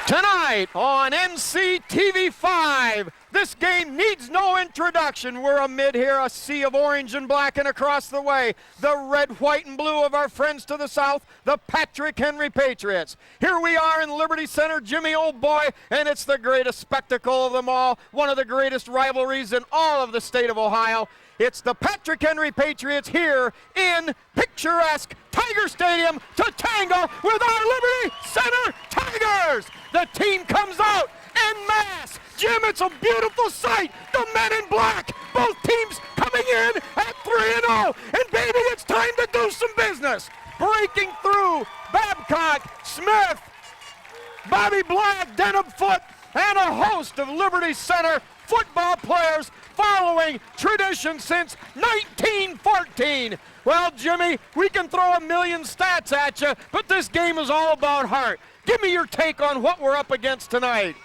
Tonight on NCTV5, this game needs no introduction. We're amid here a sea of orange and black, and across the way, the red, white, and blue of our friends to the south, the Patrick Henry Patriots. Here we are in Liberty Center, Jimmy, old boy, and it's the greatest spectacle of them all, one of the greatest rivalries in all of the state of Ohio. It's the Patrick Henry Patriots here in picturesque Tiger Stadium to tangle with our Liberty Center Tigers. The team comes out en masse. Jim, it's a beautiful sight. The men in black, both teams coming in at 3-0. And baby, it's time to do some business. Breaking through, Babcock, Smith, Bobby Black, Denham Foot, and a host of Liberty Center football players following tradition since 1914. Well, Jimmy, we can throw a million stats at you, but this game is all about heart. Give me your take on what we're up against tonight.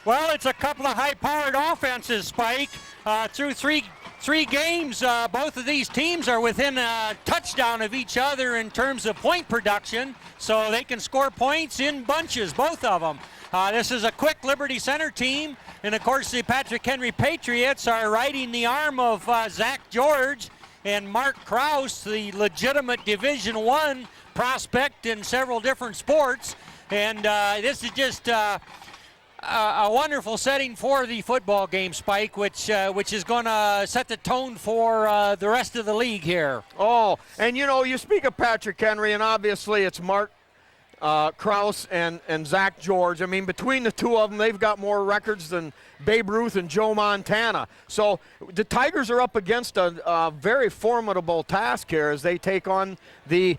Well, it's a couple of high-powered offenses, Spike. Through three games, both of these teams are within a touchdown of each other in terms of point production, so they can score points in bunches, both of them. This is a quick Liberty Center team, and of course the Patrick Henry Patriots are riding the arm of Zach George and Mark Krause, the legitimate Division I prospect in several different sports, and this is just a wonderful setting for the football game, Spike, which is going to set the tone for the rest of the league here. Oh, and you know, you speak of Patrick Henry, and obviously it's Mark Krause and Zach George. I mean, between the two of them, they've got more records than Babe Ruth and Joe Montana. So the Tigers are up against a very formidable task here as they take on the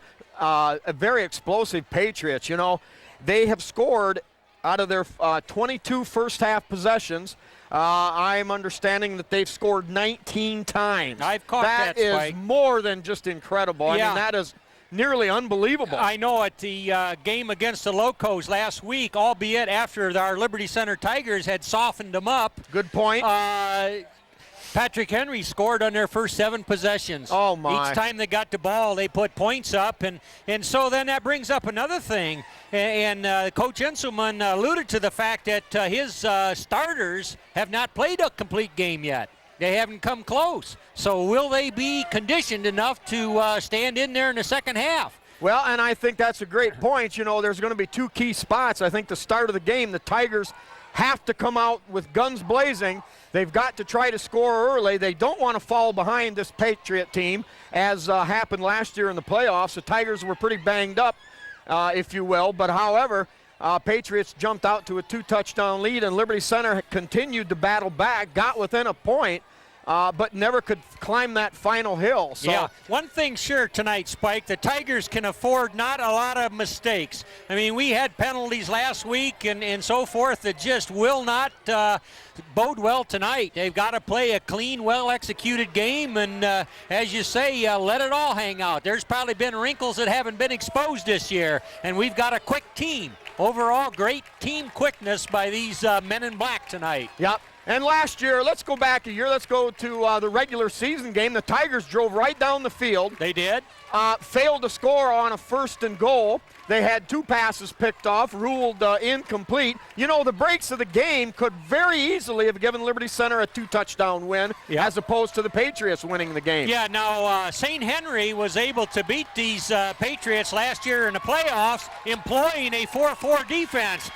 very explosive Patriots. You know, they have scored out of their 22 first-half possessions. I'm understanding that they've scored 19 times. I've caught that, Spike. That is more than just incredible. Yeah. I mean, that is nearly unbelievable. I know at the game against the Locos last week, albeit after our Liberty Center Tigers had softened them up. Good point. Patrick Henry scored on their first 7 possessions. Oh, my. Each time they got the ball, they put points up. And so then that brings up another thing. And Coach Enselman alluded to the fact that his starters have not played a complete game yet. They haven't come close. So will they be conditioned enough to stand in there in the second half? Well, and I think that's a great point. You know, there's going to be 2 key spots. I think the start of the game, the Tigers have to come out with guns blazing. They've got to try to score early. They don't want to fall behind this Patriot team, as happened last year in the playoffs. The Tigers were pretty banged up, if you will. But, however, Patriots jumped out to a 2-touchdown lead, and Liberty Center continued to battle back, got within a point, but never could climb that final hill. So. Yeah, one thing sure tonight, Spike, the Tigers can afford not a lot of mistakes. I mean, we had penalties last week and so forth that just will not bode well tonight. They've got to play a clean, well-executed game, and as you say, let it all hang out. There's probably been wrinkles that haven't been exposed this year, and we've got a quick team. Overall, great team quickness by these men in black tonight. Yep. And last year, let's go back a year. Let's go to the regular season game. The Tigers drove right down the field. They did. Failed to score on a 1st and goal. They had 2 passes picked off, ruled incomplete. You know, the breaks of the game could very easily have given Liberty Center a 2-touchdown win, as opposed to the Patriots winning the game. Yeah, now St. Henry was able to beat these Patriots last year in the playoffs, employing a 4-4 defense.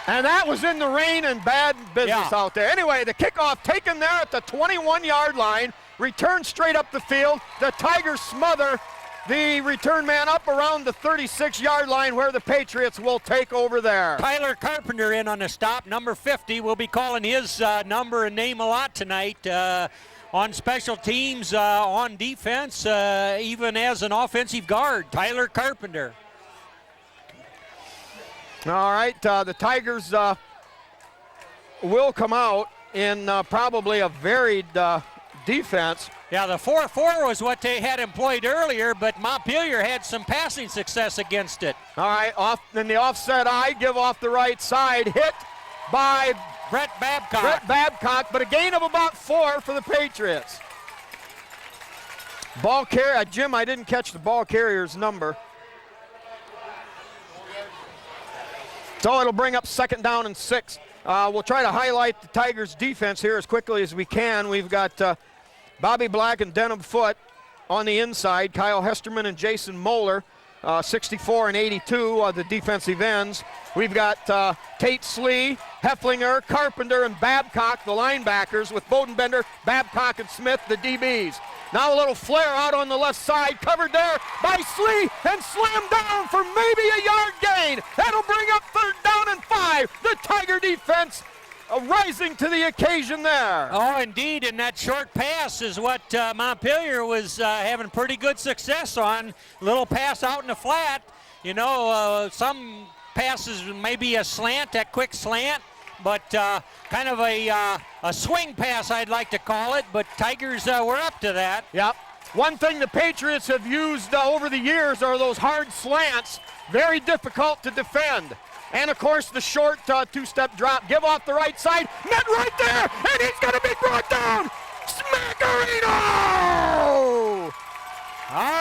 And that was in the rain and bad business out there. Anyway, the kickoff taken there at the 21-yard line, returned straight up the field. The Tigers smother the return man up around the 36-yard line where the Patriots will take over there. Tyler Carpenter in on the stop, number 50. We'll be calling his number and name a lot tonight. On special teams, on defense, even as an offensive guard, Tyler Carpenter. All right, the Tigers will come out in probably a varied defense. Yeah, the 4-4 was what they had employed earlier, but Montpelier had some passing success against it. All right, off in the offset eye, give off the right side, hit by Brett Babcock. But a gain of about 4 for the Patriots. Ball carrier, Jim, I didn't catch the ball carrier's number. So it'll bring up 2nd down and 6. We'll try to highlight the Tigers' defense here as quickly as we can. We've got Bobby Black and Denham Foote on the inside. Kyle Hesterman and Jason Moeller, 64 and 82, the defensive ends. We've got Tate Slee, Hefflinger, Carpenter, and Babcock, the linebackers, with Bodenbender, Babcock, and Smith, the DBs. Now a little flare out on the left side, covered there by Slee, and slammed down for maybe a yard gain. That'll bring up 3rd down and 5. The Tiger defense rising to the occasion there. Oh, indeed, and that short pass is what Montpelier was having pretty good success on. Little pass out in the flat. You know, some passes maybe a slant, that quick slant, but kind of a swing pass, I'd like to call it, but Tigers were up to that. Yep. One thing the Patriots have used over the years are those hard slants, very difficult to defend. And, of course, the short two-step drop. Give off the right side. Net right there, and he's going to be brought down. Smackarino! All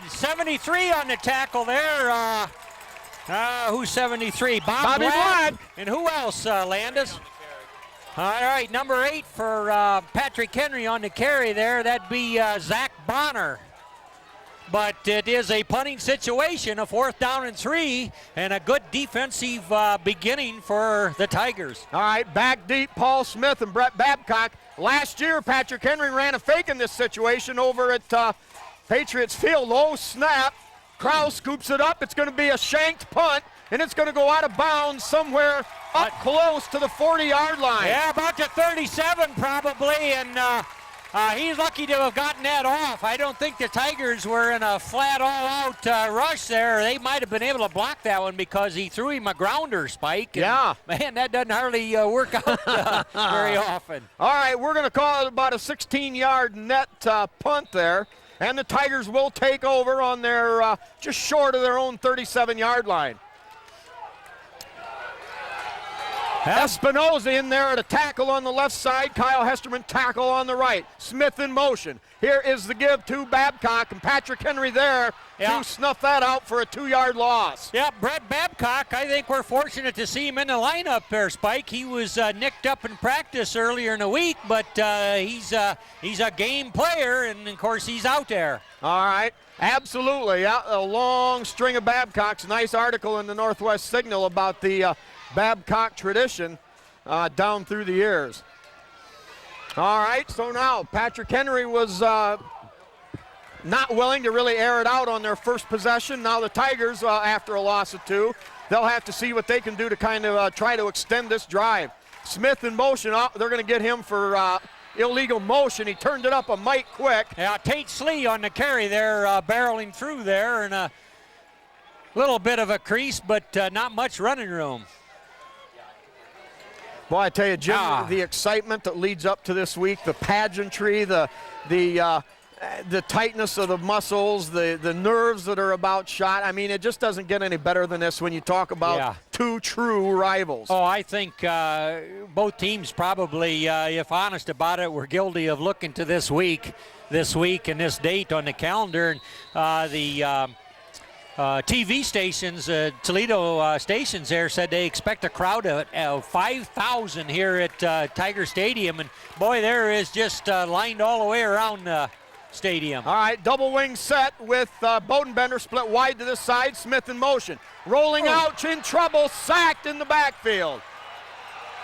right, 73 on the tackle there. Who's 73? Bobby Black. And who else, Landis? All right, number 8 for Patrick Henry on the carry there. That'd be Zach Bonner. But it is a punting situation, a 4th down and 3, and a good defensive beginning for the Tigers. All right, back deep, Paul Smith and Brett Babcock. Last year, Patrick Henry ran a fake in this situation over at Patriots Field. Low snap. Krause scoops it up. It's going to be a shanked punt, and it's going to go out of bounds somewhere up close to the 40-yard line. Yeah, about to 37 probably, and he's lucky to have gotten that off. I don't think the Tigers were in a flat all-out rush there. They might have been able to block that one because he threw him a grounder, Spike. Yeah. Man, that doesn't hardly work out very often. All right, we're going to call it about a 16-yard net punt there. And the Tigers will take over on their just short of their own 37-yard line. Espinoza in there at a tackle on the left side. Kyle Hesterman tackle on the right. Smith in motion. Here is the give to Babcock, and Patrick Henry there to snuff that out for a 2-yard loss. Yeah, Brett Babcock, I think we're fortunate to see him in the lineup there, Spike. He was nicked up in practice earlier in the week, but he's a game player, and of course he's out there. All right, absolutely. Yeah, a long string of Babcocks. Nice article in the Northwest Signal about the Babcock tradition down through the years. All right, so now Patrick Henry was not willing to really air it out on their first possession. Now the Tigers, after a loss of 2, they'll have to see what they can do to kind of try to extend this drive. Smith in motion. They're going to get him for illegal motion. He turned it up a mite quick. Yeah, Tate Slee on the carry there, barreling through there, and a little bit of a crease, but not much running room. Boy, I tell you, Jim, the excitement that leads up to this week, the pageantry, the tightness of the muscles, the nerves that are about shot. I mean, it just doesn't get any better than this when you talk about two true rivals. Oh, I think both teams probably, if honest about it, were guilty of looking to this week and this date on the calendar. And the TV stations, Toledo stations there, said they expect a crowd of 5,000 here at Tiger Stadium. And boy, there is just lined all the way around the stadium. All right, double wing set with Bodenbender split wide to this side. Smith in motion. Rolling out, in trouble, sacked in the backfield.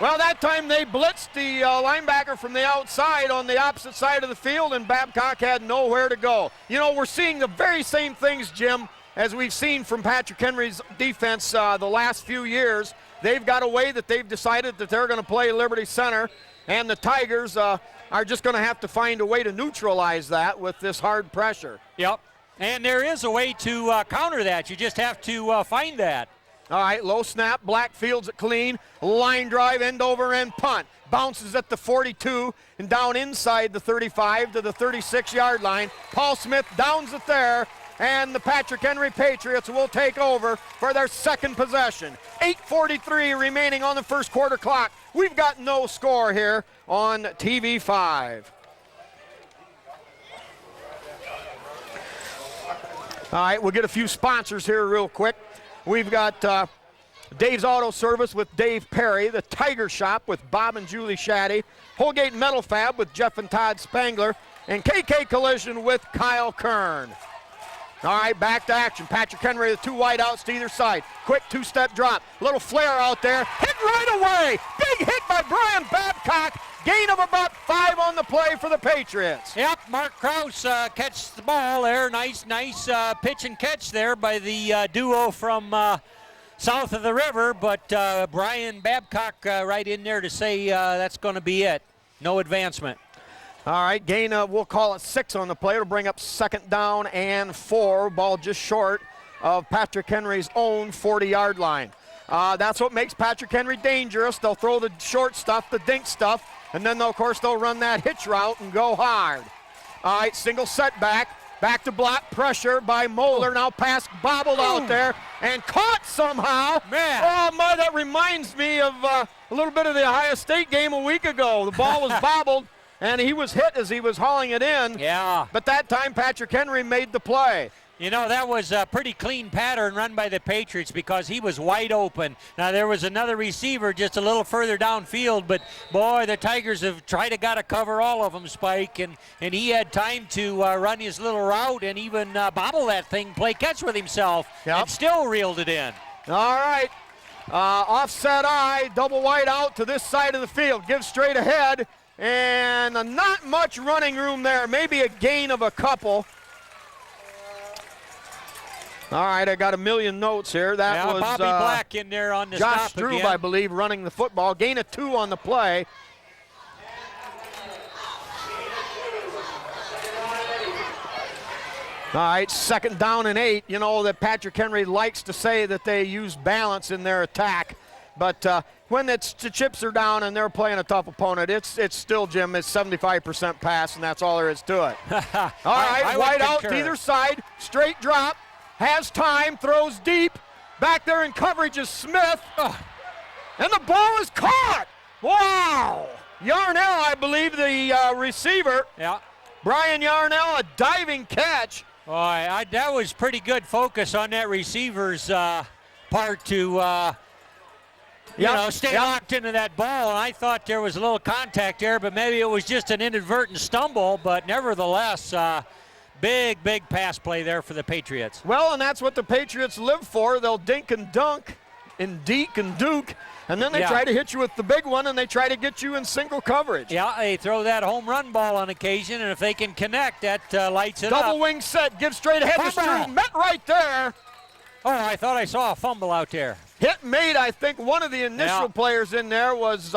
Well, that time they blitzed the linebacker from the outside on the opposite side of the field, and Babcock had nowhere to go. You know, we're seeing the very same things, Jim, as we've seen from Patrick Henry's defense the last few years. They've got a way that they've decided that they're going to play Liberty Center, and the Tigers are just going to have to find a way to neutralize that with this hard pressure. Yep, and there is a way to counter that. You just have to find that. All right, low snap, Black fields it clean, line drive, end over end punt. Bounces at the 42 and down inside the 35 to the 36-yard line. Paul Smith downs it there, and the Patrick Henry Patriots will take over for their second possession. 8:43 remaining on the first quarter clock. We've got no score here on TV5. All right, we'll get a few sponsors here real quick. We've got Dave's Auto Service with Dave Perry, the Tiger Shop with Bob and Julie Shaddy, Holgate Metal Fab with Jeff and Todd Spangler, and KK Collision with Kyle Kern. All right, back to action. Patrick Henry, the two wideouts to either side. Quick two-step drop. Little flare out there. Hit right away. Big hit by Brian Babcock. Gain of about 5 on the play for the Patriots. Yep, Mark Krause catches the ball there. Nice pitch and catch there by the duo from south of the river. But Brian Babcock right in there to say that's going to be it. No advancement. All right, gain of, we'll call it 6 on the play. It'll bring up 2nd down and 4. Ball just short of Patrick Henry's own 40-yard line. That's what makes Patrick Henry dangerous. They'll throw the short stuff, the dink stuff, and then, of course, they'll run that hitch route and go hard. All right, single setback. Back to block, pressure by Moeller. Now pass bobbled out there and caught somehow. Man. Oh, my, that reminds me of a little bit of the Ohio State game a week ago. The ball was bobbled, and he was hit as he was hauling it in. Yeah. But that time, Patrick Henry made the play. You know, that was a pretty clean pattern run by the Patriots because he was wide open. Now, there was another receiver just a little further downfield, but, boy, the Tigers have tried to cover all of them, Spike, and he had time to run his little route and even bobble that thing, play catch with himself, and still reeled it in. All right. Offset eye, double wide out to this side of the field. Give straight ahead, and not much running room there. Maybe a gain of a couple. All right, I got a million notes here. That was Bobby Black in there on the Josh stop Strube, again. I believe, running the football. Gain of 2 on the play. All right, 2nd down and 8. You know that Patrick Henry likes to say that they use balance in their attack. But when the chips are down and they're playing a tough opponent, it's still, Jim, it's 75% pass, and that's all there is to it. All right, wide out to either side. Straight drop. Has time, throws deep. Back there in coverage is Smith. And the ball is caught. Wow. Yarnell, I believe, the receiver. Yeah. Brian Yarnell, a diving catch. Boy, that was pretty good focus on that receiver's part to stay locked into that ball. And I thought there was a little contact there, but maybe it was just an inadvertent stumble. But nevertheless, big pass play there for the Patriots. Well, and that's what the Patriots live for. They'll dink and dunk and deke and duke, and then they try to hit you with the big one, and they try to get you in single coverage. Yeah, they throw that home run ball on occasion, and if they can connect, that lights it up. Double wing set, give straight ahead to Strube. Met right there. Oh, I thought I saw a fumble out there. Hit made, I think one of the initial players in there was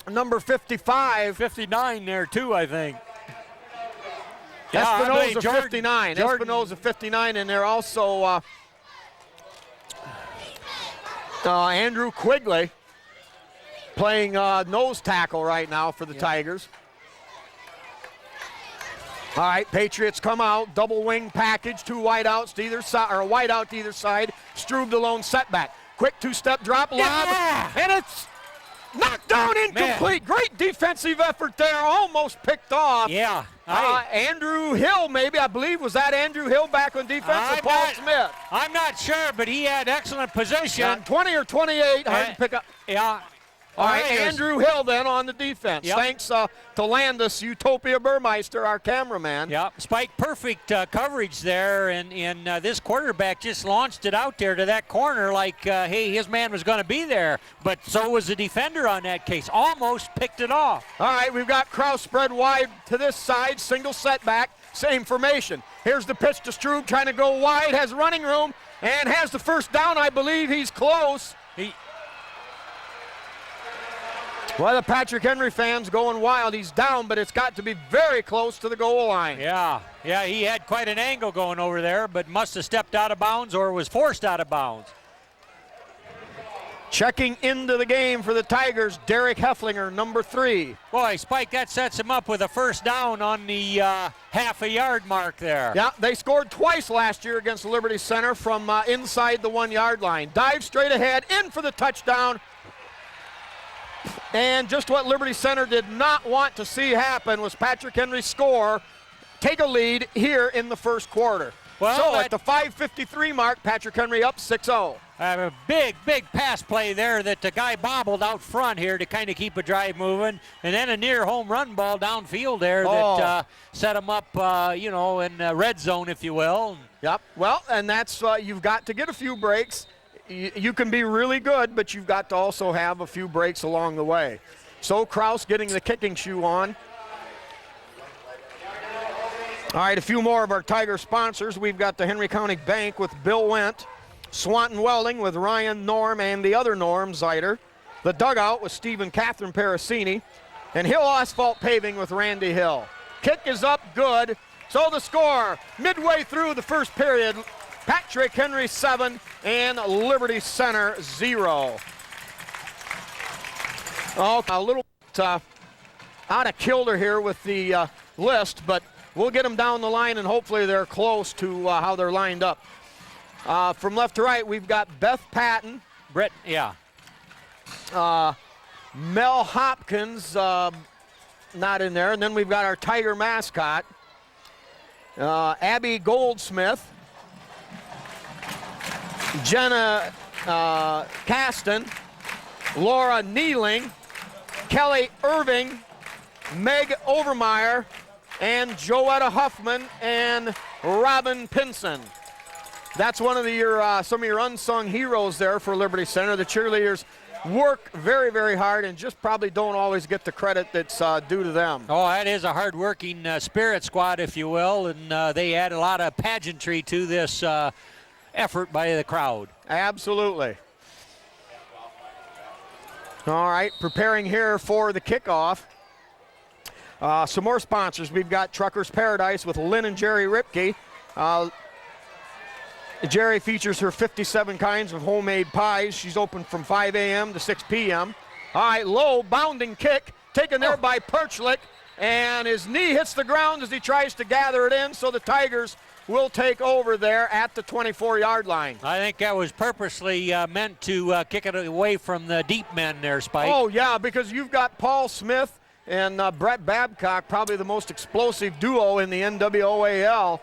number 55. 59 there, too, I think. Espinoza 59. Espinoza 59 in there. Also Andrew Quigley playing nose tackle right now for the Tigers. All right, Patriots come out, double wing package, 2 wideouts to either side, or a wideout to either side. Strube the lone setback. Quick 2-step drop, lob, and it's knocked down, incomplete. Great defensive effort there, almost picked off. Yeah. Andrew Hill, maybe, I believe. Was that Andrew Hill back on defense or Paul Smith? I'm not sure, but he had excellent position. 20 or 28, hard to pick up. Yeah. All right, Andrew Hill then on the defense. Yep. Thanks to Landis Utopia Burmeister, our cameraman. Yep, Spike, perfect coverage there, and this quarterback just launched it out there to that corner like, hey, his man was going to be there, but so was the defender on that case. Almost picked it off. All right, we've got Krause spread wide to this side, single setback, same formation. Here's the pitch to Strube, trying to go wide, has running room, and has the first down, I believe. He's close. Well, the Patrick Henry fans going wild. He's down, but it's got to be very close to the goal line. Yeah, he had quite an angle going over there, but must have stepped out of bounds or was forced out of bounds. Checking into the game for the Tigers, Derek Hefflinger, number 3. Boy, Spike, that sets him up with a first down on the half-a-yard mark there. Yeah, they scored twice last year against Liberty Center from inside the 1-yard line. Dive straight ahead, in for the touchdown. And just what Liberty Center did not want to see happen was Patrick Henry score, take a lead here in the first quarter. Well, so at the 5:53 mark, Patrick Henry up 6-0. A big pass play there that the guy bobbled out front here to kind of keep a drive moving. And then a near home run ball downfield there that set him up, in red zone, if you will. Yep. Well, and that's, you've got to get a few breaks. You can be really good, but you've got to also have a few breaks along the way. So Kraus getting the kicking shoe on. All right, a few more of our Tiger sponsors. We've got the Henry County Bank with Bill Wendt, Swanton Welding with Ryan Norm and the other Norm Zeiter, the Dugout with Steve and Catherine Parasini, and Hill Asphalt Paving with Randy Hill. Kick is up, good. So the score, midway through the first period, Patrick Henry 7 and Liberty Center 0. Oh, a little out of kilter here with the list, but we'll get them down the line, and hopefully they're close to how they're lined up. From left to right, we've got Beth Patton. Brett, yeah. Mel Hopkins, not in there. And then we've got our Tiger mascot, Abby Goldsmith, Jenna Caston, Laura Neeling, Kelly Irving, Meg Overmeyer, and Joetta Huffman and Robin Pinson. That's one of some of your unsung heroes there for Liberty Center. The cheerleaders work very, very hard and just probably don't always get the credit that's due to them. Oh, that is a hard-working spirit squad, if you will, and they add a lot of pageantry to this effort by the crowd. Absolutely. All right, preparing here for the kickoff. Some more sponsors. We've got Truckers Paradise with Lynn and Jerry Ripke. Jerry features her 57 kinds of homemade pies. She's open from 5 a.m. to 6 p.m. All right, low bounding kick taken there by Perchlik, and his knee hits the ground as he tries to gather it in, so the Tigers will take over there at the 24-yard line. I think that was purposely meant to kick it away from the deep men there, Spike. Oh, yeah, because you've got Paul Smith and Brett Babcock, probably the most explosive duo in the NWOAL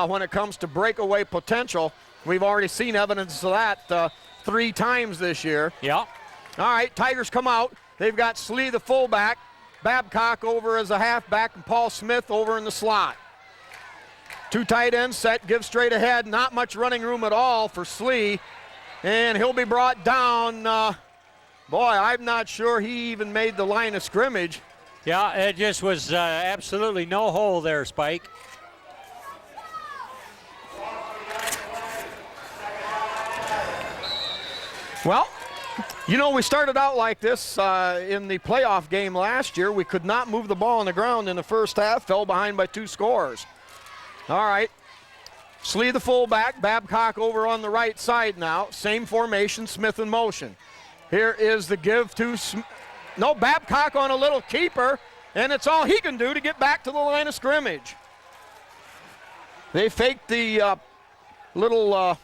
when it comes to breakaway potential. We've already seen evidence of that 3 times this year. Yeah. All right, Tigers come out. They've got Slee, the fullback, Babcock over as a halfback, and Paul Smith over in the slot. 2 tight ends set, give straight ahead. Not much running room at all for Slee, and he'll be brought down. Boy, I'm not sure he even made the line of scrimmage. Yeah, it just was absolutely no hole there, Spike. Well, you know, we started out like this in the playoff game last year. We could not move the ball on the ground in the first half, fell behind by 2 scores. All right, Slee the fullback, Babcock over on the right side now. Same formation, Smith in motion. Here is the give to Babcock on a little keeper, and it's all he can do to get back to the line of scrimmage. They faked the little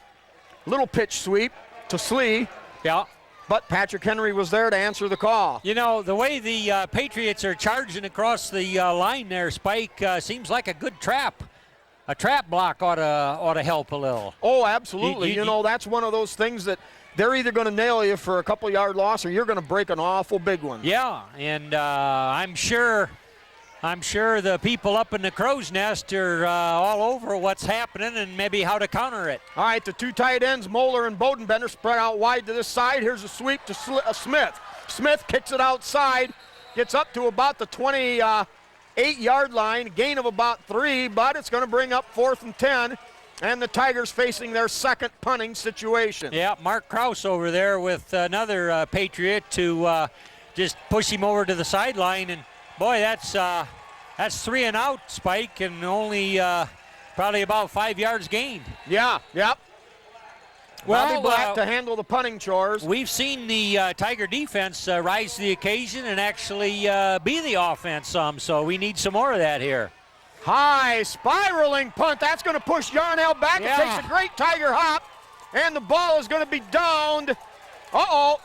pitch sweep to Slee. Yeah. But Patrick Henry was there to answer the call. You know, the way the Patriots are charging across the line there, Spike, seems like a good trap. A trap block ought to help a little. Oh, absolutely. You know, that's one of those things that they're either going to nail you for a couple-yard loss or you're going to break an awful big one. Yeah, and I'm sure the people up in the crow's nest are all over what's happening and maybe how to counter it. All right, the 2 tight ends, Moeller and Bodenbender, spread out wide to this side. Here's a sweep to Smith. Smith kicks it outside, gets up to about the 28-yard line, gain of about 3, but it's going to bring up 4th and 10, and the Tigers facing their second punting situation. Yeah, Mark Krause over there with another Patriot to just push him over to the sideline, and boy, that's 3 and out, Spike, and only probably about 5 yards gained. Yeah, yep. Well, Bobby Black to handle the punting chores. We've seen the Tiger defense rise to the occasion and actually be the offense some, so we need some more of that here. High spiraling punt. That's going to push Yarnell back. Yeah. It takes a great Tiger hop, and the ball is going to be downed. Uh-oh.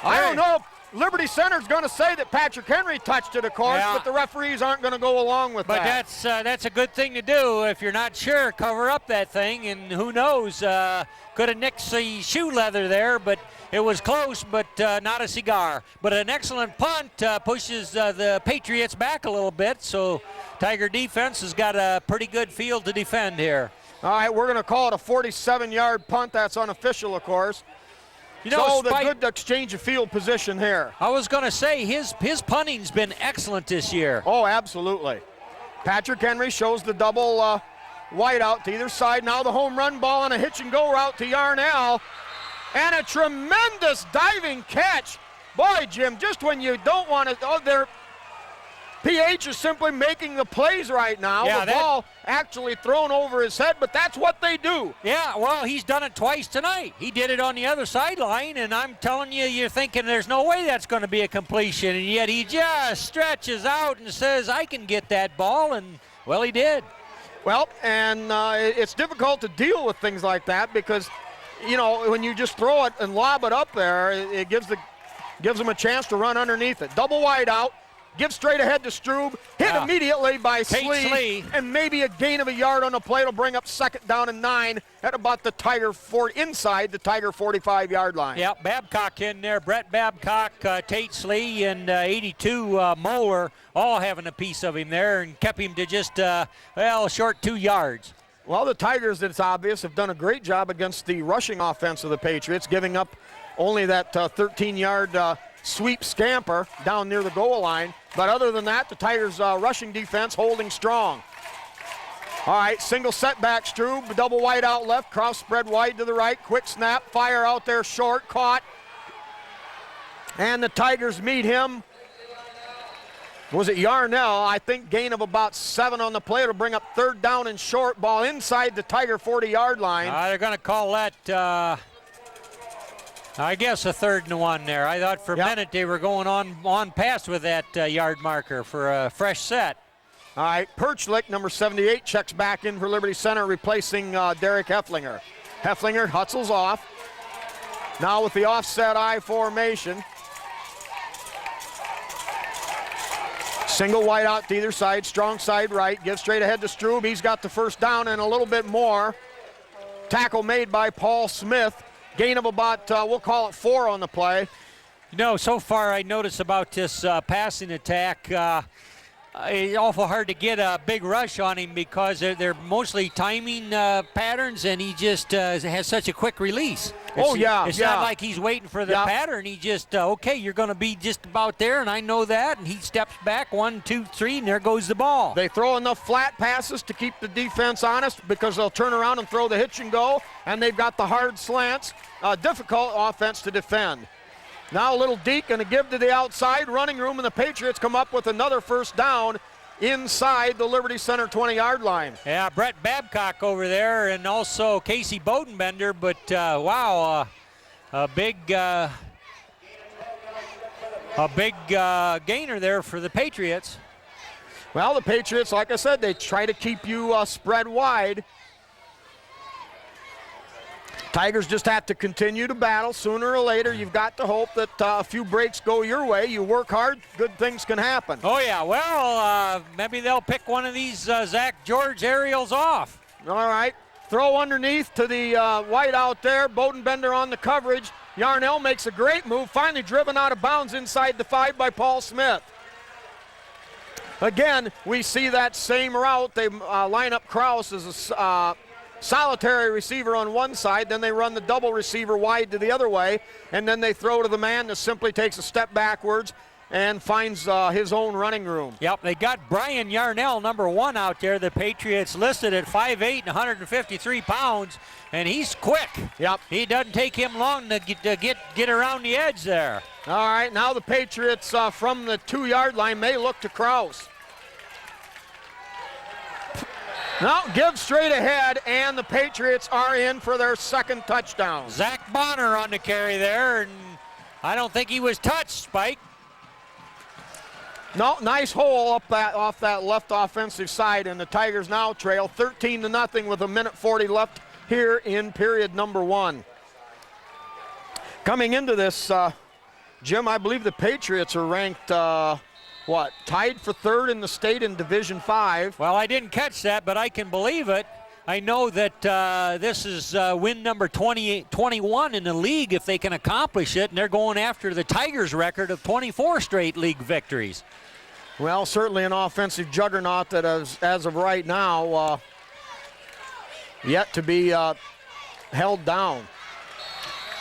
I don't know. Liberty Center's going to say that Patrick Henry touched it, of course, Yeah. but the referees aren't going to go along with But that. that's a good thing to do. If you're not sure, cover up that thing, and who knows, could have nicked the shoe leather there, but it was close, but not a cigar. But an excellent punt pushes the Patriots back a little bit, so Tiger defense has got a pretty good field to defend here. All right, we're going to call it a 47-yard punt. That's unofficial, of course. You know, So the Spike, good exchange of field position here. I was going to say his punting's been excellent this year. Oh, absolutely. Patrick Henry shows the double wide out to either side. Now the home run ball on a hitch and go route to Yarnell. And a tremendous diving catch. Boy, Jim, just when you don't want to, PH is simply making the plays right now. Yeah, the ball actually thrown over his head, but that's what they do. Yeah, well, he's done it twice tonight. He did it on the other sideline, and I'm telling you, you're thinking there's no way that's going to be a completion, and yet he just stretches out and says, I can get that ball, and, well, he did. Well, and it's difficult to deal with things like that because, you know, when you just throw it and lob it up there, it gives them a chance to run underneath it. Double wide out. Give straight ahead to Strube. Hit immediately by Slee. And maybe a gain of a yard on the play will bring up second down and 9 at about the Tiger inside the Tiger 45-yard line. Yeah, Babcock in there. Brett Babcock, Tate Slee, and 82 Moeller all having a piece of him there and kept him to just, short 2 yards. Well, the Tigers, it's obvious, have done a great job against the rushing offense of the Patriots, giving up only that 13-yard sweep scamper down near the goal line. But other than that, the Tigers' rushing defense holding strong. All right, single setback, Strube, double wide out left, cross spread wide to the right, quick snap, fire out there short, caught. And the Tigers meet him. Was it Yarnell? I think gain of about 7 on the play. It'll bring up third down and short, ball inside the Tiger 40-yard line. They're going to call that, I guess, a 3rd and 1 there. I thought for a minute they were going on past with that yard marker for a fresh set. All right, Perchlik, number 78, checks back in for Liberty Center, replacing Derek Hefflinger. Hefflinger hustles off. Now with the offset I formation. Single wide out to either side, strong side right, gives straight ahead to Strube. He's got the first down and a little bit more. Tackle made by Paul Smith. Gain of about, we'll call it 4 on the play. You know, so far I notice about this passing attack, it's awful hard to get a big rush on him because they're mostly timing patterns, and he just has such a quick release. It's not like he's waiting for the pattern. He just, okay, you're going to be just about there, and I know that, and he steps back, 1, 2, 3, and there goes the ball. They throw enough flat passes to keep the defense honest because they'll turn around and throw the hitch and go, and they've got the hard slants. Difficult offense to defend. Now a little deke and a give to the outside, running room, and the Patriots come up with another first down inside the Liberty Center 20-yard line. Yeah, Brett Babcock over there, and also Casey Bodenbender, but wow, a big gainer there for the Patriots. Well, the Patriots, like I said, they try to keep you spread wide. Tigers just have to continue to battle. Sooner or later, you've got to hope that a few breaks go your way. You work hard, good things can happen. Oh, yeah. Well, maybe they'll pick one of these Zach George aerials off. All right. Throw underneath to the white out there. Bodenbender on the coverage. Yarnell makes a great move. Finally driven out of bounds inside the 5 by Paul Smith. Again, we see that same route. They line up Krause as a solitary receiver on one side, then they run the double receiver wide to the other way, and then they throw to the man that simply takes a step backwards and finds his own running room. Yep, they got Brian Yarnell, number 1 out there. The Patriots listed at 5'8" and 153 pounds, and he's quick. Yep. He doesn't take him long to get around the edge there. All right, now the Patriots from the 2-yard line may look to Krause. Now give straight ahead, and the Patriots are in for their second touchdown. Zach Bonner on the carry there, and I don't think he was touched, Spike. No, nice hole up off that left offensive side, and the Tigers now trail 13-0 with 1:40 left here in period number 1. Coming into this Jim, I believe the Patriots are ranked, tied for third in the state in Division 5. Well, I didn't catch that, but I can believe it. I know that this is win number 21 in the league if they can accomplish it, and they're going after the Tigers' record of 24 straight league victories. Well, certainly an offensive juggernaut that is, as of right now, yet to be held down.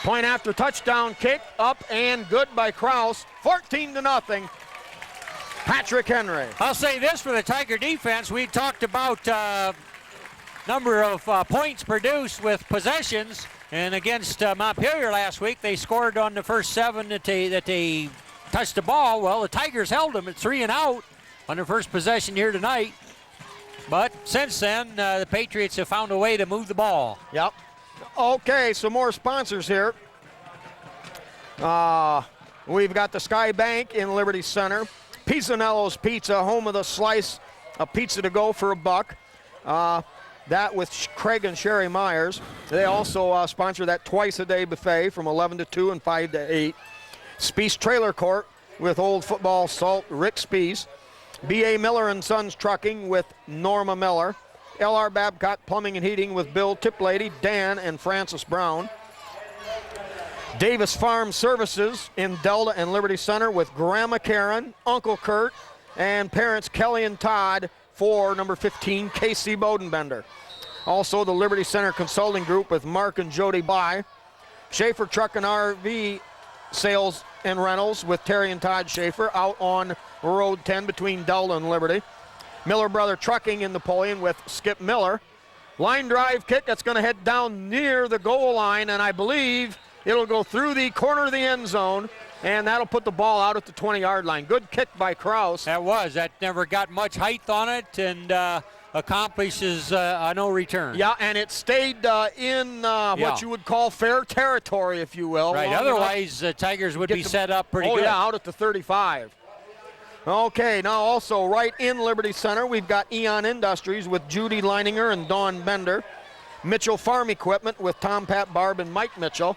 Point after touchdown kick, up and good by Kraus, 14-0. Patrick Henry. I'll say this for the Tiger defense. We talked about number of points produced with possessions, and against Montpelier last week, they scored on the first 7 that they touched the ball. Well, the Tigers held them at 3 and out on their first possession here tonight. But since then, the Patriots have found a way to move the ball. Yep. Okay, some more sponsors here. We've got the Sky Bank in Liberty Center. Pizzanello's Pizza, home of the slice of pizza to go for $1. That with Craig and Sherry Myers. They also sponsor that twice-a-day buffet from 11 to 2 and 5 to 8. Speece Trailer Court with Old Football Salt, Rick Speece. B.A. Miller and Sons Trucking with Norma Miller. L.R. Babcock Plumbing and Heating with Bill Tiplady, Dan, and Francis Brown. Davis Farm Services in Delta and Liberty Center with Grandma Karen, Uncle Kurt, and parents Kelly and Todd for number 15, Casey Bodenbender. Also the Liberty Center Consulting Group with Mark and Jody Bly. Schaefer Truck and RV Sales and Rentals with Terry and Todd Schaefer out on Road 10 between Delta and Liberty. Miller Brother Trucking in Napoleon with Skip Miller. Line drive kick that's going to head down near the goal line, and I believe it'll go through the corner of the end zone, and that'll put the ball out at the 20-yard line. Good kick by Kraus. That never got much height on it, and accomplishes a no return. Yeah, and it stayed in what you would call fair territory, if you will. Right, otherwise the Tigers would be set up pretty good. Oh, yeah, out at the 35. Okay, now also right in Liberty Center, we've got Eon Industries with Judy Leininger and Dawn Bender. Mitchell Farm Equipment with Tom, Pat, Barb, and Mike Mitchell.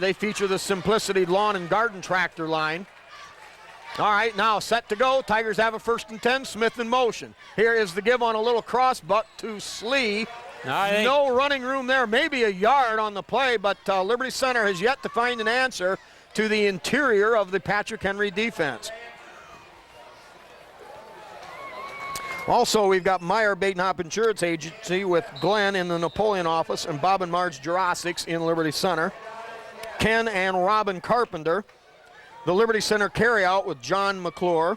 They feature the Simplicity Lawn and Garden Tractor line. All right, now set to go. Tigers have a 1st and 10, Smith in motion. Here is the give on a little cross buck to Slee. No running room there, maybe a yard on the play, but Liberty Center has yet to find an answer to the interior of the Patrick Henry defense. Also, we've got Meyer Badenhop Insurance Agency with Glenn in the Napoleon office and Bob and Marge Jurassics in Liberty Center. Ken and Robin Carpenter. The Liberty Center Carryout with John McClure,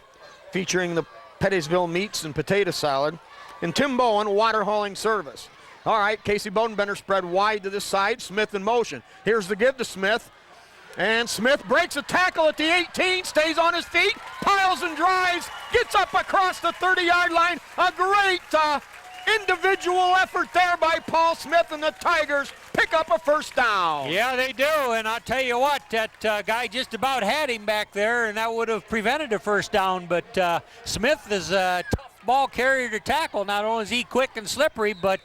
featuring the Pettysville Meats and Potato Salad. And Tim Bowen, Water Hauling Service. All right, Casey Bodenbender spread wide to this side. Smith in motion. Here's the give to Smith. And Smith breaks a tackle at the 18, stays on his feet, piles and drives, gets up across the 30-yard line. A great individual effort there by Paul Smith, and the Tigers pick up a 1st down. Yeah, they do, and I'll tell you what, that guy just about had him back there, and that would have prevented a 1st down, but Smith is a tough ball carrier to tackle. Not only is he quick and slippery, but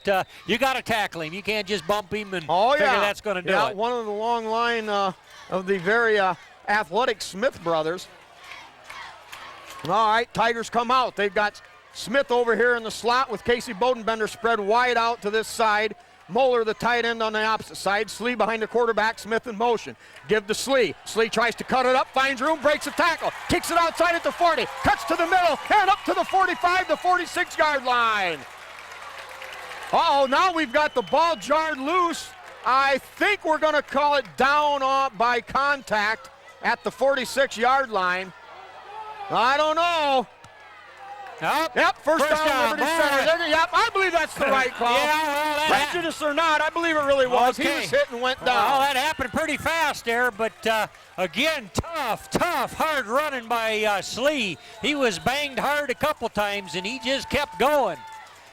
you got to tackle him. You can't just bump him and figure that's going to do it. One of the long line of the very athletic Smith brothers. All right, Tigers come out. They've got Smith over here in the slot with Casey Bodenbender spread wide out to this side. Moeller, the tight end, on the opposite side. Slee behind the quarterback, Smith in motion. Give to Slee. Slee tries to cut it up, finds room, breaks a tackle, kicks it outside at the 40, cuts to the middle, and up to the 45, the 46-yard line. Uh-oh, now we've got the ball jarred loose. I think we're going to call it down by contact at the 46-yard line. I don't know. Yep, first down, Liberty Center. Yep, I believe that's the right call. Prejudice or not, I believe it really was. Okay. He was hit and went down. Well, that happened pretty fast there, but again, tough, hard running by Slee. He was banged hard a couple times, and he just kept going.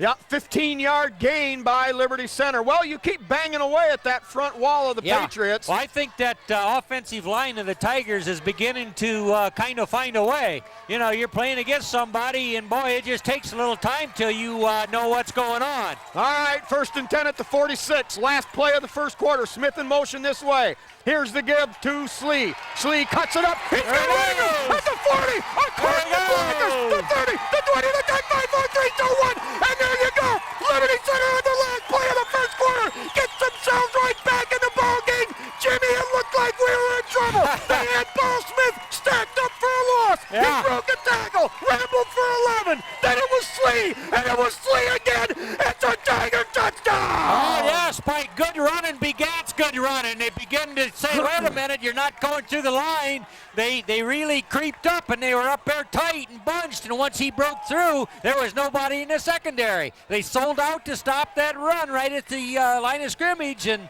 Yeah, 15-yard gain by Liberty Center. Well, you keep banging away at that front wall of the Patriots. Well, I think that offensive line of the Tigers is beginning to kind of find a way. You know, you're playing against somebody, and boy, it just takes a little time till you know what's going on. All right, 1st and 10 at the 46. Last play of the first quarter. Smith in motion this way. Here's the give to Slee. Slee cuts it up. He's got Winger at the 40. Across the blockers. The 30, the 20, the 10, 5, 4, 3, 2, 1. And there you go. Liberty Center on the last play of the first quarter gets themselves right back in the ball game. Jimmy, it looked like we were in trouble. They had Paul Smith stacked up for a loss. Yeah. He broke a tackle, rambled for 11. Then it was Slee, and it was Slee again. It's a Tiger touchdown. Oh, yeah, Spike. Good running begets good running. They begin to say, wait a minute, you're not going through the line. They really creeped up, and they were up there tight and bunched, and once he broke through, there was nobody in the secondary. They sold out to stop that run right at the line of scrimmage, and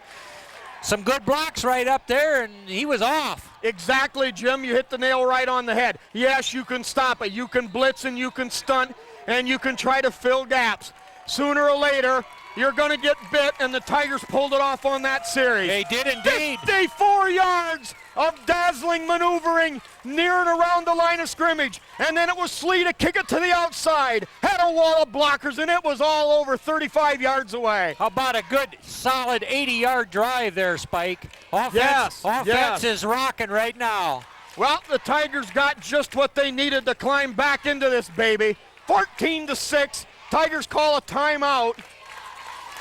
some good blocks right up there, and he was off. Exactly, Jim. You hit the nail right on the head. Yes, you can stop it. You can blitz and you can stunt and you can try to fill gaps. Sooner or later, you're going to get bit, and the Tigers pulled it off on that series. They did indeed. 54 yards of dazzling maneuvering near and around the line of scrimmage. And then it was Slee to kick it to the outside. Had a wall of blockers, and it was all over 35 yards away. How about a good, solid 80-yard drive there, Spike? Offense is rocking right now. Well, the Tigers got just what they needed to climb back into this baby. 14-6. Tigers call a timeout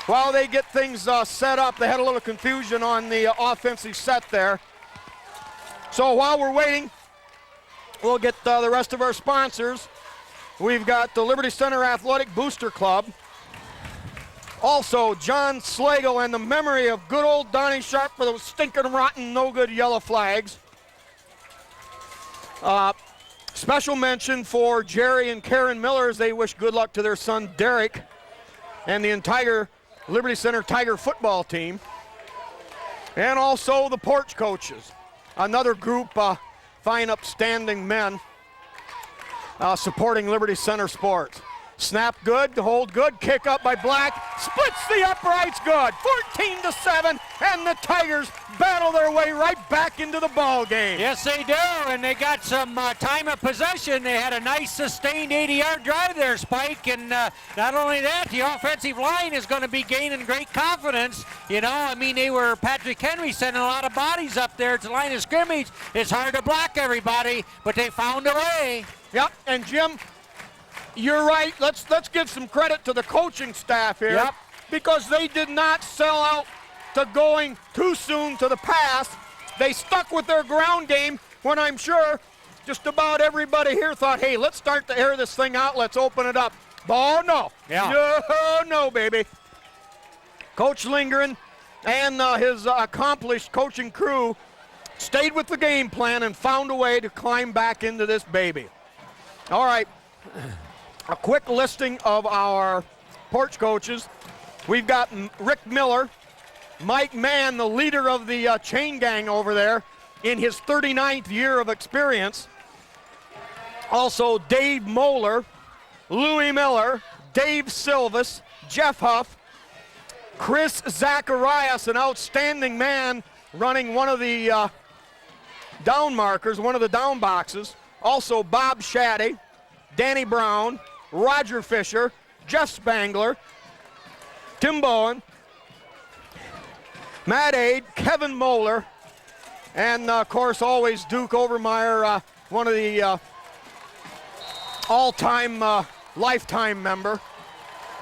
while they get things set up. They had a little confusion on the offensive set there. So while we're waiting, we'll get the rest of our sponsors. We've got the Liberty Center Athletic Booster Club. Also, John Slagle and the memory of good old Donnie Sharp for those stinking, rotten, no-good yellow flags. Special mention for Jerry and Karen Miller as they wish good luck to their son Derek and the entire Liberty Center Tiger football team. And also the porch coaches, another group, fine upstanding men supporting Liberty Center sports. Snap good, hold good, kick up by Black, splits the uprights good, 14-7, and the Tigers battle their way right back into the ball game. Yes, they do, and they got some time of possession. They had a nice sustained 80-yard drive there, Spike, and not only that, the offensive line is going to be gaining great confidence. You know, I mean, Patrick Henry sending a lot of bodies up there to the line of scrimmage. It's hard to block everybody, but they found a way. Yep, and Jim, you're right. Let's give some credit to the coaching staff here. Yep. Because they did not sell out to going too soon to the pass. They stuck with their ground game when I'm sure just about everybody here thought, hey, let's start to air this thing out. Let's open it up. Oh, no. Yeah. No, baby. Coach Lindgren and his accomplished coaching crew stayed with the game plan and found a way to climb back into this baby. All right. A quick listing of our porch coaches. We've got Rick Miller, Mike Mann, the leader of the chain gang over there in his 39th year of experience. Also Dave Moeller, Louis Miller, Dave Silvis, Jeff Huff, Chris Zacharias, an outstanding man running one of the down markers, one of the down boxes. Also Bob Shaddy, Danny Brown, Roger Fisher, Jeff Spangler, Tim Bowen, Matt Aid, Kevin Moeller, and of course always Duke Overmeyer, one of the all-time lifetime member.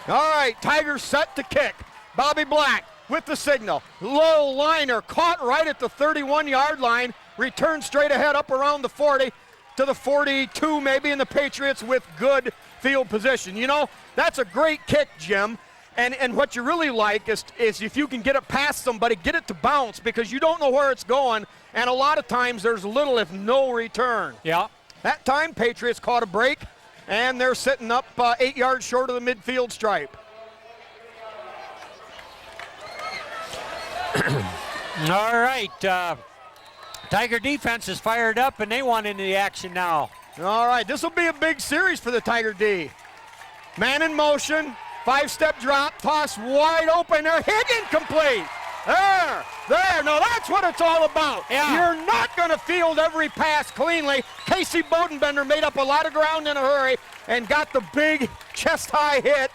All right, Tigers set to kick. Bobby Black with the signal. Low liner caught right at the 31-yard line, returned straight ahead up around the 40 to the 42 maybe, and the Patriots with good field position. You know, that's a great kick, Jim. And what you really like is if you can get it past somebody, get it to bounce, because you don't know where it's going, and a lot of times there's little if no return. Yeah. That time, Patriots caught a break, and they're sitting up 8 yards short of the midfield stripe. All right. Tiger defense is fired up, and they want into the action now. All right, this will be a big series for the Tiger D. Man in motion, 5-step drop, toss wide open there, hit incomplete. There, no, that's what it's all about. Yeah. You're not going to field every pass cleanly. Casey Bodenbender made up a lot of ground in a hurry and got the big chest-high hit.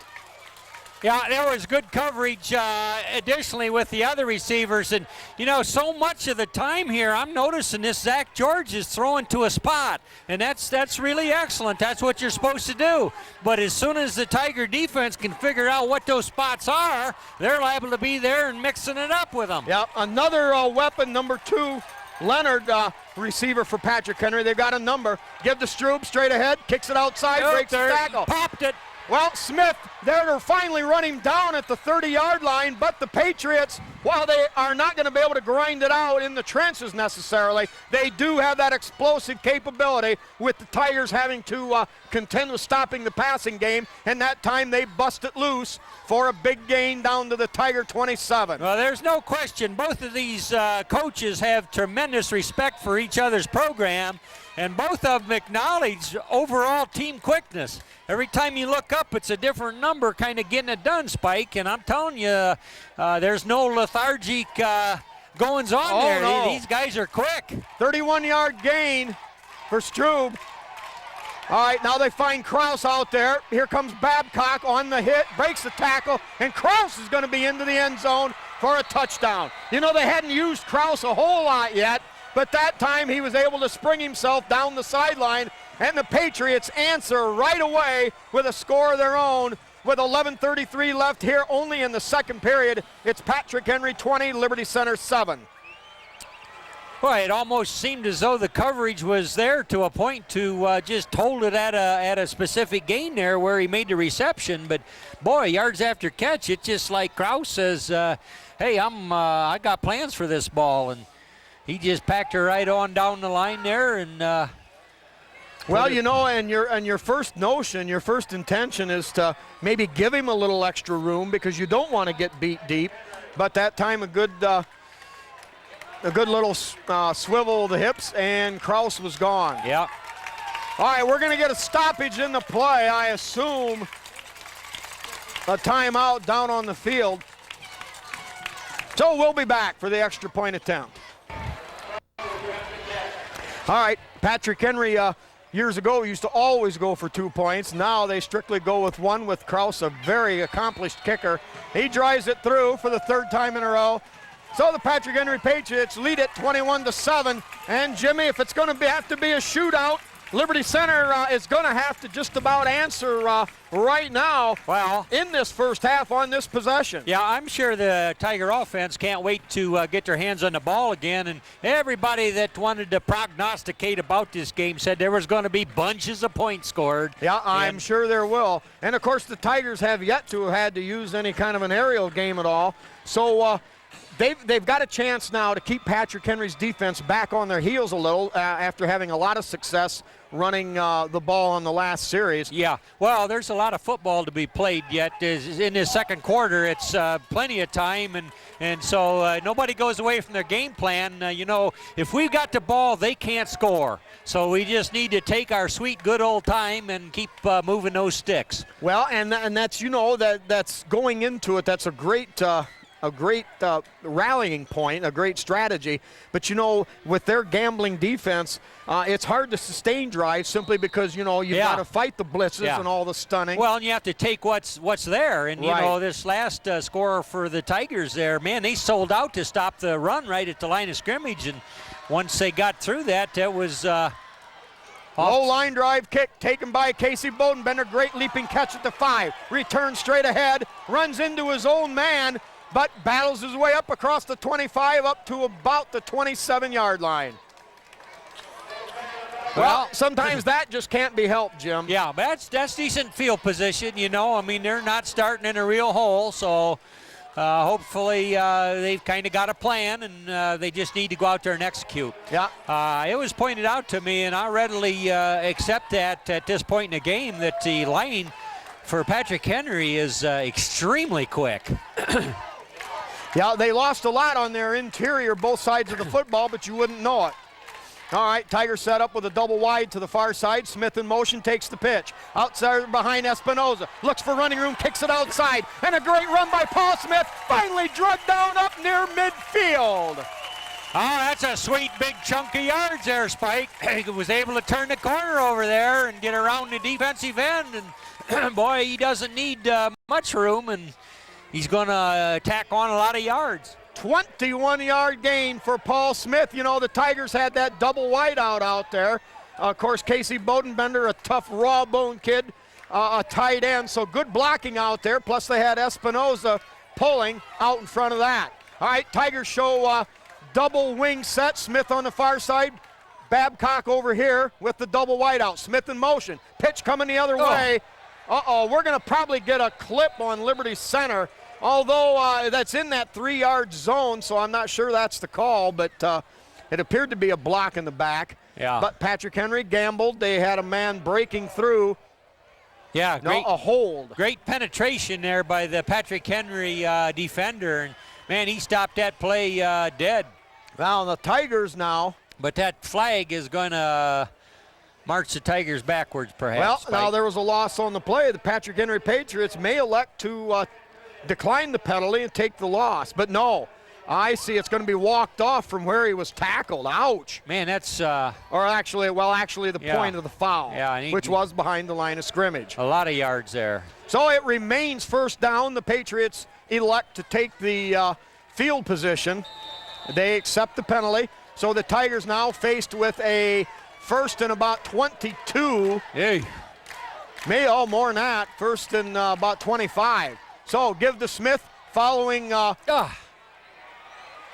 Yeah, there was good coverage additionally with the other receivers. And, you know, so much of the time here, I'm noticing this Zach George is throwing to a spot. And that's really excellent. That's what you're supposed to do. But as soon as the Tiger defense can figure out what those spots are, they're liable to be there and mixing it up with them. Yeah, another weapon, number 2, Leonard, receiver for Patrick Henry. They've got a number. Give to Strube, straight ahead, kicks it outside, breaks the tackle. Popped it. Well, Smith there to finally run him down at the 30-yard line, but the Patriots, while they are not going to be able to grind it out in the trenches necessarily, they do have that explosive capability with the Tigers having to contend with stopping the passing game, and that time they bust it loose for a big gain down to the Tiger 27. Well, there's no question. Both of these coaches have tremendous respect for each other's program, and both of them acknowledge overall team quickness. Every time you look up, it's a different number kind of getting it done, Spike. And I'm telling you, there's no lethargic goings on there. No. These guys are quick. 31-yard gain for Strube. All right, now they find Kraus out there. Here comes Babcock on the hit, breaks the tackle, and Kraus is going to be into the end zone for a touchdown. You know, they hadn't used Kraus a whole lot yet, but that time he was able to spring himself down the sideline, and the Patriots answer right away with a score of their own with 11:33 left here only in the second period. It's Patrick Henry 20, Liberty Center 7. Boy, it almost seemed as though the coverage was there to a point to just hold it at a specific gain there where he made the reception. But boy, yards after catch, it's just like Kraus says, "Hey, I got plans for this ball," and he just packed her right on down the line there. And well, you know, and your first notion, your first intention is to maybe give him a little extra room because you don't want to get beat deep. But that time a good little swivel of the hips, and Kraus was gone. Yeah. All right, we're going to get a stoppage in the play. I assume a timeout down on the field. So we'll be back for the extra point attempt. All right, Patrick Henry years ago used to always go for 2 points. Now they strictly go with 1 with Kraus, a very accomplished kicker. He drives it through for the 3rd time in a row. So the Patrick Henry Patriots lead it 21-7. And Jimmy, if it's going to have to be a shootout, Liberty Center is going to have to just about answer right now. Well, in this first half on this possession. Yeah, I'm sure the Tiger offense can't wait to get their hands on the ball again. And everybody that wanted to prognosticate about this game said there was going to be bunches of points scored. Yeah, I'm sure there will. And, of course, the Tigers have yet to have had to use any kind of an aerial game at all. So they've got a chance now to keep Patrick Henry's defense back on their heels a little after having a lot of success running the ball on the last series. Yeah, well, there's a lot of football to be played yet. In this second quarter, it's plenty of time, and so nobody goes away from their game plan. You know, if we've got the ball, they can't score. So we just need to take our sweet good old time and keep moving those sticks. Well, and that's, you know, that's going into it. That's a great rallying point, a great strategy. But, you know, with their gambling defense, it's hard to sustain drives simply because, you know, you've got to fight the blitzes and all the stunning. Well, and you have to take what's there. And, you Right. know, this last scorer for the Tigers there, man, they sold out to stop the run right at the line of scrimmage. And once they got through that, that was low line drive kick taken by Casey Bodenbender. Great leaping catch at the 5. Returns straight ahead, runs into his own man, but battles his way up across the 25 up to about the 27-yard line. Well, sometimes that just can't be helped, Jim. Yeah, that's decent field position, you know. I mean, they're not starting in a real hole, so hopefully they've kind of got a plan, and they just need to go out there and execute. Yeah. It was pointed out to me, and I readily accept that at this point in the game, that the line for Patrick Henry is extremely quick. Yeah, they lost a lot on their interior, both sides of the football, but you wouldn't know it. All right, Tigers set up with a double wide to the far side. Smith in motion, takes the pitch. Outside behind Espinoza. Looks for running room, kicks it outside. And a great run by Paul Smith. Finally drugged down up near midfield. Oh, that's a sweet big chunk of yards there, Spike. He was able to turn the corner over there and get around the defensive end. And boy, he doesn't need much room, and he's going to tack on a lot of yards. 21-yard gain for Paul Smith. You know, the Tigers had that double wide out there. Of course, Casey Bodenbender, a tough raw bone kid, a tight end. So good blocking out there. Plus they had Espinoza pulling out in front of that. All right, Tigers show double wing set. Smith on the far side. Babcock over here with the double wide out. Smith in motion. Pitch coming the other way. We're going to probably get a clip on Liberty Center. Although that's in that 3-yard zone, so I'm not sure that's the call, but it appeared to be a block in the back. Yeah. But Patrick Henry gambled. They had a man breaking through. Yeah, great. A hold. Great penetration there by the Patrick Henry defender. And, man, he stopped that play dead. Now the Tigers now. But that flag is going to march the Tigers backwards, perhaps. Well, Spike. now there was a loss on the play. The Patrick Henry Patriots may elect to decline the penalty and take the loss. But no, I see it's going to be walked off from where he was tackled. Ouch. Man, that's or actually the point of the foul, which was behind the line of scrimmage. A lot of yards there. So it remains first down. The Patriots elect to take the field position. They accept the penalty. So the Tigers now faced with a first and about 22. Hey. More than that. First and about 25. So give to Smith following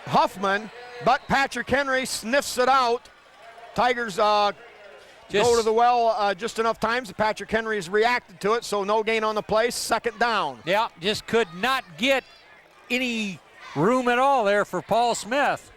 Huffman, but Patrick Henry sniffs it out. Tigers go to the well just enough times. Patrick Henry's reacted to it, so no gain on the play. Second down. Yeah, just could not get any room at all there for Paul Smith.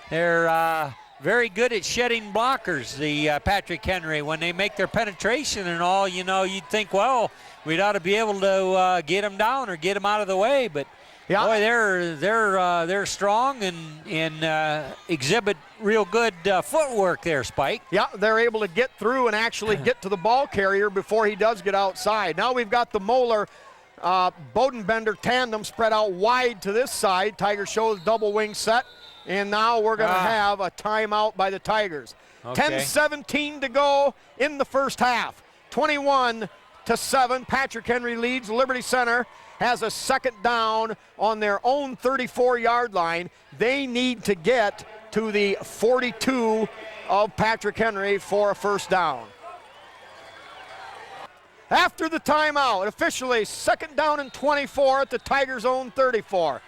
They're very good at shedding blockers, the Patrick Henry. When they make their penetration and all, you know, you'd think, well, we'd ought to be able to get them down or get them out of the way. But boy, they're strong and exhibit real good footwork there, Spike. Yeah, they're able to get through and actually get to the ball carrier before he does get outside. Now we've got the Moeller Bodenbender tandem spread out wide to this side. Tigers shows double wing set. And now we're going to have a timeout by the Tigers. Okay. 10:17 to go in the first half. 21-7. Patrick Henry leads. Liberty Center has a second down on their own 34-yard line. They need to get to the 42 of Patrick Henry for a first down. After the timeout, officially second down and 24 at the Tigers' own 34.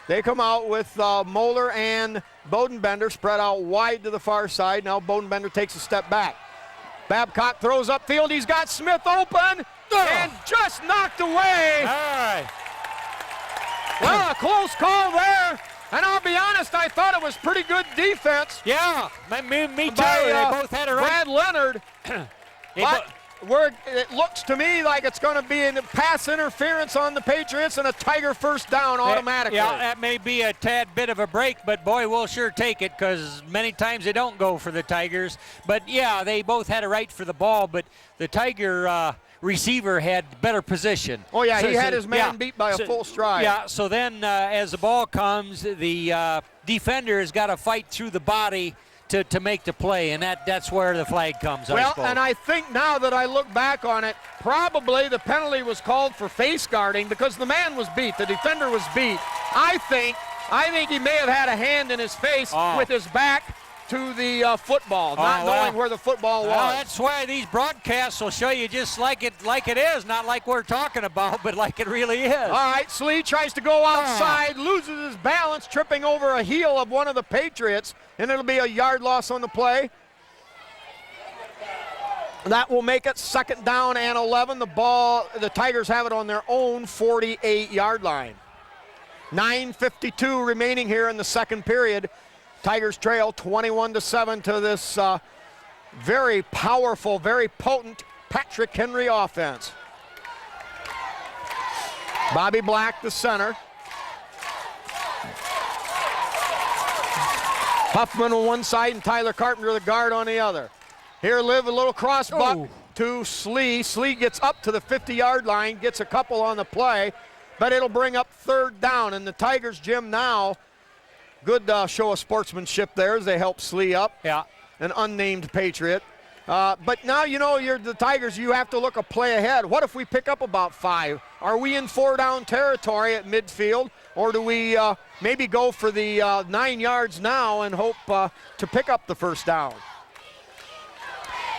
They come out with Moeller and Bodenbender spread out wide to the far side. Now Bodenbender takes a step back. Babcock throws upfield. He's got Smith open and just knocked away. All right. Well, a close call there. And I'll be honest, I thought it was pretty good defense. Yeah, me too. By, they both had a right. Brad Leonard. But it looks to me like it's going to be a pass interference on the Patriots and a Tiger first down automatically. Yeah, that may be a tad bit of a break, but boy, we'll sure take it because many times they don't go for the Tigers. But yeah, they both had a right for the ball, but the Tiger receiver had better position. Oh yeah, he had his man beat by a full stride. Yeah, so then as the ball comes, the defender has got to fight through the body to make the play, and that's where the flag comes. Well, and I think now that I look back on it, probably the penalty was called for face guarding because the man was beat, the defender was beat. I think he may have had a hand in his face with his back to the football, not knowing where the football was. Well, that's why these broadcasts will show you just like it is, not like we're talking about, but like it really is. All right, Slee tries to go outside, loses his balance, tripping over a heel of one of the Patriots, and it'll be a yard loss on the play. That will make it second down and 11. The Tigers have it on their own 48-yard line. 9:52 remaining here in the second period. Tigers trail 21-7 to this very powerful, very potent Patrick Henry offense. Bobby Black, the center. Huffman on one side and Tyler Carpenter, the guard, on the other. Here, Liv, a little cross buck to Slee. Slee gets up to the 50-yard line, gets a couple on the play, but it'll bring up third down. And the Tigers, Jim, now, good show of sportsmanship there as they help Slee up. Yeah. An unnamed Patriot. But now, you know, you're the Tigers, you have to look a play ahead. What if we pick up about 5? Are we in 4-down territory at midfield, or do we maybe go for the 9 yards now and hope to pick up the first down?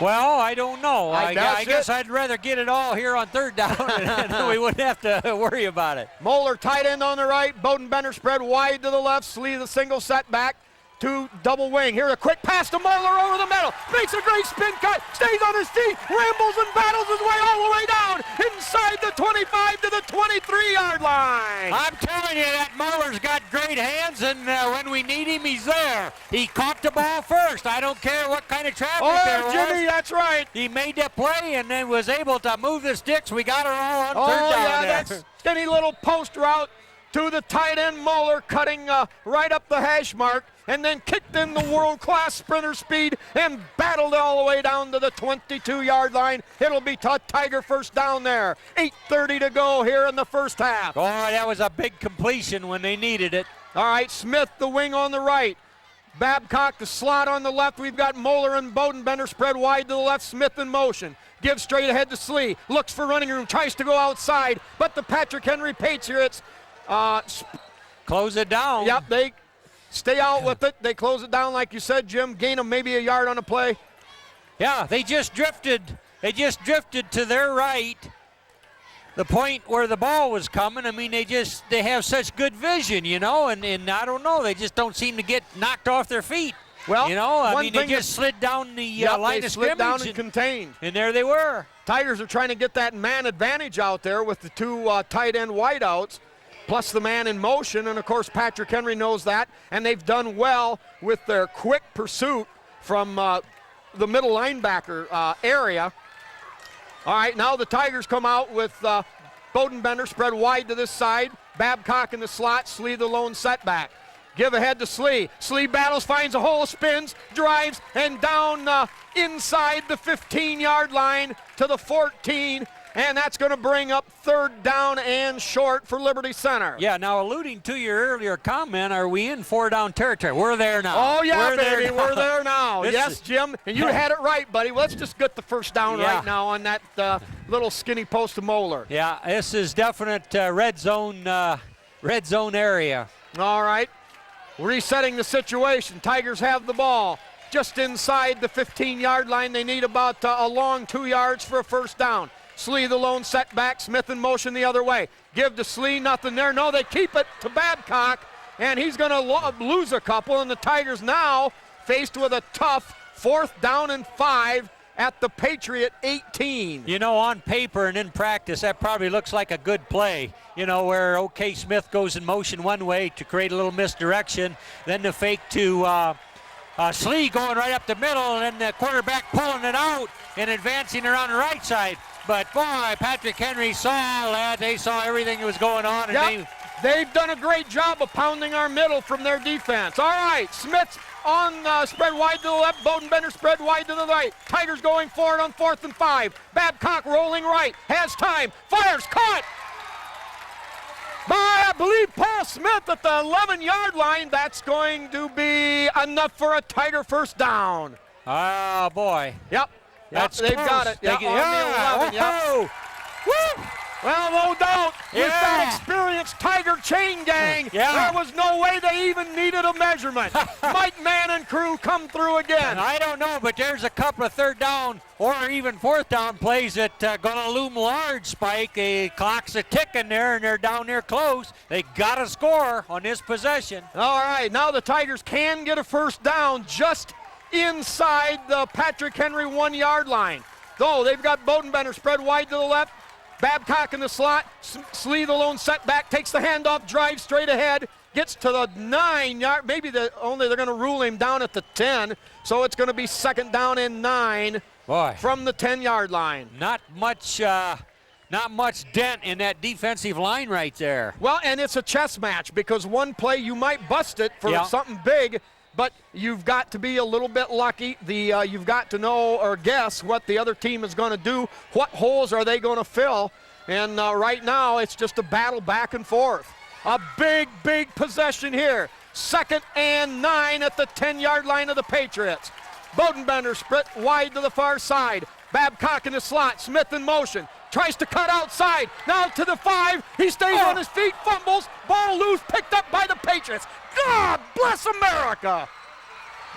Well, I don't know. I guess it. I'd rather get it all here on third down, and we wouldn't have to worry about it. Moeller tight end on the right. Bowden Bender spread wide to the left. Slee the single setback to double wing. Here a quick pass to Moeller over the middle. Makes a great spin cut. Stays on his feet. Rambles and battles his way all the way down inside the 25 to the 23-yard line. I'm telling you, that Moeller's got great hands, and when we need him, he's there. He caught the ball first. I don't care what kind of traffic there was. Jimmy, that's right. He made that play and then was able to move the sticks. We got her all on third down there. That's skinny little post route to the tight end Moeller, cutting right up the hash mark, and then kicked in the world-class sprinter speed and battled all the way down to the 22-yard line. It'll be Tiger first down there. 8:30 to go here in the first half. Oh, that was a big completion when they needed it. All right, Smith, the wing on the right. Babcock, the slot on the left. We've got Moeller and Bowden Bender spread wide to the left. Smith in motion. Gives straight ahead to Slee. Looks for running room. Tries to go outside. But the Patrick Henry Patriots close it down. Yep, they stay out with it. They close it down, like you said, Jim. Gain them maybe a yard on a play. Yeah, they just drifted. They just drifted to their right. The point where the ball was coming. I mean, they have such good vision, you know, and I don't know. They just don't seem to get knocked off their feet. Well, you know, I mean, they just slid down the line of scrimmage. Down and contained. And there they were. Tigers are trying to get that man advantage out there with the two tight end wideouts, plus the man in motion. And, of course, Patrick Henry knows that. And they've done well with their quick pursuit from the middle linebacker area. All right, now the Tigers come out with Bowden Bender spread wide to this side. Babcock in the slot, Slee the lone setback. Give ahead to Slee. Slee battles, finds a hole, spins, drives, and down inside the 15-yard line to the 14. And that's going to bring up third down and short for Liberty Center. Yeah, now alluding to your earlier comment, are we in 4-down territory? We're there now. Oh, yeah, we're baby, there now. we're there now. Yes, Jim, and you had it right, buddy. Let's just get the first down right now on that little skinny post of Moeller. Yeah, this is definite red zone area. All right, resetting the situation. Tigers have the ball just inside the 15-yard line. They need about a long 2 yards for a first down. Slee the lone setback, Smith in motion the other way. Give to Slee, nothing there. No, they keep it to Babcock, and he's going to lose a couple, and the Tigers now faced with a tough 4th down and 5 at the Patriot 18. You know, on paper and in practice, that probably looks like a good play, you know, where OK Smith goes in motion one way to create a little misdirection, then the fake to Slee going right up the middle, and then the quarterback pulling it out and advancing around the right side. But, boy, Patrick Henry saw that. They saw everything that was going on. And they've done a great job of pounding our middle from their defense. All right, Smith's on spread wide to the left. Bowden Bender spread wide to the right. Tigers going forward on 4th and 5. Babcock rolling right. Has time. Fires. Caught by, I believe, Paul Smith at the 11-yard line. That's going to be enough for a Tiger first down. Oh, boy. Yep. That's they've close. got it. On the 11. Yep. Woo! Well, no doubt, with that experienced Tiger chain gang, there was no way they even needed a measurement. Mike Mann and crew come through again. And I don't know, but there's a couple of 3rd down or even 4th down plays that going to loom large, Spike. The clock's a ticking there, and they're down there close. They got to score on this possession. All right, now the Tigers can get a first down just inside the Patrick Henry 1-yard line. Though they've got Bowden Bender spread wide to the left. Babcock in the slot. Slee the lone setback, takes the handoff, drives straight ahead, gets to the 9-yard. Maybe they're going to rule him down at the 10. So it's going to be 2nd down and 9 from the 10-yard line. Not much dent in that defensive line right there. Well, and it's a chess match because one play you might bust it for something big, but you've got to be a little bit lucky. You've got to know or guess what the other team is going to do. What holes are they going to fill? And right now, it's just a battle back and forth. A big, big possession here. 2nd and 9 at the 10-yard line of the Patriots. Bodenbender split wide to the far side. Babcock in the slot. Smith in motion. Tries to cut outside. Now to the 5. He stays on his feet, fumbles. Ball loose, picked up by the Patriots. God bless America.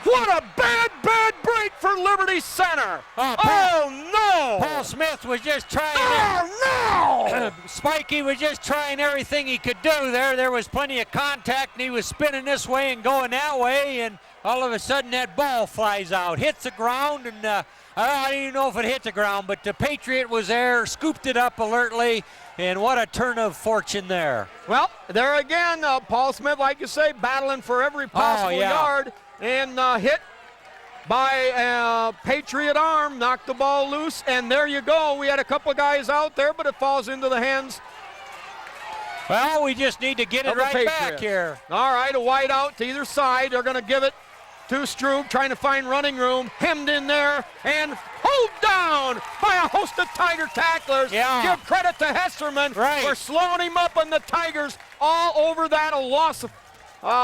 What a bad, bad break for Liberty Center. No. Paul Smith was just trying. No. Spikey was just trying everything he could do there. There was plenty of contact, and he was spinning this way and going that way, and all of a sudden that ball flies out, hits the ground, and I don't even know if it hit the ground, but the Patriot was there, scooped it up alertly, and what a turn of fortune there. Well, there again, Paul Smith, like you say, battling for every possible yard, and hit by a Patriot arm, knocked the ball loose, and there you go. We had a couple of guys out there, but it falls into the hands. Well, we just need to get it right back here. All right, a wide out to either side. They're going to give it to Strube, trying to find running room, hemmed in there, and hold down by a host of Tiger tacklers. Yeah. Give credit to Hesterman for slowing him up, and the Tigers all over that, a loss of,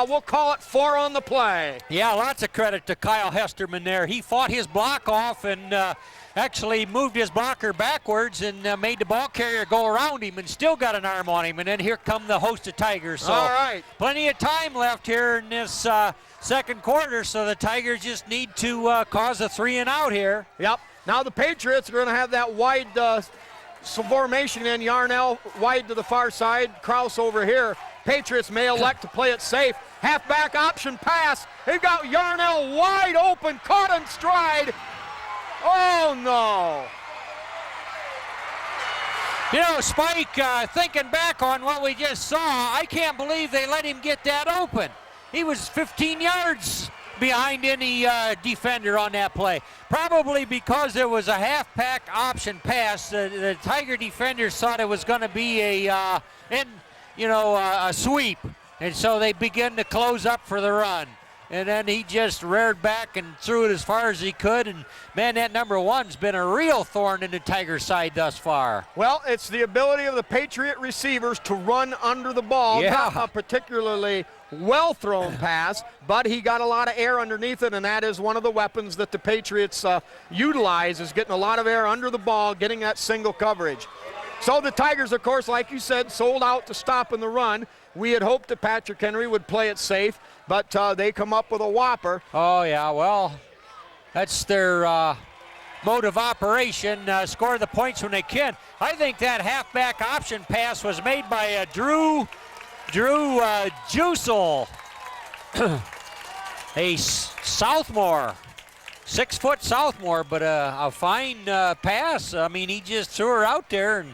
we'll call it 4 on the play. Yeah, lots of credit to Kyle Hesterman there. He fought his block off and actually moved his blocker backwards and made the ball carrier go around him and still got an arm on him. And then here come the host of Tigers. So all right. Plenty of time left here in this second quarter, so the Tigers just need to cause a 3 and out here. Yep. Now the Patriots are going to have that wide formation in. Yarnell wide to the far side. Kraus over here. Patriots may elect to play it safe. Halfback option pass. They've got Yarnell wide open, caught in stride. Oh, no. You know, Spike, thinking back on what we just saw, I can't believe they let him get that open. He was 15 yards behind any defender on that play. Probably because there was a half-pack option pass. The Tiger defenders thought it was going to be a sweep. And so they begin to close up for the run. And then he just reared back and threw it as far as he could. And, man, that number 1's been a real thorn in the Tiger side thus far. Well, it's the ability of the Patriot receivers to run under the ball. Yeah. Not a particularly well-thrown pass, but he got a lot of air underneath it, and that is one of the weapons that the Patriots utilize, is getting a lot of air under the ball, getting that single coverage. So the Tigers, of course, like you said, sold out to stopping the run. We had hoped that Patrick Henry would play it safe, but they come up with a whopper. Oh, yeah, well, that's their mode of operation, score the points when they can. I think that halfback option pass was made by Drew Jusel, a sophomore. 6-foot sophomore, but a fine pass. I mean, he just threw her out there, and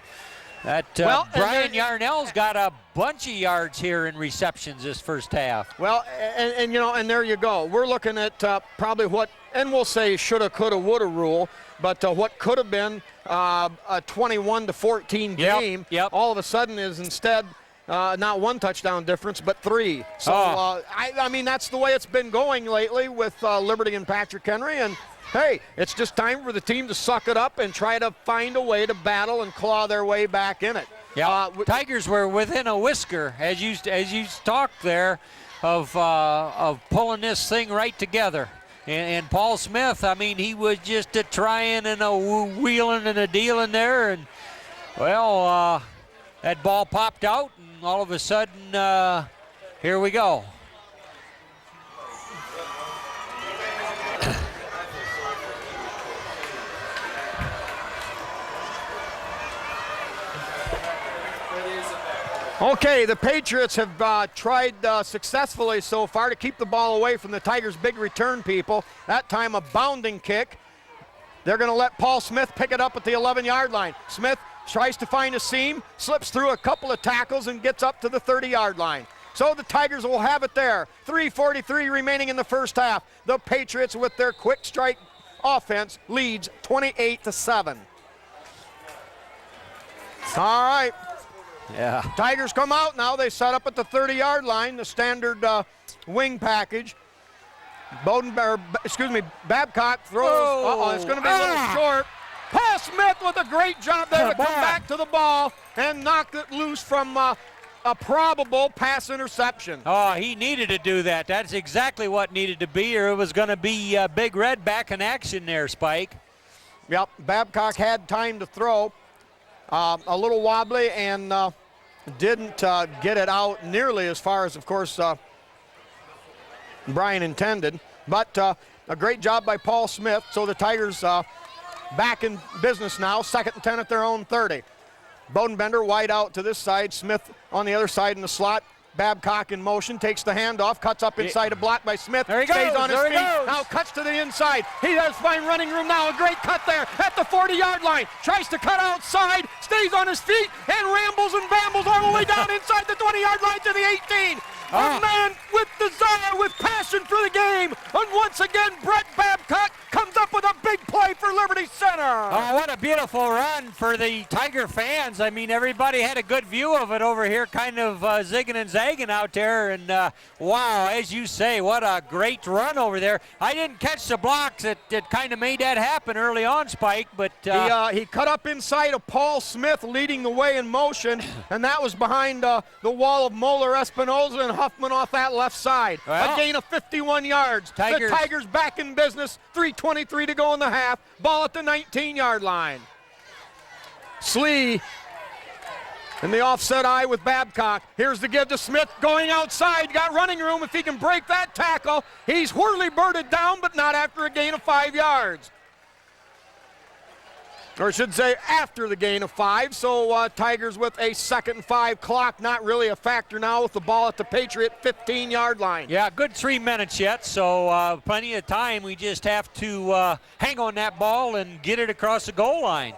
that Brian Yarnell's got a bunch of yards here in receptions this first half. Well, and there you go. We're looking at probably what, and we'll say shoulda, coulda, woulda rule, but what could have been a 21-14 game, all of a sudden is instead not 1 touchdown difference, but 3. So, I mean, that's the way it's been going lately with Liberty and Patrick Henry. And, hey, it's just time for the team to suck it up and try to find a way to battle and claw their way back in it. Yeah, Tigers were within a whisker, as you talked there, of pulling this thing right together. And Paul Smith, I mean, he was just a trying and a wheeling and a dealing there. And, well, that ball popped out, and all of a sudden, here we go. Okay, the Patriots have tried successfully so far to keep the ball away from the Tigers' big return people. That time a bounding kick. They're going to let Paul Smith pick it up at the 11-yard line. Smith tries to find a seam, slips through a couple of tackles, and gets up to the 30-yard line. So the Tigers will have it there. 3:43 remaining in the first half. The Patriots, with their quick strike offense, leads 28-7. All right. Yeah. Tigers come out now. They set up at the 30-yard line, the standard wing package. Babcock throws. It's going to be a little short. Paul Smith with a great job there to come back to the ball and knock it loose from a probable pass interception. Oh, he needed to do that. That's exactly what needed to be, or it was going to be Big Red back in action there, Spike. Yep, Babcock had time to throw. A little wobbly and didn't get it out nearly as far as, of course, Brian intended. But a great job by Paul Smith. So the Tigers back in business now, 2nd and 10 at their own 30. Bodenbender wide out to this side. Smith on the other side in the slot. Babcock in motion, takes the handoff, cuts up inside a block by Smith. There he stays goes, on his there feet. he goes. Now cuts to the inside. He does find running room now. A great cut there at the 40-yard line. Tries to cut outside, stays on his feet, and rambles and bambles all the way down inside the 20-yard line to the 18. A man with desire, with passion for the game. And once again, Brett Babcock comes up with a big play for Liberty Center. Oh, what a beautiful run for the Tiger fans. I mean, everybody had a good view of it over here, kind of zigging and zagging out there. And wow, as you say, what a great run over there. I didn't catch the blocks that kind of made that happen early on, Spike, but he cut up inside of Paul Smith leading the way in motion, and that was behind the wall of Moeller, Espinoza, and Huffman off that left side. Well, a gain of 51 yards. The Tigers back in business. 3:23 to go in the half. Ball at the 19-yard line. Slee in the offset eye with Babcock. Here's the give to Smith going outside. Got running room if he can break that tackle. He's whirly-birded down, but not after a gain of 5 yards. Or I should say after the gain of 5. So Tigers with a 2nd and 5 clock, not really a factor now with the ball at the Patriot 15-yard line. Yeah, good 3 minutes yet, so plenty of time. We just have to hang on that ball and get it across the goal line.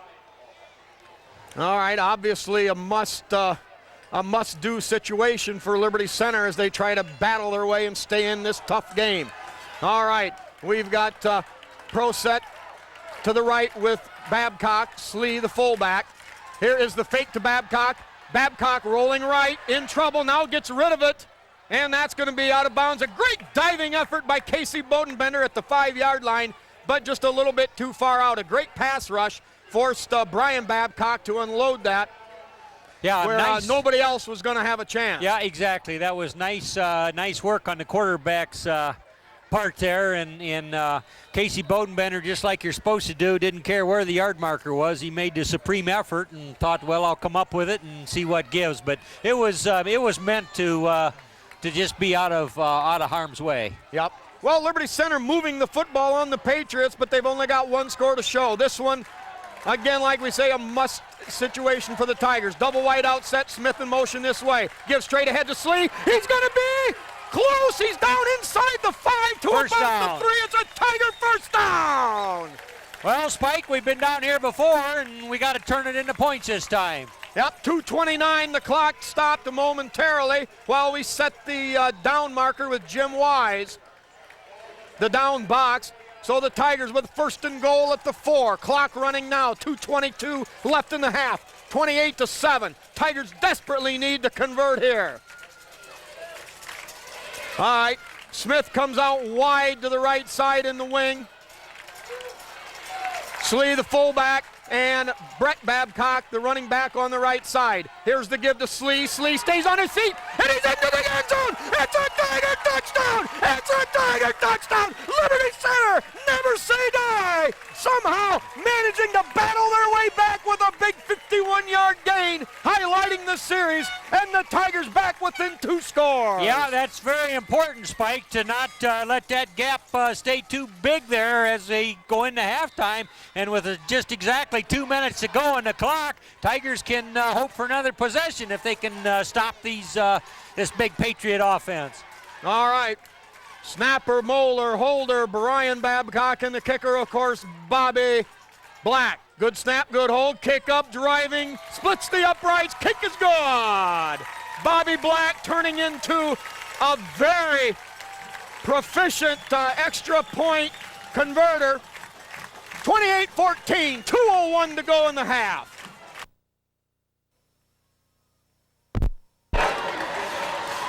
All right, obviously a must-do situation for Liberty Center as they try to battle their way and stay in this tough game. All right, we've got Proset to the right with Babcock, Slee the fullback. Here is the fake to Babcock. Babcock rolling right, in trouble, now gets rid of it, and that's going to be out of bounds. A great diving effort by Casey Bodenbender at the 5-yard line, but just a little bit too far out. A great pass rush forced Brian Babcock to unload that. Yeah, where nice. Nobody else was going to have a chance. Yeah, exactly. That was nice work on the quarterback's part there, and Casey Bodenbender, just like you're supposed to do, didn't care where the yard marker was. He made the supreme effort and thought, well, I'll come up with it and see what gives. But it was meant to just be out of harm's way. Yep. Well, Liberty Center moving the football on the Patriots, but they've only got one score to show. This one, again, like we say, a must situation for the Tigers. Double wide out set, Smith in motion this way. Gives straight ahead to Slee. He's going to be close. He's down inside the 5 to First about down. the 3. It's a Tiger first down. Well, Spike, we've been down here before, and we got to turn it into points this time. Yep, 2:29. The clock stopped momentarily while we set the down marker with Jim Wise. The down box. So the Tigers with 1st and goal at the 4. Clock running now. 2:22 left in the half. 28-7. Tigers desperately need to convert here. All right, Smith comes out wide to the right side in the wing. Slee, the fullback, and Brett Babcock, the running back on the right side. Here's the give to Slee. Slee stays on his feet, and he's into the end zone. It's a Tiger touchdown. It's a Tiger touchdown. Liberty Center, never say die. Somehow managing to battle their way back with a big 51-yard gain, highlighting the series, and the Tigers back within 2 scores. Yeah, that's very important, Spike, to not let that gap stay too big there as they go into halftime. And with just exactly 2 minutes to go on the clock, Tigers can hope for another possession if they can stop this big Patriot offense. All right. Snapper, Moeller, holder, Brian Babcock, and the kicker, of course, Bobby Black. Good snap, good hold, kick up, driving, splits the uprights, kick is good. Bobby Black turning into a very proficient extra point converter. 28-14, 2:01 to go in the half.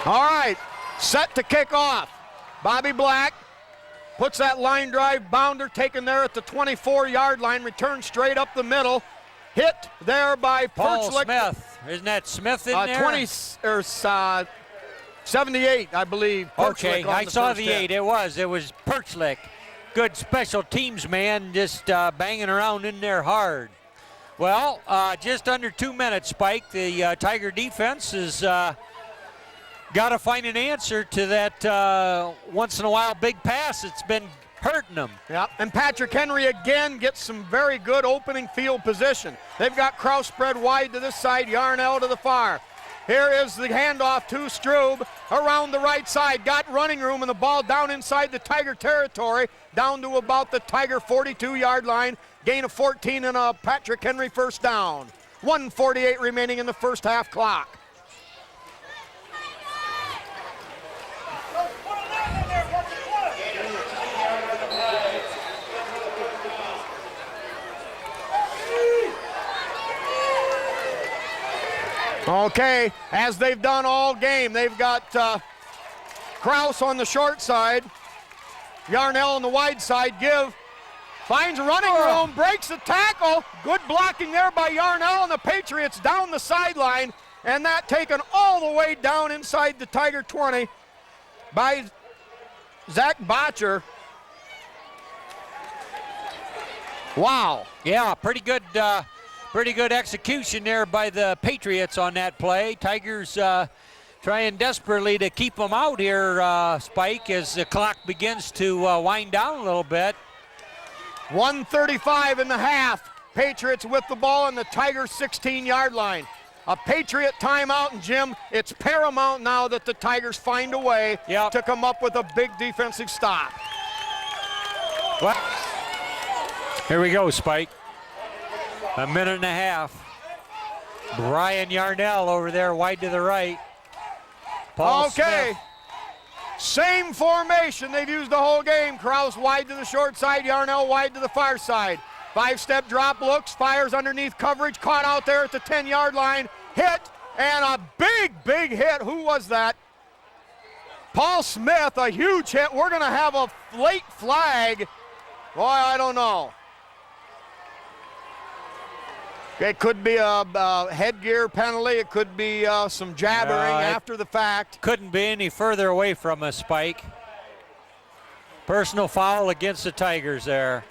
All right, set to kick off. Bobby Black puts that line drive bounder taken there at the 24-yard line, return straight up the middle, hit there by Paul Perchlik. Smith. Isn't that Smith in there? 78, I believe. Okay, Perchlik on I the saw first the hit. 8. It was Perchlik. Good special teams man, just banging around in there hard. Well, just under 2 minutes, Spike. The Tiger defense has got to find an answer to that once in a while big pass. It's been hurting them. Yeah, and Patrick Henry again gets some very good opening field position. They've got Kraus spread wide to this side, Yarnell to the far. Here is the handoff to Strube around the right side. Got running room and the ball down inside the Tiger territory, down to about the Tiger 42-yard line. Gain of 14 and a Patrick Henry first down. 1:48 remaining in the first half clock. Okay, as they've done all game, they've got Kraus on the short side, Yarnell on the wide side. Finds running room, breaks the tackle. Good blocking there by Yarnell, and the Patriots down the sideline, and that taken all the way down inside the Tiger 20 by Zach Botcher. Wow. Yeah, pretty good execution there by the Patriots on that play. Tigers trying desperately to keep them out here, Spike, as the clock begins to wind down a little bit. 1:35 in the half. Patriots with the ball on the Tigers' 16-yard line. A Patriot timeout, and Jim, it's paramount now that the Tigers find a way to come up with a big defensive stop. What? Here we go, Spike. A minute and a half. Brian Yarnell over there, wide to the right. Paul Smith. Same formation they've used the whole game. Kraus wide to the short side, Yarnell wide to the far side. 5-step drop, looks, fires underneath coverage, caught out there at the 10-yard line, hit, and a big hit. Who was that? Paul Smith, a huge hit. We're going to have a late flag. Boy, I don't know. It could be a headgear penalty. It could be some jabbering after the fact. Couldn't be any further away from us, Spike. Personal foul against the Tigers there.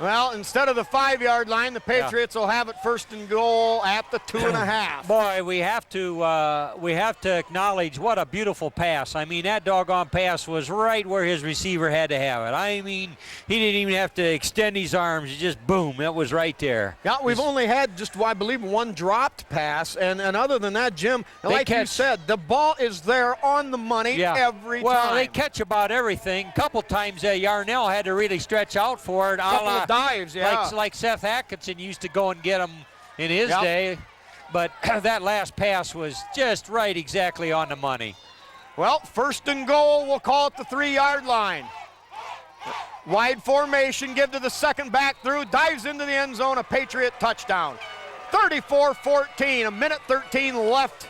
Well, instead of the 5-yard line, the Patriots will have it first and goal at the 2.5. Boy, we have to acknowledge what a beautiful pass. I mean, that doggone pass was right where his receiver had to have it. I mean, he didn't even have to extend his arms. Just boom, it was right there. Yeah, we've only had just, I believe, one dropped pass, and other than that, Jim, like you said, the ball is there on the money every time. Well, they catch about everything. Couple times Yarnell had to really stretch out for it. Couple of dives, like Seth Atkinson used to go and get them in his day. But that last pass was just right exactly on the money. Well, first and goal, we'll call it the 3-yard line. Wide formation, give to the second back through, dives into the end zone, a Patriot touchdown. 34-14, a minute 13 left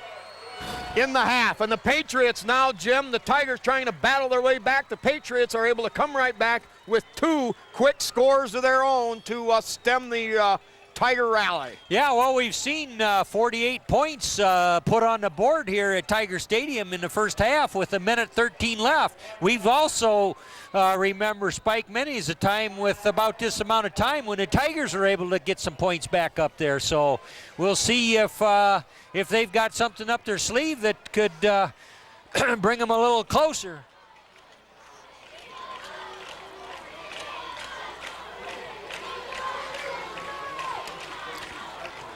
in the half. And the Patriots now, Jim, the Tigers trying to battle their way back. The Patriots are able to come right back with 2 quick scores of their own to stem the Tiger rally. Yeah, well, we've seen 48 points put on the board here at Tiger Stadium in the first half with a minute 13 left. We've also, remember, Spike, many is a time with about this amount of time when the Tigers are able to get some points back up there. So we'll see if they've got something up their sleeve that could bring them a little closer.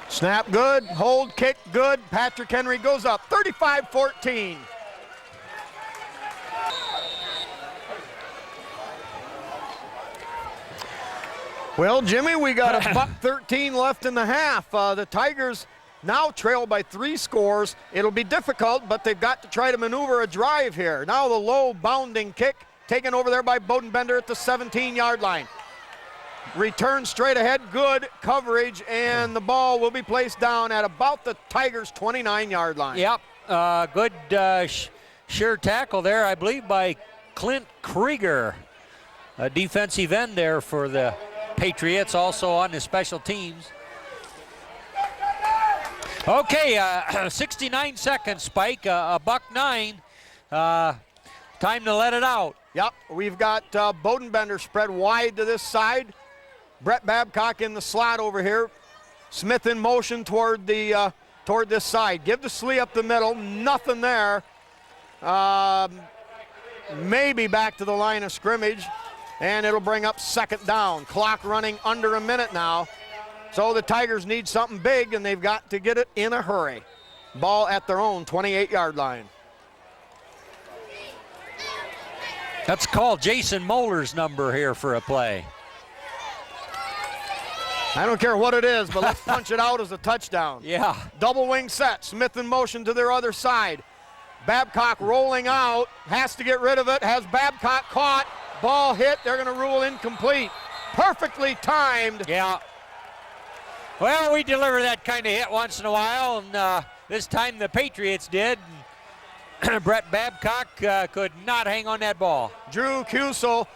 Snap good, hold, kick good. Patrick Henry goes up, 35-14. Well, Jimmy, we got a buck 13 left in the half. The Tigers now trail by 3 scores. It'll be difficult, but they've got to try to maneuver a drive here. Now the low bounding kick taken over there by Bodenbender at the 17-yard line. Return straight ahead, good coverage, and the ball will be placed down at about the Tigers' 29-yard line. Yep, good sure tackle there, I believe, by Clint Krieger. a defensive end there for the Patriots, also on the special teams. Okay, 69 seconds, Spike, a $1.09. Time to let it out. Yep, we've got Bodenbender spread wide to this side. Brett Babcock in the slot over here. Smith in motion toward this side. Give to Slee up the middle. Nothing there. Maybe back to the line of scrimmage, and it'll bring up second down. Clock running under a minute now. So the Tigers need something big, and they've got to get it in a hurry. Ball at their own 28-yard line. Let's call Jason Moeller's number here for a play. I don't care what it is, but let's punch it out as a touchdown. Yeah. Double wing set. Smith in motion to their other side. Babcock rolling out. Has to get rid of it. Has Babcock caught. Ball hit. They're going to rule incomplete. Perfectly timed. Yeah. Well, we deliver that kind of hit once in a while, and this time the Patriots did. Brett Babcock could not hang on that ball. Drew Kusel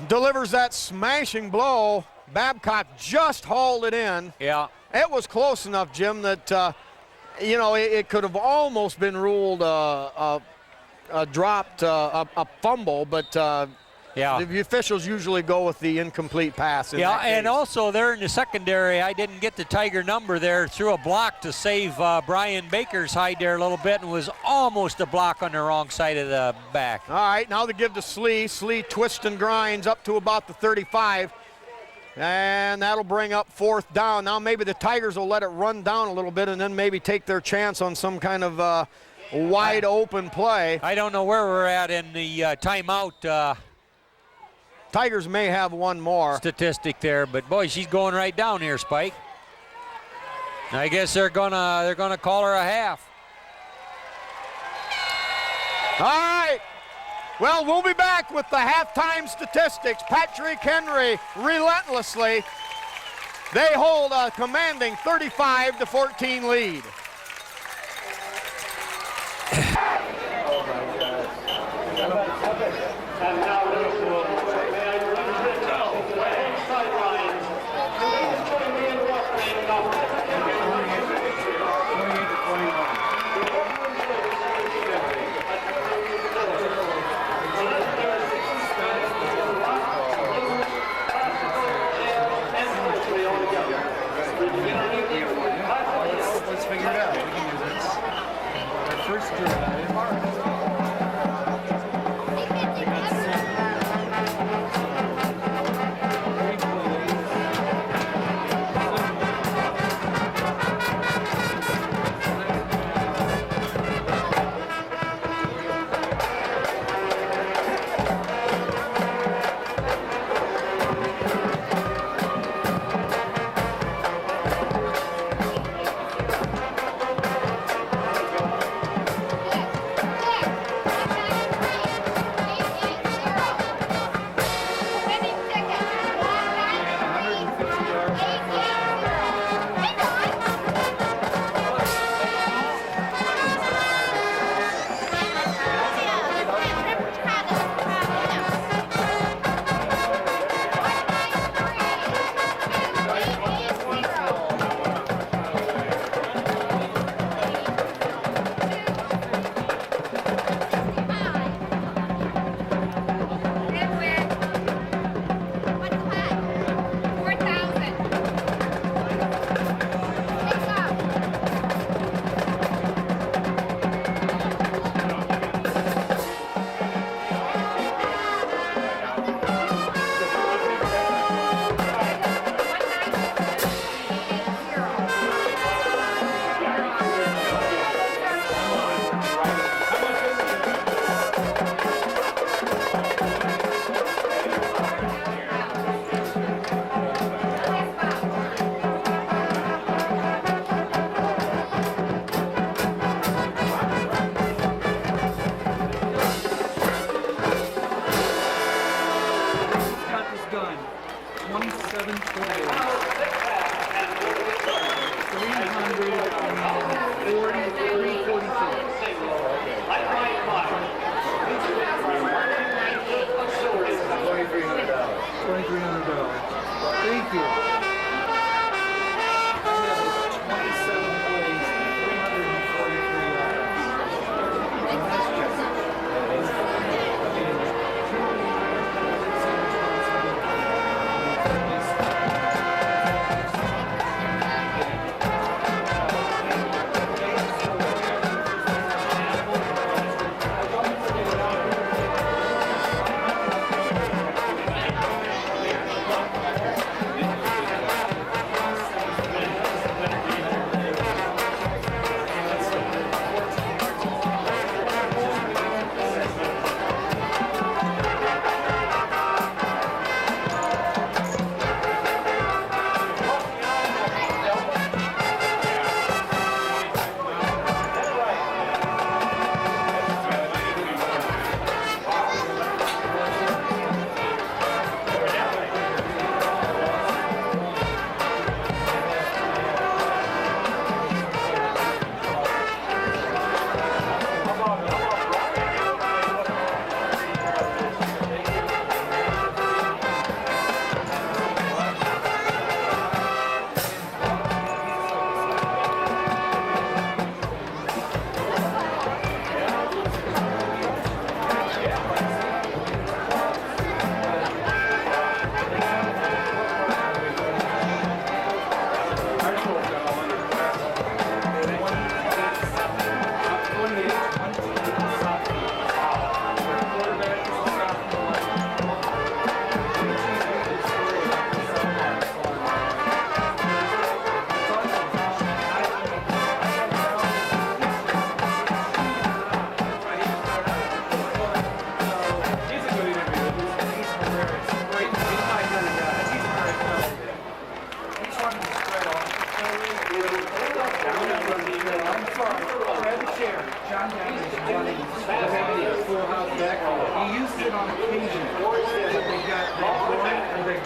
delivers that smashing blow. Babcock just hauled it in. Yeah. It was close enough, Jim, that, it could have almost been ruled a dropped, a fumble, but yeah. The officials usually go with the incomplete pass. Yeah, and also there in the secondary, I didn't get the Tiger number there, threw a block to save Brian Baker's hide there a little bit, and was almost a block on the wrong side of the back. All right, now they give to Slee. Slee twists and grinds up to about the 35. And that'll bring up fourth down. Now maybe the Tigers will let it run down a little bit and then maybe take their chance on some kind of wide open play. I don't know where we're at in the timeout Tigers may have one more. Statistic there, but boy, she's going right down here, Spike. I guess they're gonna call her a half. All right. Well, we'll be back with the halftime statistics. Patrick Henry relentlessly. They hold a commanding 35-14 lead.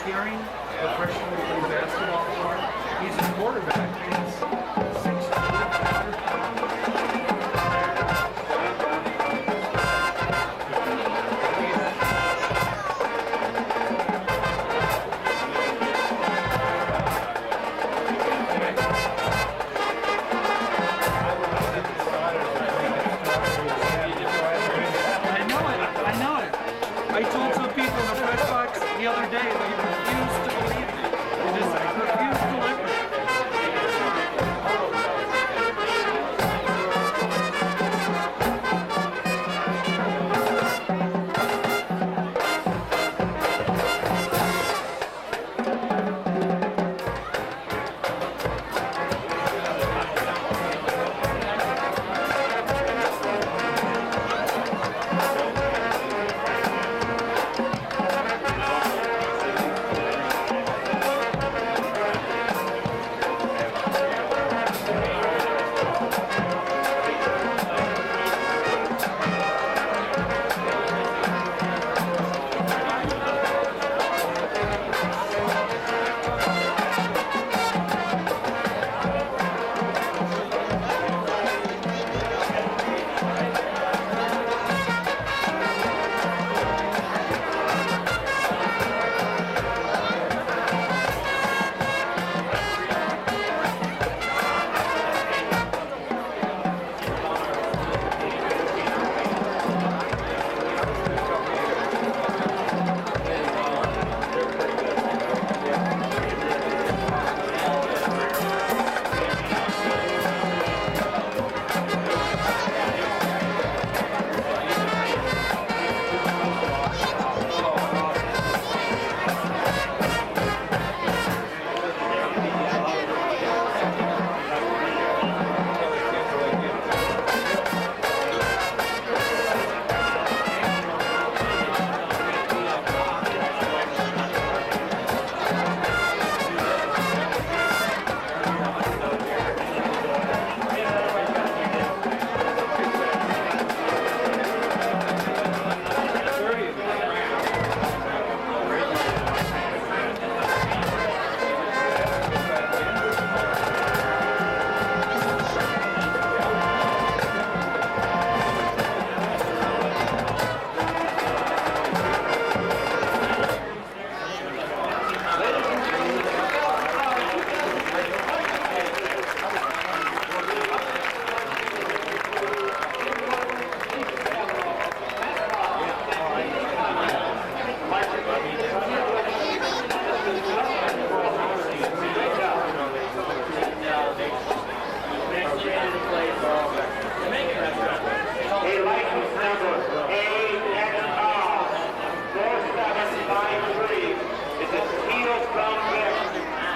Gearing, the freshman who plays basketball for him. He's a quarterback. He's 6'2". I told some people in the press box the other day, they refused to believe me. They just refused to live with it.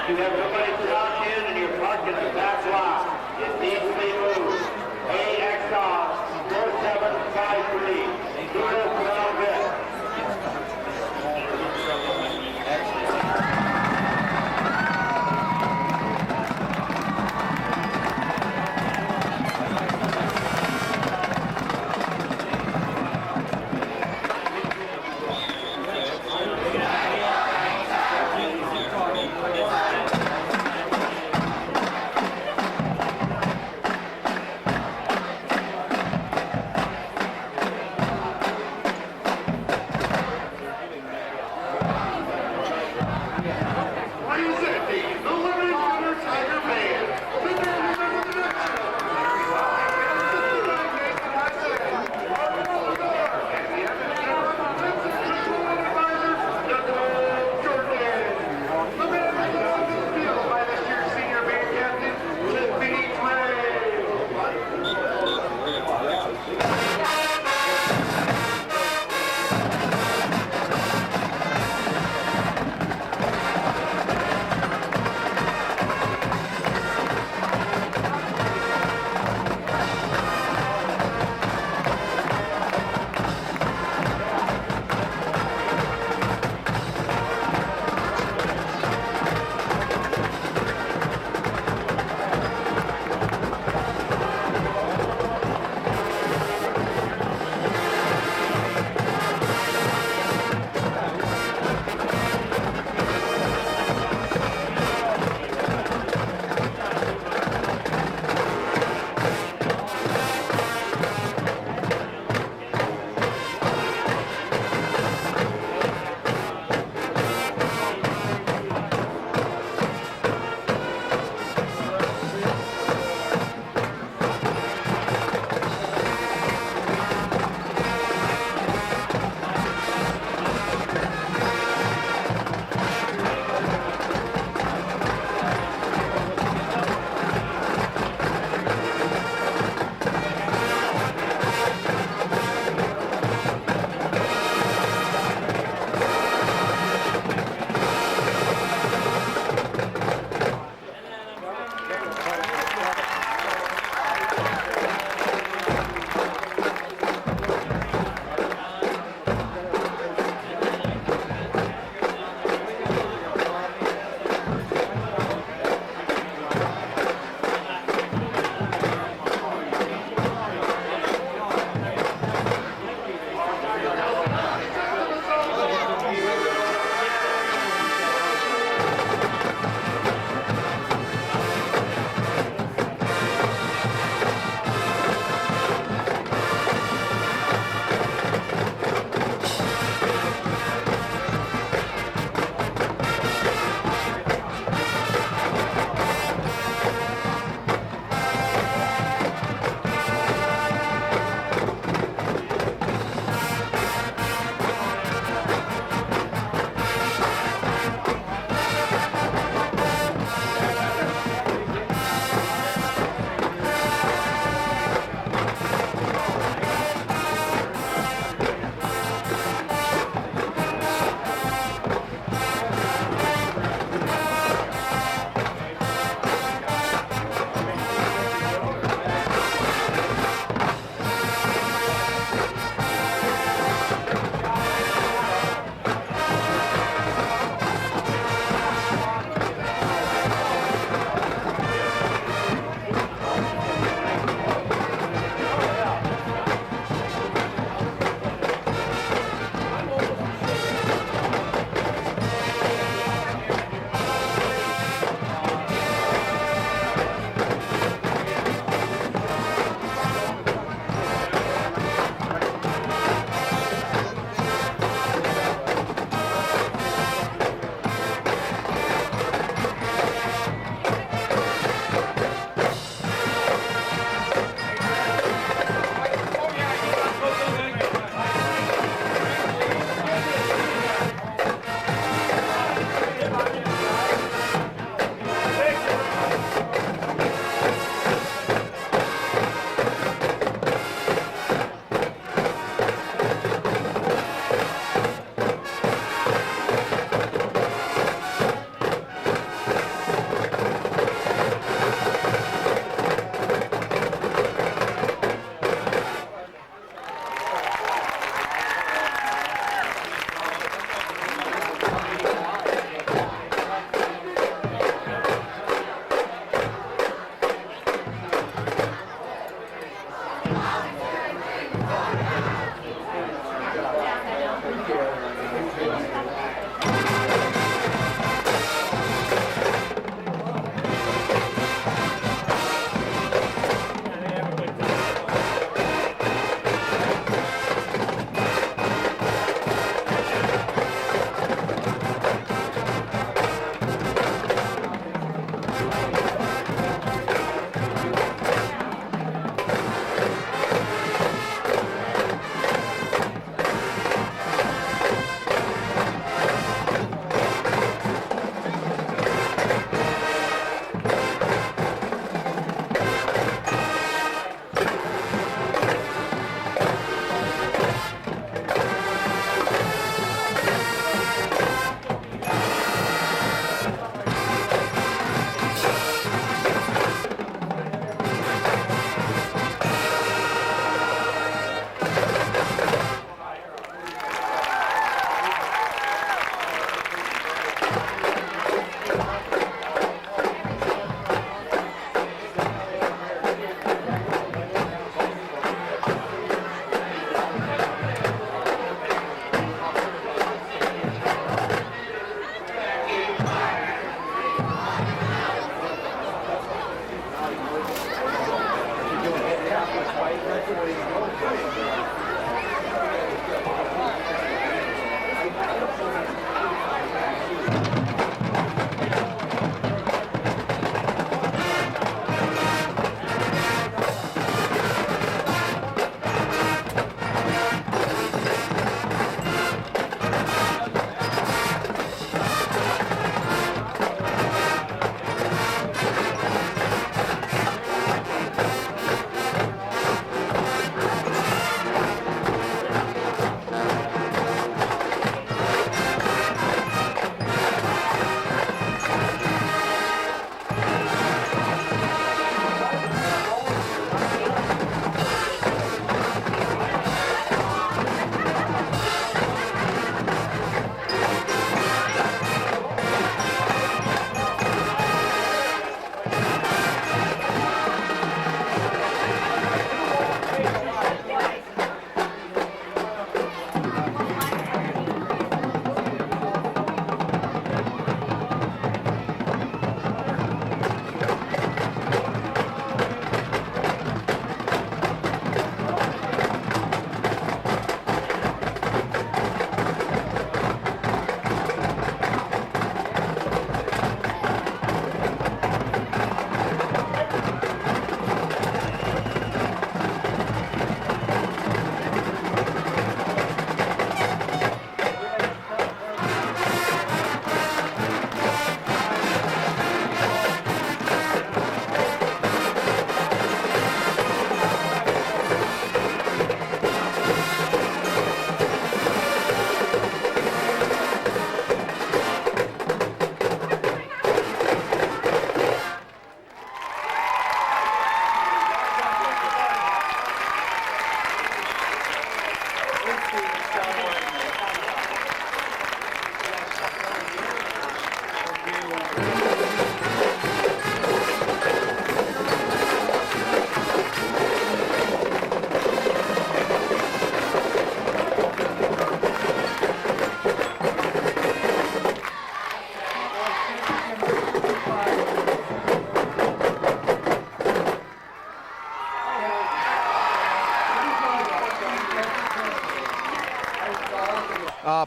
You have somebody dropped in and you're parked in the back lot. It needs to be moved. AXR 4753. Doodle Brown Vic.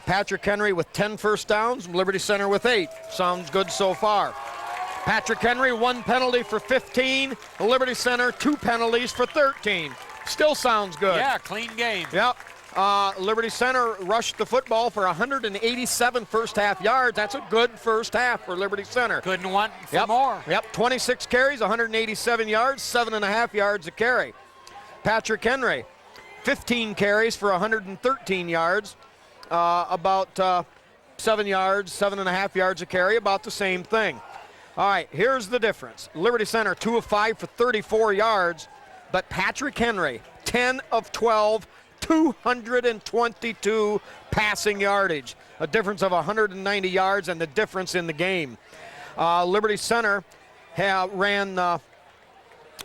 Patrick Henry with 10 first downs, Liberty Center with 8. Sounds good so far. Patrick Henry, 1 penalty for 15. Liberty Center, 2 penalties for 13. Still sounds good. Yeah, clean game. Yep. Liberty Center rushed the football for 187 first half yards. That's a good first half for Liberty Center. Couldn't want for more. Yep, 26 carries, 187 yards, 7.5 yards a carry. Patrick Henry, 15 carries for 113 yards, about 7 yards, 7.5 yards a carry, about the same thing. All right, here's the difference. Liberty Center, 2 of 5 for 34 yards, but Patrick Henry, 10 of 12, 222 passing yardage, a difference of 190 yards and the difference in the game. Liberty Center ran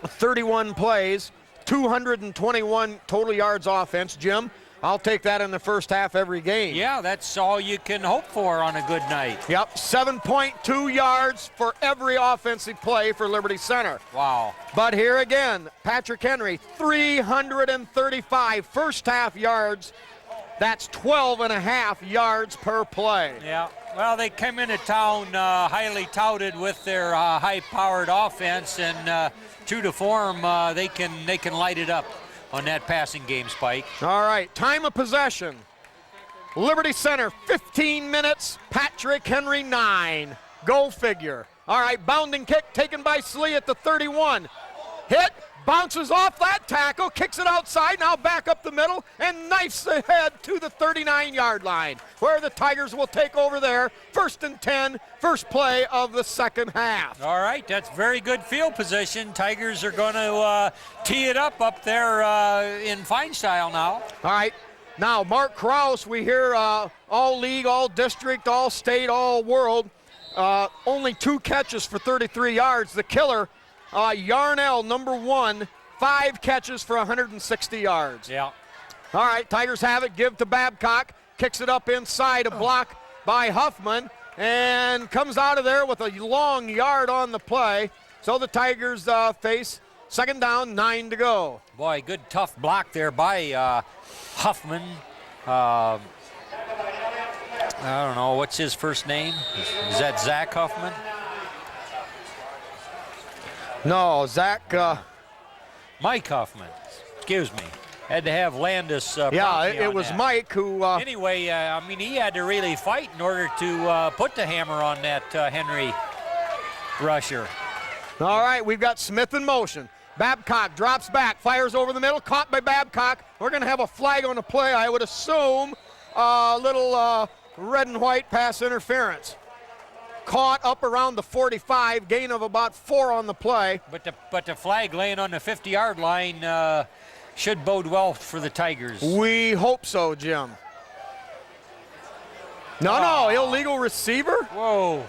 31 plays, 221 total yards offense. Jim, I'll take that in the first half every game. Yeah, that's all you can hope for on a good night. Yep, 7.2 yards for every offensive play for Liberty Center. Wow. But here again, Patrick Henry, 335 first half yards. That's 12.5 yards per play. Yeah, well, they came into town highly touted with their high-powered offense, and true to form, they can light it up on that passing game, Spike. All right, time of possession. Liberty Center, 15 minutes. Patrick Henry, 9. Go figure. All right, bounding kick taken by Slee at the 31. Hit, bounces off that tackle, kicks it outside, now back up the middle, and knifes ahead to the 39-yard line, where the Tigers will take over there. 1st and 10, first play of the second half. All right, that's very good field position. Tigers are going to tee it up there in fine style now. All right, now Mark Krause, we hear all league, all district, all state, all world. Only 2 catches for 33 yards. The killer, Yarnell, number 1, 5 catches for 160 yards. Yeah. All right, Tigers have it. Give to Babcock. Kicks it up inside, a block by Huffman, and comes out of there with a long yard on the play. So the Tigers face 2nd down, 9 to go. Boy, good tough block there by Huffman. I don't know, what's his first name? Is that Zach Huffman? No, Zach. Mike Huffman, excuse me. Had to have Landis. Yeah, it was that. Mike who. Anyway, I mean, he had to really fight in order to put the hammer on that Henry rusher. All right, we've got Smith in motion. Babcock drops back, fires over the middle, caught by Babcock. We're going to have a flag on the play, I would assume. A little red and white pass interference. Caught up around the 45, gain of about 4 on the play. But the flag laying on the 50-yard line should bode well for the Tigers. We hope so, Jim. No, illegal receiver? Whoa.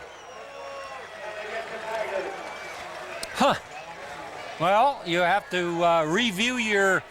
Huh. Well, you have to review your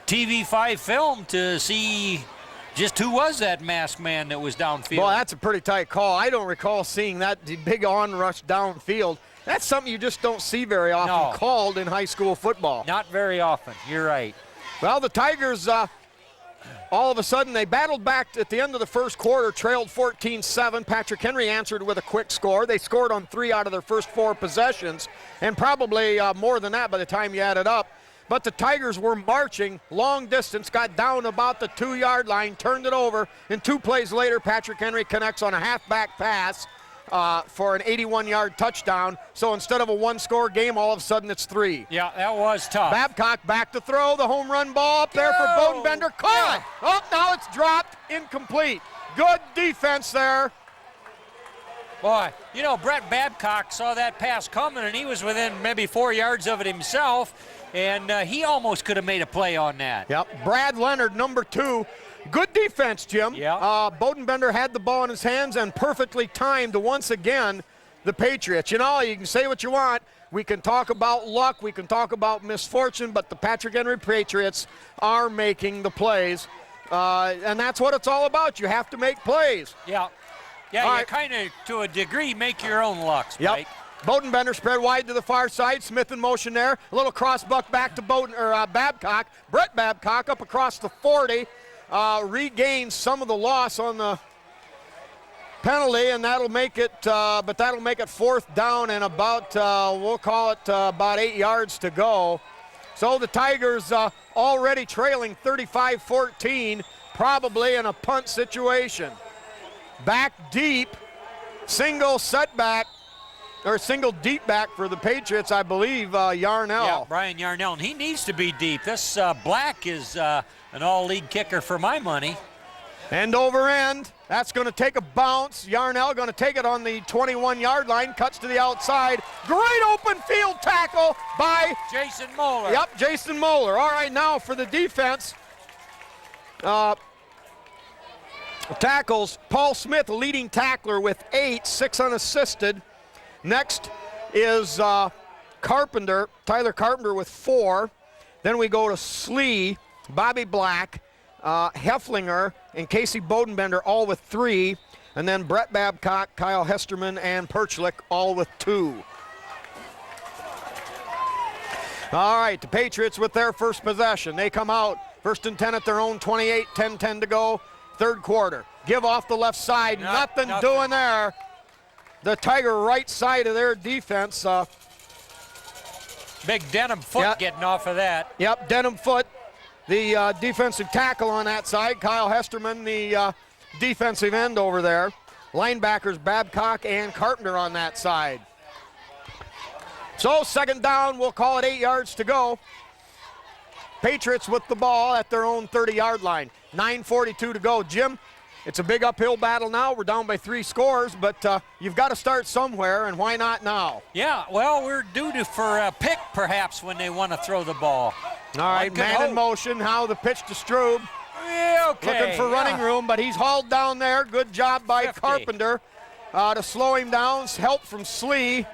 TV5 film to see just who was that masked man that was downfield. Well, that's a pretty tight call. I don't recall seeing that big onrush downfield. That's something you just don't see very often called in high school football. Not very often. You're right. Well, the Tigers, all of a sudden, they battled back at the end of the first quarter, trailed 14-7. Patrick Henry answered with a quick score. They scored on 3 out of their first 4 possessions, and probably more than that by the time you add it up. But the Tigers were marching long distance, got down about the 2-yard line, turned it over, and 2 plays later, Patrick Henry connects on a halfback pass for an 81-yard touchdown. So instead of a 1-score game, all of a sudden it's 3. Yeah, that was tough. Babcock back to throw, the home run ball up there for Bodenbender. Caught! Oh, now it's dropped, incomplete. Good defense there. Boy, you know, Brett Babcock saw that pass coming, and he was within maybe 4 yards of it himself, and he almost could have made a play on that. Yep, Brad Leonard, number 2. Good defense, Jim. Yeah. Bodenbender had the ball in his hands and perfectly timed once again the Patriots. You know, you can say what you want. We can talk about luck. We can talk about misfortune, but the Patrick Henry Patriots are making the plays, and that's what it's all about. You have to make plays. Yeah. Yeah, you kind of, to a degree, make your own luck, Spike. Yep. Bodenbender spread wide to the far side. Smith in motion there. A little cross buck back to Babcock. Brett Babcock up across the 40. Regains some of the loss on the penalty, and that'll make it, but that'll make it 4th down and about, we'll call it about 8 yards to go. So the Tigers already trailing 35-14, probably in a punt situation. Back deep, single setback, or single deep back for the Patriots, I believe, Yarnell. Yeah, Brian Yarnell, and he needs to be deep. This Black is an all-league kicker for my money. End over end. That's going to take a bounce. Yarnell going to take it on the 21-yard line. Cuts to the outside. Great open field tackle by Jason Moeller. Yep, Jason Moeller. All right, now for the defense. Tackles, Paul Smith, leading tackler with 8, 6 unassisted. Next is Tyler Carpenter with 4. Then we go to Slee, Bobby Black, Hefflinger, and Casey Bodenbender all with 3. And then Brett Babcock, Kyle Hesterman, and Perchlik all with 2. All right, the Patriots with their first possession. They come out, 1st and 10 at their own 28, 10-10 to go. 3rd quarter. Give off the left side. Nothing doing there. The Tiger right side of their defense. Big Denham foot getting off of that. Yep, Denham foot, the defensive tackle on that side. Kyle Hesterman, the defensive end over there. Linebackers Babcock and Carpenter on that side. So 2nd down, we'll call it 8 yards to go. Patriots with the ball at their own 30-yard line. 9:42 to go. Jim, it's a big uphill battle now. We're down by 3 scores, but you've got to start somewhere, and why not now? Yeah, well, we're due for a pick, perhaps, when they want to throw the ball. All right, man in motion. Now the pitch to Strube. Yeah, okay. Looking for running room, but he's hauled down there. Good job by 50. Carpenter to slow him down. Help from Slee.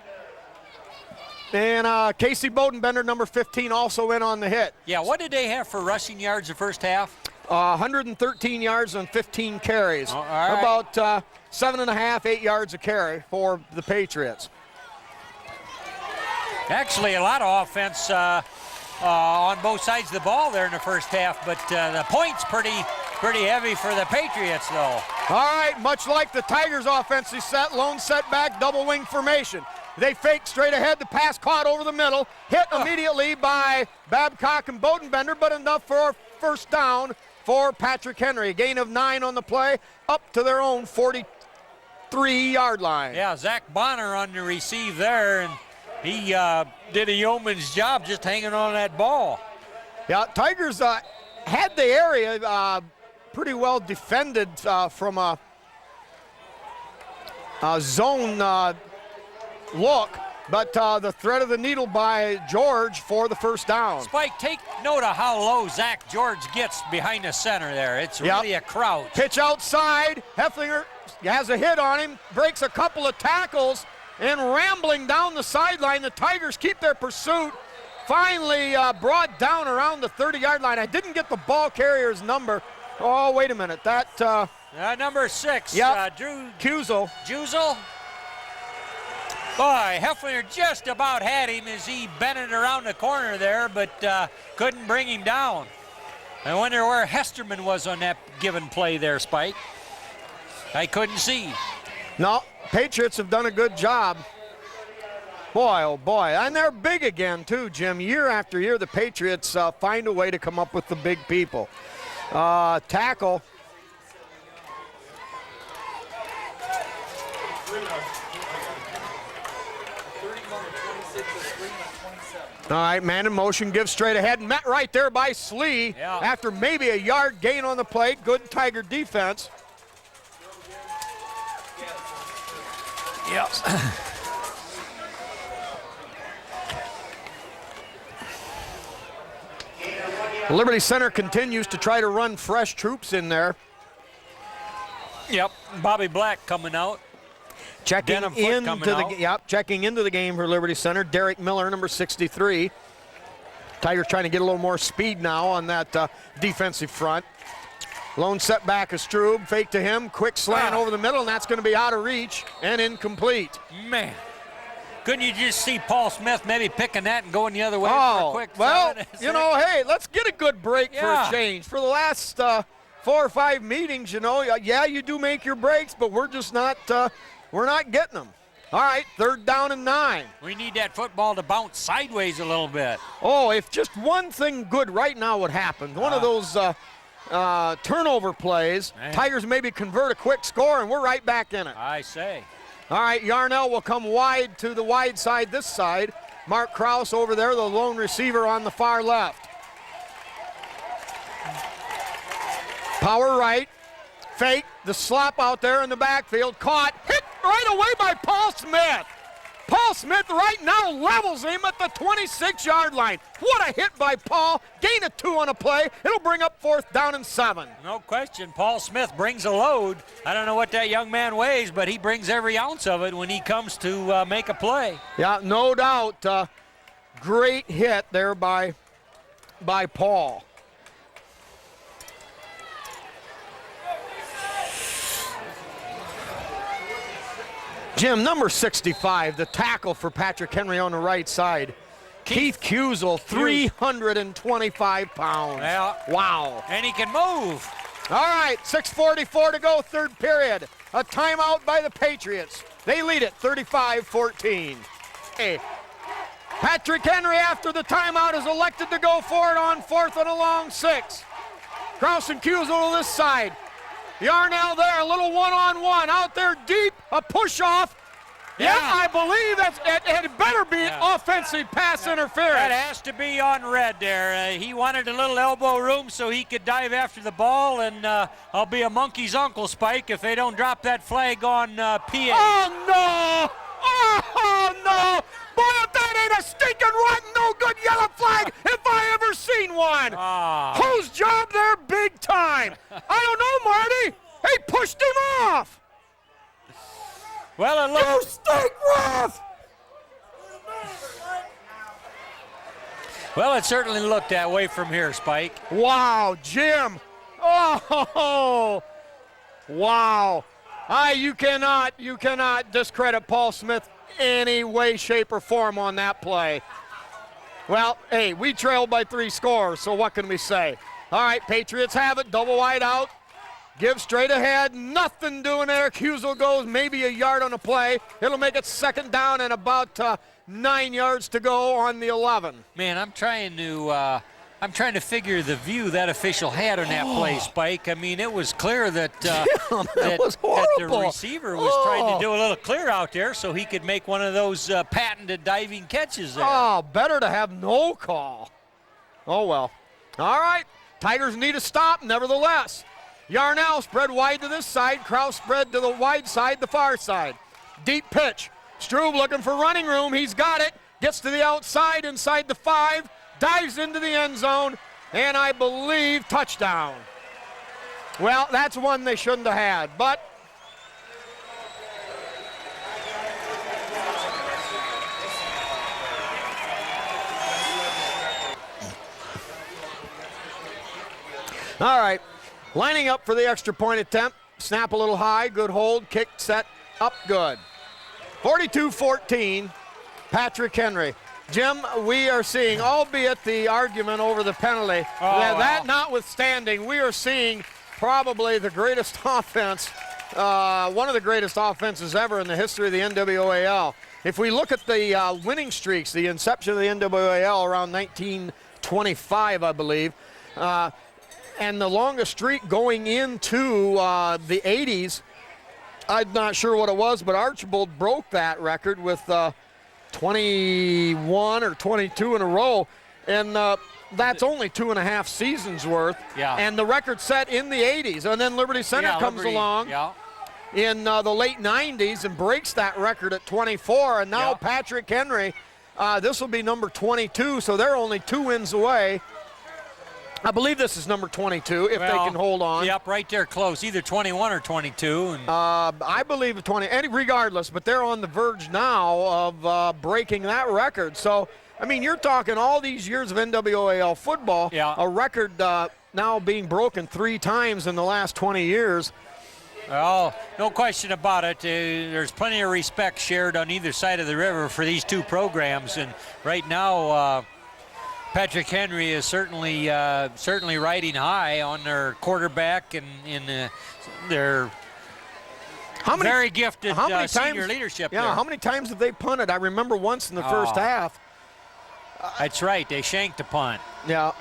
And Casey Bodenbender, number 15, also in on the hit. Yeah, what did they have for rushing yards the first half? 113 yards on 15 carries. All right. About 7.5, 8 yards a carry for the Patriots. Actually, a lot of offense on both sides of the ball there in the first half, but the points pretty pretty heavy for the Patriots, though. All right, much like the Tigers' offensive set, lone setback, double wing formation. They fake straight ahead, the pass caught over the middle, hit immediately by Babcock and Bodenbender, but enough for a first down for Patrick Henry. A gain of 9 on the play, up to their own 43-yard line. Yeah, Zach Bonner on the receive there, and he did a yeoman's job just hanging on that ball. Yeah, Tigers had the area pretty well defended from a zone look, but the thread of the needle by George for the first down. Spike, take note of how low Zach George gets behind the center there. It's really a crouch. Pitch outside. Hefflinger has a hit on him, breaks a couple of tackles, and rambling down the sideline. The Tigers keep their pursuit. Finally brought down around the 30-yard line. I didn't get the ball carrier's number. Oh, wait a minute. That number 6, Drew Cusel. Juzel. Boy, Hefflinger just about had him as he bent it around the corner there, but couldn't bring him down. I wonder where Hesterman was on that given play there, Spike. I couldn't see. No, Patriots have done a good job. Boy, oh boy, and they're big again too, Jim. Year after year, the Patriots find a way to come up with the big people. Tackle. All right, man in motion, gives straight ahead, met right there by Slee after maybe a yard gain on the play. Good Tiger defense. Yep. Liberty Center continues to try to run fresh troops in there. Yep, Bobby Black coming out. Checking into the game for Liberty Center, Derek Miller, number 63. Tigers trying to get a little more speed now on that defensive front. Lone setback is Strube, fake to him, quick slant over the middle, and that's going to be out of reach and incomplete. Man, couldn't you just see Paul Smith maybe picking that and going the other way for a quick well, you know, hey, let's get a good break for a change. For the last 4 or 5 meetings, you know, yeah, you do make your breaks, but we're just not we're not getting them. All right, 3rd down and 9. We need that football to bounce sideways a little bit. Oh, if just one thing good right now would happen, one of those turnover plays, Tigers maybe convert a quick score, and we're right back in it. I say. All right, Yarnell will come wide to the wide side this side. Mark Krause over there, the lone receiver on the far left. Power right. Fake, the slop out there in the backfield, caught, hit right away by Paul Smith. Paul Smith right now levels him at the 26-yard line. What a hit by Paul. Gain of 2 on a play. It'll bring up 4th down and 7. No question, Paul Smith brings a load. I don't know what that young man weighs, but he brings every ounce of it when he comes to make a play. Yeah, no doubt. Great hit there by Paul. Jim, number 65, the tackle for Patrick Henry on the right side. Keith Cusel, 325 pounds. Yeah. Wow. And he can move. All right, 6:44 to go, 3rd period. A timeout by the Patriots. They lead it 35-14. Hey. Patrick Henry, after the timeout, is elected to go for it on 4th and a long 6. Krause and Cusel to this side. Yarnell there, a little one-on-one. Out there deep, a push-off. Yeah, I believe it better be offensive pass interference. That has to be on red there. He wanted a little elbow room so he could dive after the ball, and I'll be a monkey's uncle, Spike, if they don't drop that flag on PA. Oh, no! Oh, no! Boy, if that ain't a stinking rotten, no good yellow flag if I ever seen one. Whose job there big time? I don't know, Marty. He pushed him off. Well, it You stink ref! Well, it certainly looked that way from here, Spike. Wow, Jim. Oh, wow. You cannot discredit Paul Smith any way, shape, or form on that play. Well, hey, we trailed by 3 scores, so what can we say? All right, Patriots have it. Double wide out. Give straight ahead. Nothing doing there. Cusel goes maybe a yard on the play. It'll make it second down and about 9 yards to go on the 11. Man, I'm trying to figure the view that official had on that play, Spike. I mean, it was clear that that was that horrible. the receiver was trying to do a little clear out there so he could make one of those patented diving catches there. Oh, better to have no call. Oh, well. All right. Tigers need a stop, nevertheless. Yarnell spread wide to this side. Kraus spread to the wide side, the far side. Deep pitch. Strube looking for running room. He's got it. Gets to the outside, inside the 5. Dives into the end zone. And I believe touchdown. Well, that's one they shouldn't have had. But all right. Lining up for the extra point attempt. Snap a little high. Good hold. Kick, set, up, good. 42-14, Patrick Henry. Jim, we are seeing, albeit the argument over the penalty, that notwithstanding, we are seeing probably the greatest offense, one of the greatest offenses ever in the history of the NWAL. If we look at the winning streaks, the inception of the NWAL around 1925, I believe, and the longest streak going into the 80s, I'm not sure what it was, but Archibald broke that record with 21 or 22 in a row, and that's only 2.5 seasons worth. Yeah. And the record set in the 80s, and then Liberty Center comes along in the late 90s and breaks that record at 24, and now Patrick Henry, this will be number 22, so they're only 2 wins away. I believe this is number 22, if they can hold on. Yep, right there close, either 21 or 22. And I believe 20, and regardless, but they're on the verge now of breaking that record. So, I mean, you're talking all these years of NWAL football, a record now being broken 3 times in the last 20 years. Well, no question about it. There's plenty of respect shared on either side of the river for these 2 programs, and right now, Patrick Henry is certainly riding high on their quarterback and in their very gifted senior leadership. Yeah, there. how many times have they punted? I remember once in the first half. That's right, they shanked a punt. Yeah.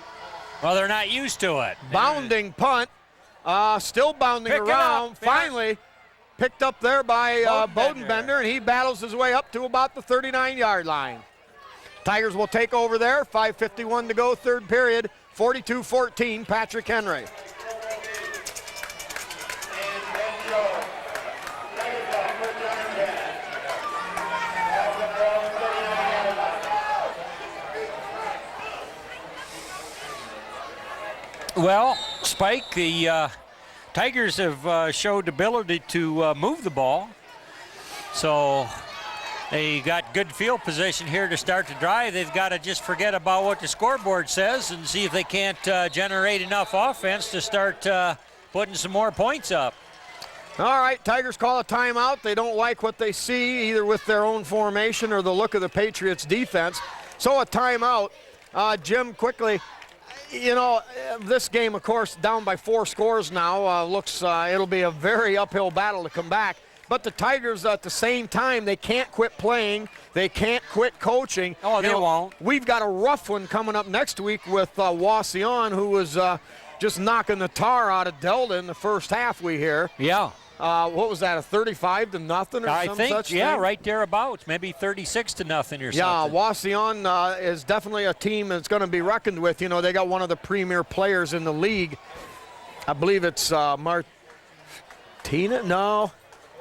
Well, they're not used to it. Bounding punt, still bounding around. Finally picked up there by Bodenbender, and he battles his way up to about the 39-yard line. Tigers will take over there. 5:51 to go, third period. 42-14, Patrick Henry. Well, Spike, the Tigers have showed ability to move the ball. So they got good field position here to start the drive. They've got to just forget about what the scoreboard says and see if they can't generate enough offense to start putting some more points up. All right, Tigers call a timeout. They don't like what they see, either with their own formation or the look of the Patriots' defense. So a timeout. Jim, quickly, you know, this game, of course, down by 4 scores now. Looks it'll be a very uphill battle to come back. But the Tigers, at the same time, they can't quit playing. They can't quit coaching. Oh, they won't. We've got a rough one coming up next week with Wauseon, who was just knocking the tar out of Delta in the first half, we hear. Yeah. What was that, a 35-0 or some such thing? Yeah, right thereabouts, maybe 36-0 or something. Yeah, Wauseon is definitely a team that's going to be reckoned with. You know, they got one of the premier players in the league. I believe it's Martina? No.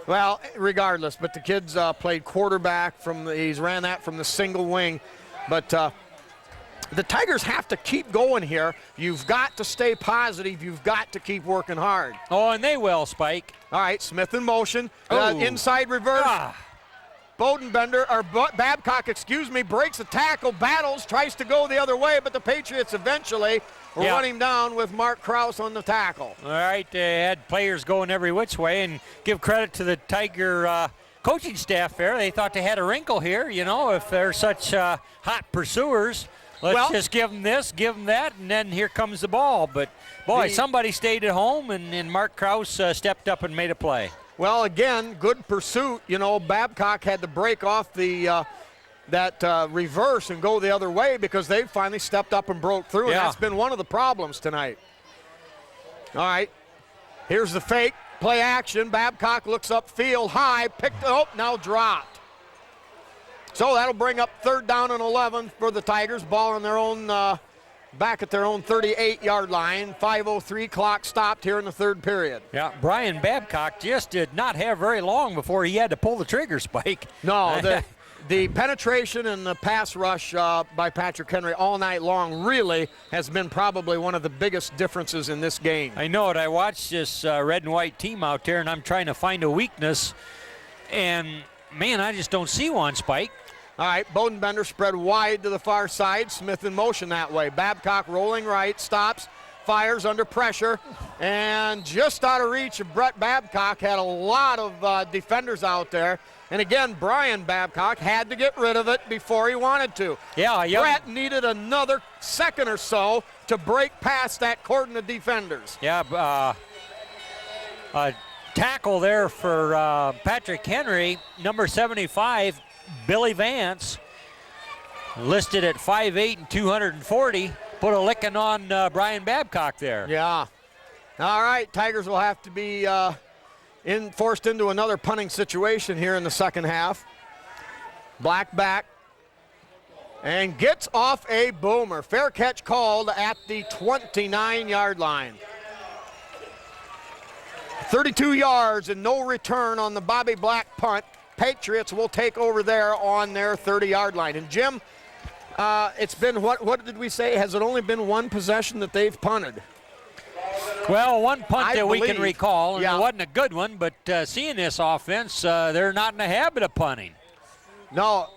Well, regardless, but the kid's played quarterback he's ran that from the single wing. But the Tigers have to keep going here. You've got to stay positive. You've got to keep working hard. Oh, and they will, Spike. All right, Smith in motion. Inside reverse. Bodenbender, or Babcock, breaks a tackle, battles, tries to go the other way, but the Patriots eventually run him down with Mark Kraus on the tackle. All right, they had players going every which way, and give credit to the Tiger coaching staff there. They thought they had a wrinkle here, you know, if they're such hot pursuers. let's just give them this, give them that, and then here comes the ball. But, boy, somebody stayed at home, and Mark Krause stepped up and made a play. Well, again, good pursuit. You know, Babcock had to break off the that reverse and go the other way because they finally stepped up and broke through, and that's been one of the problems tonight. All right, here's the fake. Play action. Babcock looks upfield high, picked up, now dropped. So that'll bring up 3rd down and 11 for the Tigers. Ball on their own, back at their own 38-yard line. 5:03 clock stopped here in the 3rd period. Yeah, Brian Babcock just did not have very long before he had to pull the trigger, Spike. No, the penetration and the pass rush by Patrick Henry all night long really has been probably one of the biggest differences in this game. I know it. I watched this red and white team out there, and I'm trying to find a weakness. And, man, I just don't see one, Spike. All right, Bodenbender spread wide to the far side. Smith in motion that way. Babcock rolling right, stops, fires under pressure, and just out of reach of Brett Babcock. Had a lot of defenders out there. And again, Brian Babcock had to get rid of it before he wanted to. Yeah, Brett needed another second or so to break past that cordon of defenders. Yeah, tackle there for Patrick Henry, number 75, Billy Vance, listed at 5'8" and 240, put a licking on Brian Babcock there. Yeah. All right, Tigers will have to be forced into another punting situation here in the second half. Black back and gets off a boomer. Fair catch called at the 29-yard line. 32 yards and no return on the Bobby Black punt. Patriots will take over there on their 30-yard line. And Jim, it's been, what did we say? Has it only been one possession that they've punted? Well, one punt that we can recall, and yeah. It wasn't a good one, but seeing this offense, they're not in the habit of punting. No.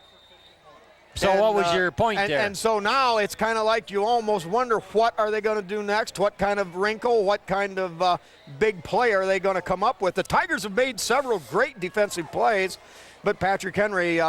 So and, what was your point there? And so now it's kind of like you almost wonder what are they going to do next, what kind of wrinkle, what kind of big play are they going to come up with. The Tigers have made several great defensive plays, but Patrick Henry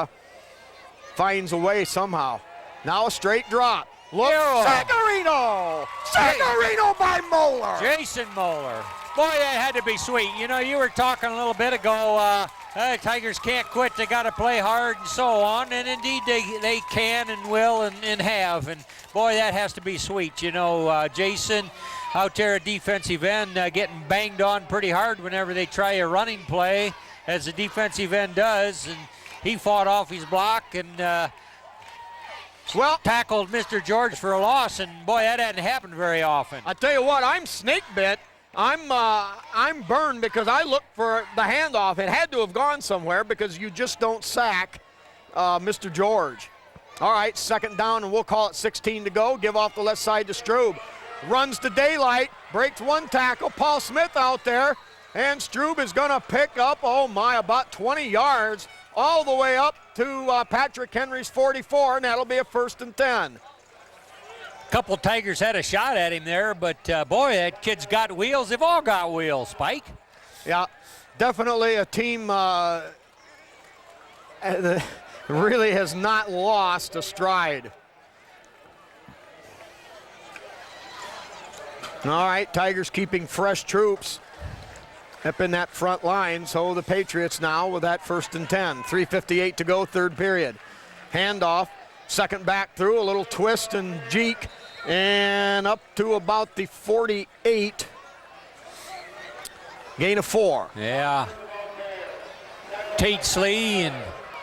finds a way somehow. Now a straight drop. Look, Sagarino! Sagarino by Moeller! Jason Moeller. Boy, that had to be sweet. You know, you were talking a little bit ago, Tigers can't quit, they got to play hard and so on, and indeed they can and will and have. And boy, that has to be sweet. You know, Jason out there at defensive end getting banged on pretty hard whenever they try a running play, as the defensive end does, and he fought off his block and tackled Mr. George for a loss, and boy, that hadn't happened very often. I tell you what, I'm snake bit. I'm burned because I looked for the handoff. It had to have gone somewhere because you just don't sack Mr. George. All right, 2nd down, and we'll call it 16 to go. Give off the left side to Strube. Runs to daylight, breaks one tackle. Paul Smith out there, and Strube is going to pick up, oh my, about 20 yards all the way up to Patrick Henry's 44, and that'll be a 1st and 10. Couple Tigers had a shot at him there, but boy, that kid's got wheels. They've all got wheels, Spike. Yeah, definitely a team that really has not lost a stride. All right, Tigers keeping fresh troops up in that front line, so the Patriots now with that 1st and 10. 3:58 to go, 3rd period. Handoff, second back through, a little twist and jeek, and up to about the 48. Gain of 4. Yeah. Tate Slee and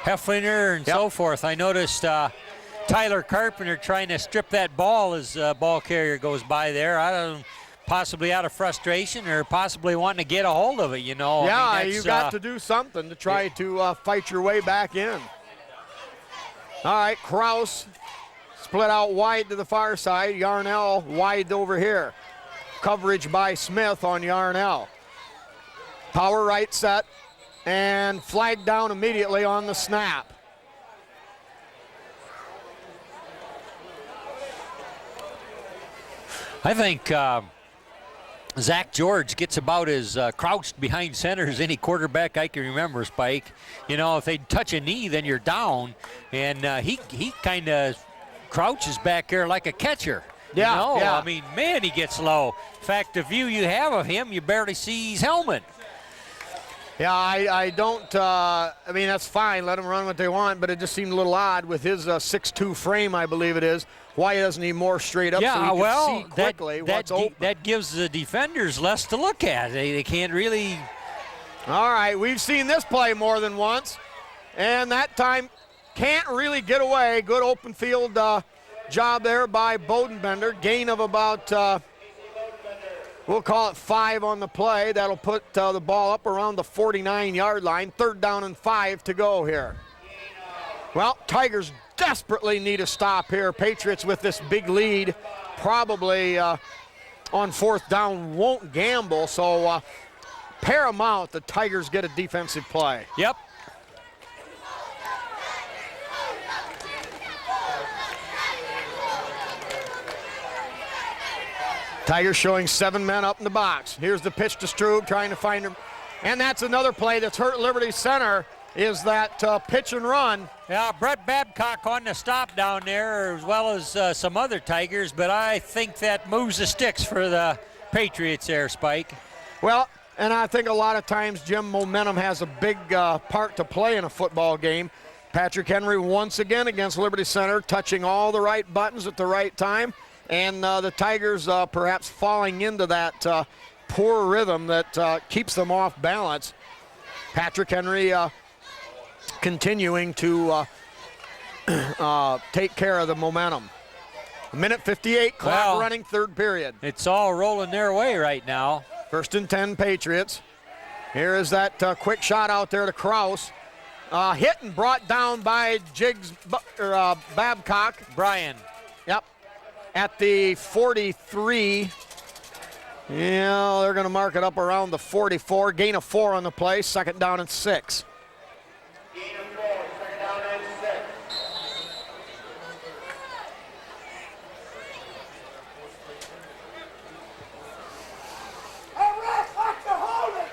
Hefflinger and so forth. I noticed Tyler Carpenter trying to strip that ball as ball carrier goes by there. I don't know, possibly out of frustration or possibly wanting to get a hold of it, you know. Yeah, I mean, you got to do something to try to fight your way back in. All right, Krause split out wide to the far side. Yarnell wide over here. Coverage by Smith on Yarnell. Power right set and flag down immediately on the snap. I think Zach George gets about as crouched behind center as any quarterback I can remember, Spike. You know, if they touch a knee, then you're down. And he kind of crouches back there like a catcher. Yeah, You know? yeah. I mean, man, he gets low. In fact, the view you have of him, you barely see his helmet. Yeah, I don't, I mean, that's fine. Let them run what they want, but it just seemed a little odd with his 6'2" frame, I believe it is. Why doesn't he more straight up so he Yeah, can well, see quickly what's open? that gives the defenders less to look at. They can't really. All right, we've seen this play more than once, and that time can't really get away. Good open field job there by Bodenbender. Gain of about, we'll call it 5 on the play. That'll put the ball up around the 49-yard line. 3rd down and 5 to go here. Well, Tigers desperately need a stop here. Patriots with this big lead, probably on 4th down won't gamble, so paramount the Tigers get a defensive play. Yep. Tigers showing 7 men up in the box. Here's the pitch to Strube trying to find him. And that's another play that's hurt Liberty Center is that pitch and run. Yeah, Brett Babcock on the stop down there, as well as some other Tigers, but I think that moves the sticks for the Patriots there, Spike. Well, and I think a lot of times, Jim, momentum has a big part to play in a football game. Patrick Henry once again against Liberty Center, touching all the right buttons at the right time. And the Tigers perhaps falling into that poor rhythm that keeps them off balance. Patrick Henry continuing to take care of the momentum. 1:58, clock running, 3rd period. It's all rolling their way right now. 1st and 10 Patriots. Here is that quick shot out there to Kraus. Hit and brought down by Babcock. Brian. Yep. At the 43. Yeah, they're going to mark it up around the 44. Gain of 4 on the play. 2nd down and 6. Gain of 4, 2nd down and 6. All right, fuck the holding.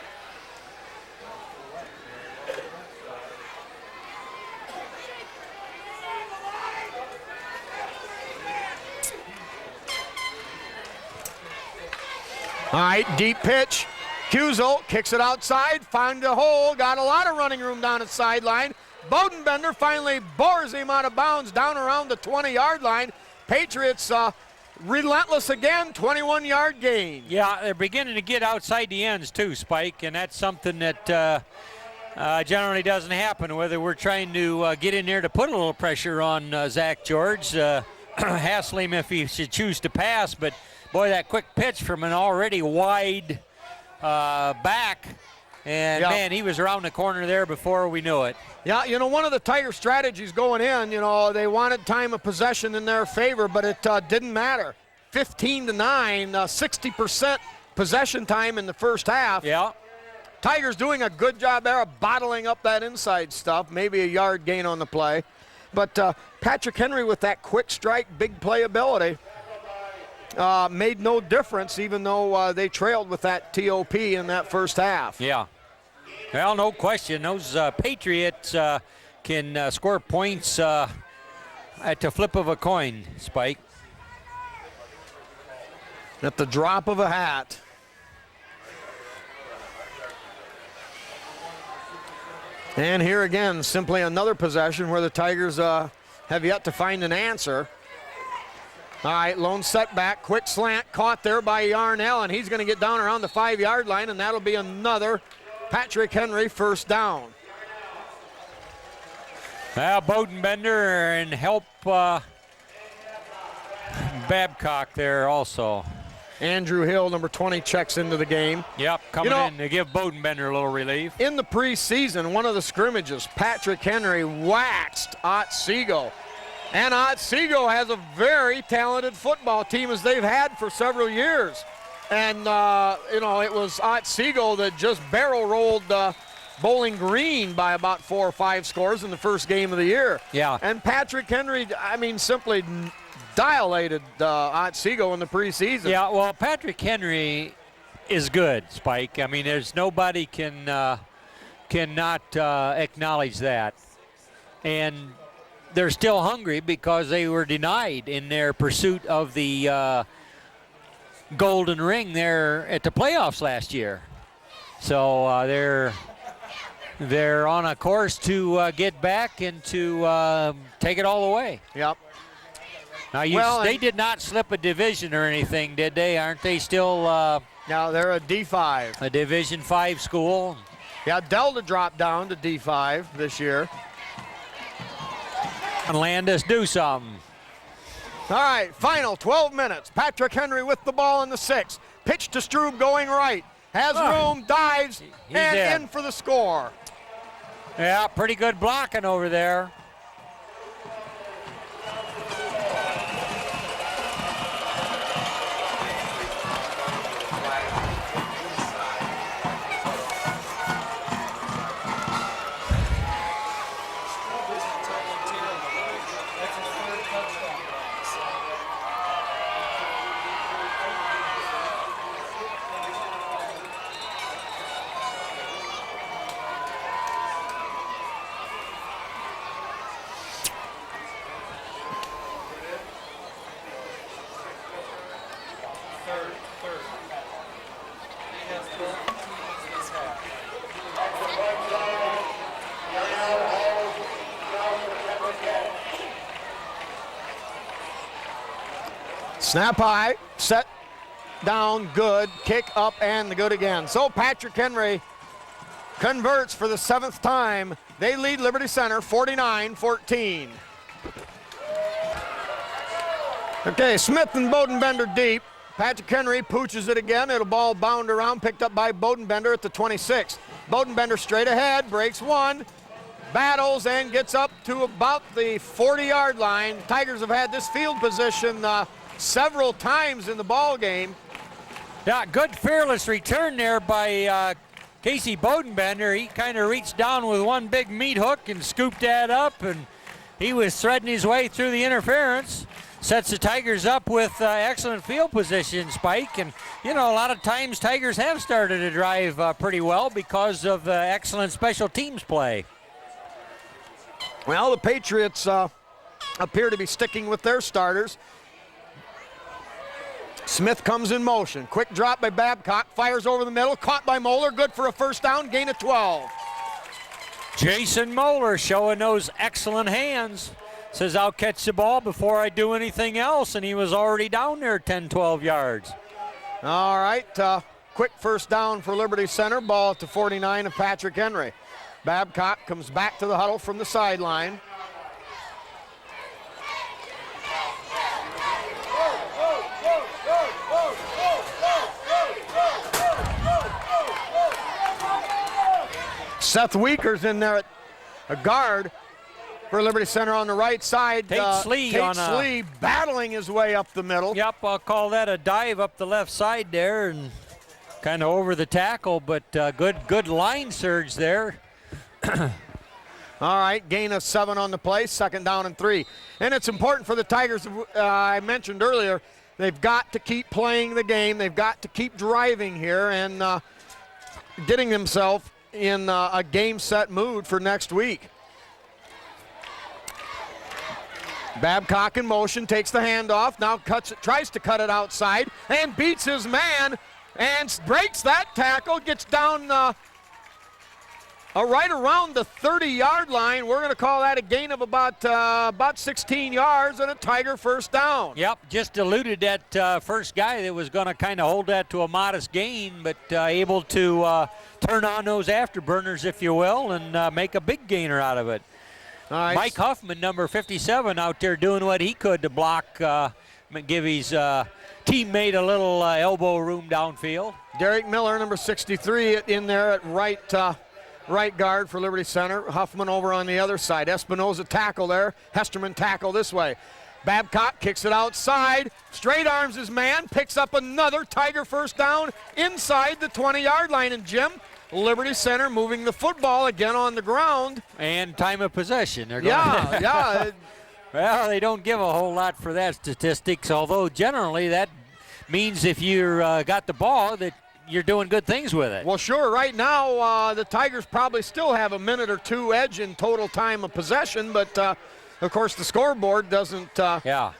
All right, deep pitch. Kuzel kicks it outside, finds a hole, got a lot of running room down the sideline. Bodenbender finally bores him out of bounds down around the 20-yard line. Patriots relentless again, 21-yard gain. Yeah, they're beginning to get outside the ends too, Spike, and that's something that generally doesn't happen, whether we're trying to get in there to put a little pressure on Zach George, hassle him if he should choose to pass, but boy, that quick pitch from an already wide back, and man, he was around the corner there before we knew it. Yeah, you know, one of the Tiger strategies going in, you know, they wanted time of possession in their favor, but it didn't matter. 15-9, 60% possession time in the first half. Yeah. Tigers doing a good job there of bottling up that inside stuff, maybe a yard gain on the play. But Patrick Henry with that quick strike, big playability, made no difference, even though they trailed with that TOP in that first half. Yeah. Well, no question. Those Patriots can score points at the flip of a coin, Spike. At the drop of a hat. And here again, simply another possession where the Tigers have yet to find an answer. All right, lone setback, quick slant, caught there by Yarnell, and he's going to get down around the 5-yard line, and that'll be another Patrick Henry first down. Well, Bodenbender and help Babcock there also. Andrew Hill, number 20, checks into the game. Yep, coming in to give Bodenbender a little relief. In the preseason, one of the scrimmages, Patrick Henry waxed Otsego. And Otsego has a very talented football team, as they've had for several years. And, you know, it was Otsego that just barrel rolled Bowling Green by about 4 or 5 scores in the first game of the year. Yeah. And Patrick Henry, I mean, simply dilated Otsego in the preseason. Yeah, well, Patrick Henry is good, Spike. I mean, there's nobody cannot acknowledge that. And they're still hungry because they were denied in their pursuit of the golden ring there at the playoffs last year. So they're on a course to get back and to take it all the way. Yep. Now, they did not slip a division or anything, did they? Aren't they still Now they're a D5. a Division 5 school? Yeah, Delta dropped down to D5 this year. And Landis do something. All right, final 12 minutes. Patrick Henry with the ball in the 6. Pitch to Strube going right. Has room, dives, and in. in for the score. Yeah, pretty good blocking over there. Snap high, set down, good, kick up and good again. So Patrick Henry converts for the 7th time. They lead Liberty Center 49-14. Okay, Smith and Bodenbender deep. Patrick Henry pooches it again. It'll ball bound around, picked up by Bodenbender at the 26. Bodenbender straight ahead, breaks one, battles and gets up to about the 40-yard line. Tigers have had this field position several times in the ball game. Yeah, good fearless return there by Casey Bodenbender. He kind of reached down with one big meat hook and scooped that up, and he was threading his way through the interference. Sets the Tigers up with excellent field position, Spike. And, you know, a lot of times Tigers have started to drive pretty well because of excellent special teams play. Well, the Patriots appear to be sticking with their starters. Smith comes in motion. Quick drop by Babcock. Fires over the middle. Caught by Moeller. Good for a first down. Gain of 12. Jason Moeller showing those excellent hands. Says, I'll catch the ball before I do anything else. And he was already down there 10, 12 yards. All right. Quick first down for Liberty Center. Ball at the 49 of Patrick Henry. Babcock comes back to the huddle from the sideline. Seth Weaker's in there at a guard for Liberty Center on the right side. Tate Slee battling his way up the middle. Yep, I'll call that a dive up the left side there and kind of over the tackle, but good line surge there. All right, gain of 7 on the play, 2nd down and 3. And it's important for the Tigers, I mentioned earlier, they've got to keep playing the game. They've got to keep driving here and getting themselves in a game set mood for next week. Babcock in motion, takes the handoff, now tries to cut it outside and beats his man and breaks that tackle, gets down right around the 30-yard line. We're going to call that a gain of about 16 yards and a Tiger first down. Yep, just eluded that first guy that was going to kind of hold that to a modest gain, but able to turn on those afterburners, if you will, and make a big gainer out of it. All right. Mike Huffman, number 57, out there doing what he could to block, give his teammate a little elbow room downfield. Derek Miller, number 63, in there at right guard for Liberty Center. Huffman over on the other side. Espinoza tackle there. Hesterman tackle this way. Babcock kicks it outside. Straight arms his man. Picks up another Tiger first down inside the 20-yard line. And Jim, Liberty Center moving the football again on the ground. And time of possession. They're Yeah. Well, they don't give a whole lot for that statistics, although generally that means if you got the ball that you're doing good things with it. Well, sure. Right now, the Tigers probably still have a minute or two edge in total time of possession, but Of course, the scoreboard doesn't. Yeah.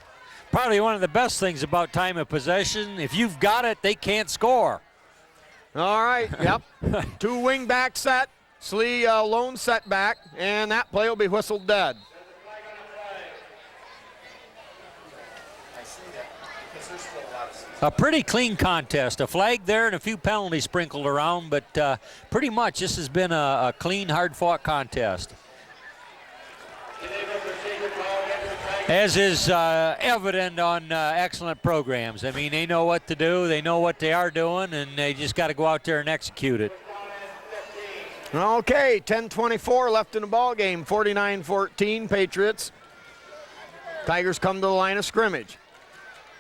Probably one of the best things about time of possession. If you've got it, they can't score. All right, yep. 2 wing back set. Slee lone setback, and that play will be whistled dead. A pretty clean contest. A flag there and a few penalties sprinkled around, but pretty much this has been a clean, hard-fought contest. As is evident on excellent programs. I mean, they know what to do, they know what they are doing, and they just got to go out there and execute it. Okay, 10:24 left in the ball game. 49-14 Patriots. Tigers come to the line of scrimmage.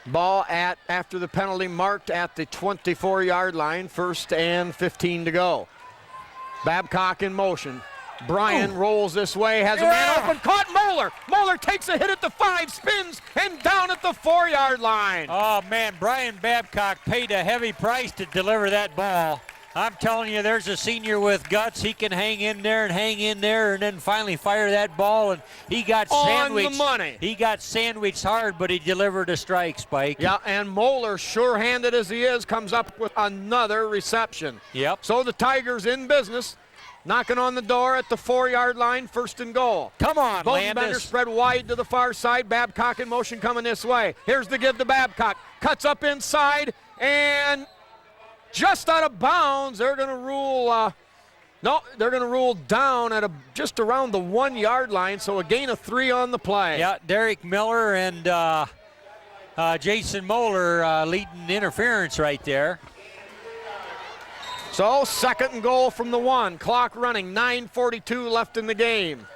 Ball after the penalty marked at the 24-yard line. 1st and 15 to go. Babcock in motion. Bryan rolls this way, has a man open, caught Moeller. Moeller takes a hit at the 5, spins, and down at the 4-yard line. Oh, man, Brian Babcock paid a heavy price to deliver that ball. I'm telling you, there's a senior with guts. He can hang in there and then finally fire that ball, and he got sandwiched. On the money. He got sandwiched hard, but he delivered a strike, Spike. Yeah, and Moeller, sure-handed as he is, comes up with another reception. Yep. So the Tigers in business, knocking on the door at the 4-yard line, 1st and goal. Come on, Bodenbender Landis. spread wide to the far side. Babcock in motion coming this way. Here's the give to Babcock. Cuts up inside and just out of bounds. They're going to rule. They're going to rule down at just around the 1-yard line. So a gain of 3 on the play. Yeah, Derek Miller and Jason Moeller leading interference right there. So 2nd and goal from the 1. Clock running. 9:42 left in the game.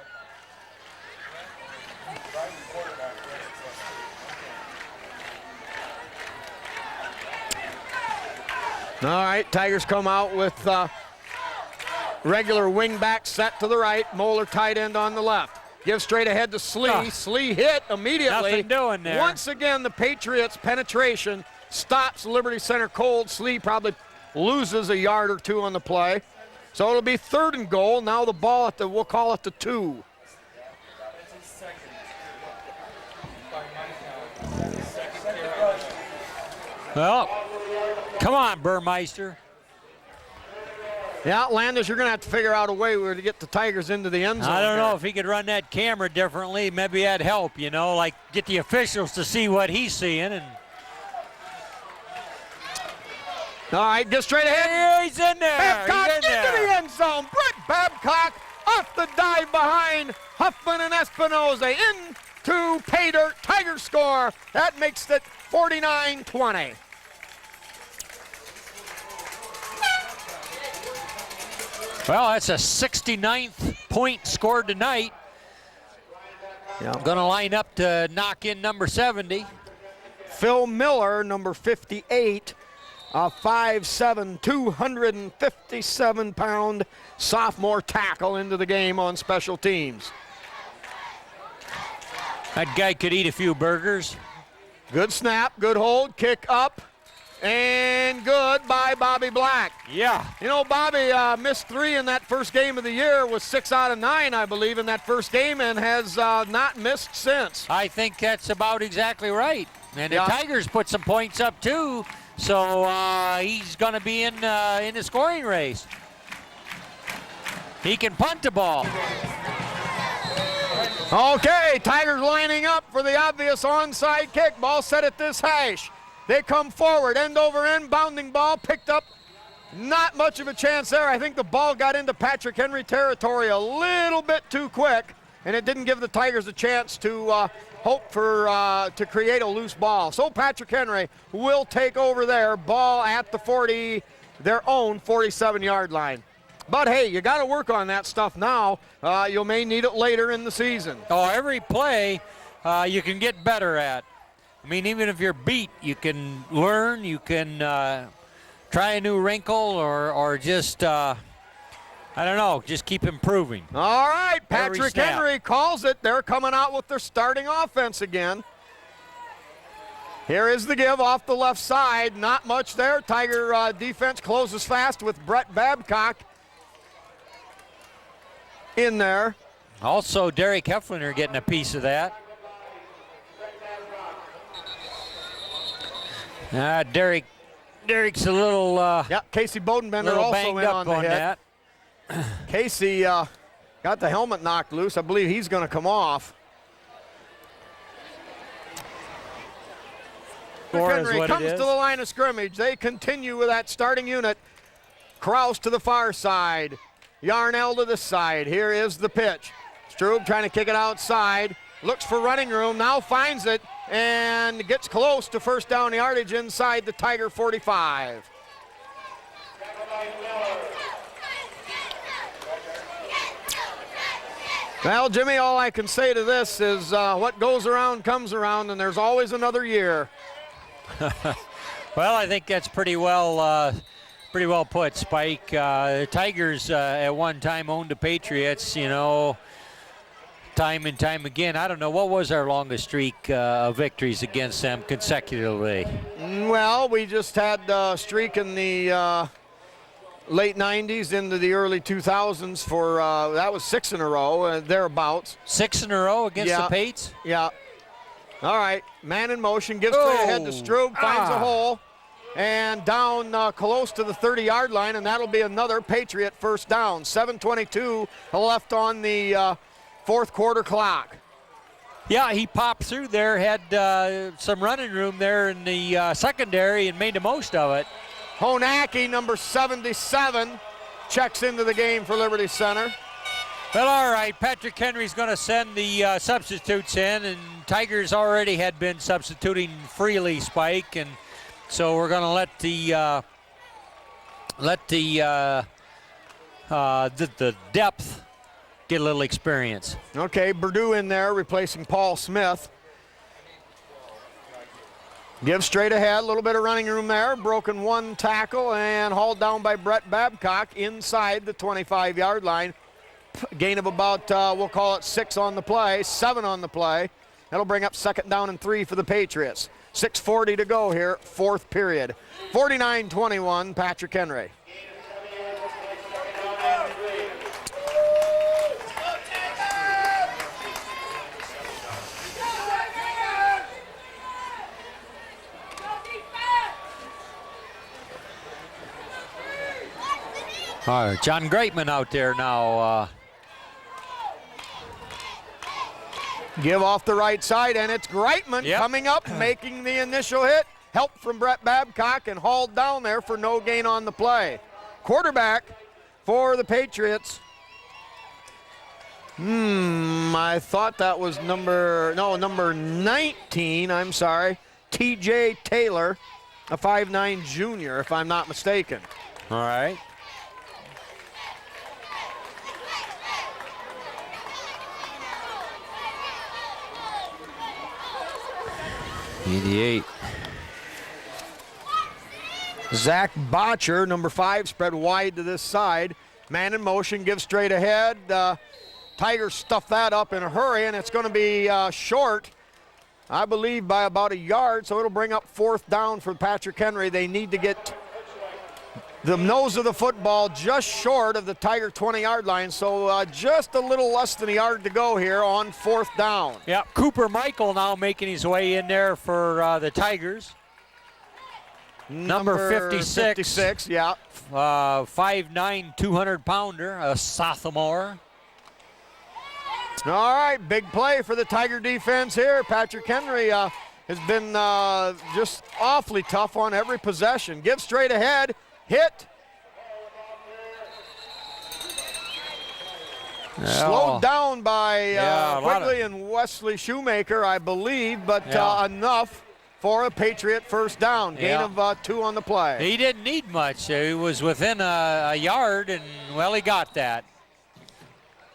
All right, Tigers come out with regular wing back set to the right. Moeller tight end on the left. Give straight ahead to Slee. Oh. Slee hit immediately. Nothing doing there. Once again, the Patriots' penetration stops Liberty Center cold. Slee probably loses a yard or 2 on the play. So it'll be 3rd and goal. Now the ball at we'll call it the 2. Well, come on, Burmeister. Yeah, Landis, you're going to have to figure out a way where to get the Tigers into the end zone. I don't here. know if he could run that camera differently. Maybe that'd help, you know, like get the officials to see what he's seeing. And all right, get straight ahead. yeah, he's in there. Babcock He's in into there. the end zone. Brett Babcock off the dive behind Huffman and Espinoza into pay dirt. Tigers score. That makes it 49-20. Well, that's a 69th point scored tonight. Yeah. Going to line up to knock in number 70. Phil Miller, number 58, a 5'7", 257-pound sophomore tackle into the game on special teams. That guy could eat a few burgers. Good snap, good hold, kick up, and good by Bobby Black. Yeah. You know, Bobby missed 3 in that first game of the year, was 6 out of 9, I believe, in that first game, and has not missed since. I think that's about exactly right. And Yeah. the Tigers put some points up too, so he's going to be in the scoring race. He can punt the ball. Okay, Tigers lining up for the obvious onside kick. Ball set at this hash. They come forward, end over end, bounding ball, picked up. Not much of a chance there. I think the ball got into Patrick Henry territory a little bit too quick, and it didn't give the Tigers a chance to hope for to create a loose ball. So Patrick Henry will take over there. Ball at the their own 47-yard line. But hey, you got to work on that stuff now. You may need it later in the season. Oh, every play you can get better at. I mean, even if you're beat, you can learn, you can try a new wrinkle or just, I don't know, just keep improving. All right, Every Patrick snap. Henry calls it. They're coming out with their starting offense again. Here is the give off the left side. Not much there. Tiger defense closes fast with Brett Babcock in there. Also, Derek Hefliner getting a piece of that. Derek's a little, Yeah, Casey Bodenbender little also banged in up on the on hit. that. Casey got the helmet knocked loose. I believe he's going to come off. Henry What comes it to is. the line of scrimmage. They continue with that starting unit. Kraus to the far side. Yarnell to the side. Here is the pitch. Strube trying to kick it outside. Looks for running room. Now finds it and gets close to first down yardage inside the Tiger 45. Well, Jimmy, all I can say to this is what goes around comes around, and there's always another year. Well, I think that's pretty well put, Spike. The Tigers at one time owned the Patriots, you know, time and time again. I don't know, what was our longest streak of victories against them consecutively? Well, we just had a streak in the late 90s into the early 2000s for, that was 6 in a row, thereabouts. 6 in a row against the Pates? Yeah. All right, man in motion, gives straight ahead to Strube, finds a hole, and down close to the 30-yard line, and that'll be another Patriot first down. 7:22 left on the fourth quarter clock. Yeah, he popped through there, had some running room there in the secondary and made the most of it. Honacki, number 77, checks into the game for Liberty Center. Well, all right, Patrick Henry's going to send the substitutes in, and Tigers already had been substituting freely, Spike, and so we're going to let the depth get a little experience. Okay, Purdue in there replacing Paul Smith. Gives straight ahead, a little bit of running room there. Broken one tackle and hauled down by Brett Babcock inside the 25-yard line. Gain of about, we'll call it 6 on the play, 7 on the play. That'll bring up second down and 3 for the Patriots. 6:40 to go here, fourth period. 49-21, Patrick Henry. All right, John Greatman out there now. Give off the right side, and it's Greitman coming up, making the initial hit. Help from Brett Babcock and hauled down there for no gain on the play. Quarterback for the Patriots. I thought that was number 19, I'm sorry. TJ Taylor, a 5'9 junior, if I'm not mistaken. All right. Zach Botcher, number 5, spread wide to this side. Man in motion, gives straight ahead. Tigers stuff that up in a hurry, and it's going to be short, I believe, by about a yard, so it'll bring up fourth down for Patrick Henry. They need to get the nose of the football just short of the Tiger 20-yard line, so just a little less than a yard to go here on fourth down. Yeah, Cooper Michael now making his way in there for the Tigers. Number 56. 56, yeah. 5'9", 200-pounder, a sophomore. All right, big play for the Tiger defense here. Patrick Henry has been just awfully tough on every possession. Give straight ahead, hit. Slowed down by Quigley and Wesley Shoemaker, I believe, but enough for a Patriot first down. Gain of 2 on the play. He didn't need much. He was within a yard, and, well, he got that.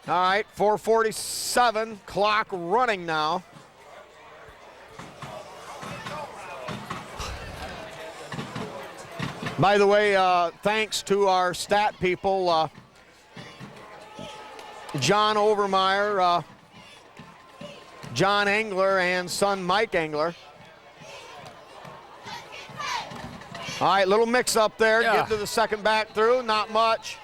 All right, 4:47, clock running now. By the way, thanks to our stat people, John Overmeyer, John Engler, and son Mike Engler. All right, little mix up there. Get to the second back through, not much.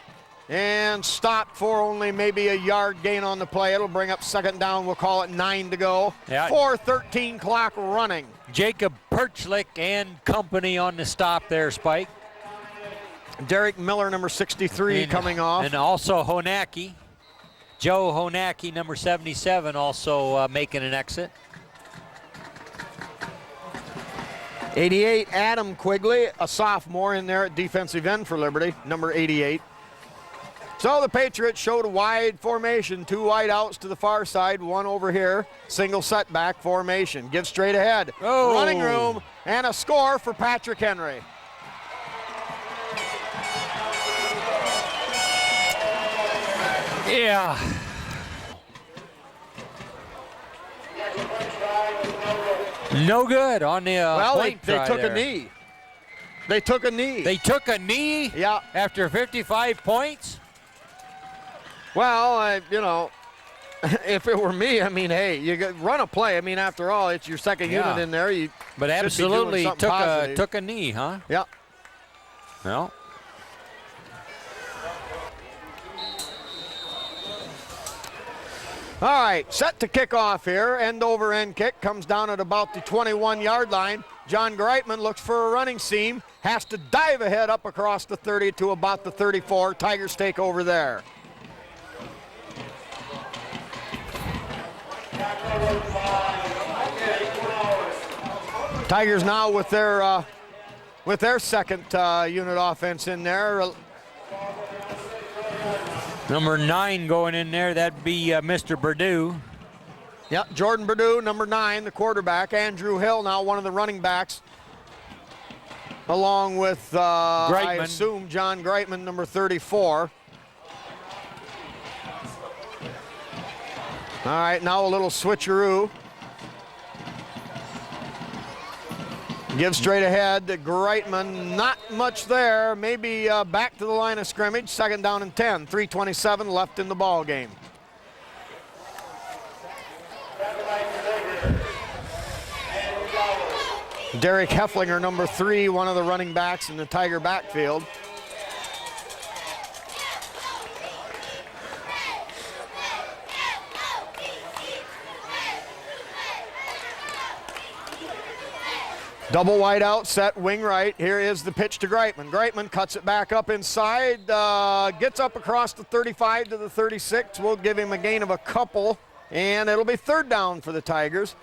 and stopped for only maybe a yard gain on the play. It'll bring up second down. We'll call it 9 to go. Yeah. 4:13 clock running. Jacob Perchlik and company on the stop there, Spike. Derek Miller, number 63, coming off. And also Honacki. Joe Honacki, number 77, also making an exit. 88, Adam Quigley, a sophomore in there at defensive end for Liberty, number 88. So the Patriots showed a wide formation, 2 wide outs to the far side, 1 over here, single setback formation. Give straight ahead. Oh. Running room and a score for Patrick Henry. Yeah. No good on the Well, they point try took there. a knee. They took a knee. They took a knee Yeah. after 55 points. Well, you know, if it were me, I mean, hey, you run a play. I mean, after all, it's your second Yeah. unit in there. You But should be absolutely doing something positive. took a knee, huh? Yeah. Well, All right, set to kick off here. End over end kick comes down at about the 21-yard line. John Greitman looks for a running seam, has to dive ahead up across the 30 to about the 34. Tigers take over there. Tigers now with their second unit offense in there. number 9 going in there, that'd be Mr. Purdue. Yep, Jordan Purdue, number 9, the quarterback. Andrew Hill, now one of the running backs, along with, I assume, John Greitman, number 34. All right, now a little switcheroo. Give straight ahead to Greitman, not much there. Maybe back to the line of scrimmage, second down and 10. 3:27 left in the ball game. Derek Hefflinger, number 3, one of the running backs in the Tiger backfield. Double wide out, set wing right. Here is the pitch to Greitman. Greitman cuts it back up inside, gets up across the 35 to the 36. We'll give him a gain of a couple, and it'll be third down for the Tigers.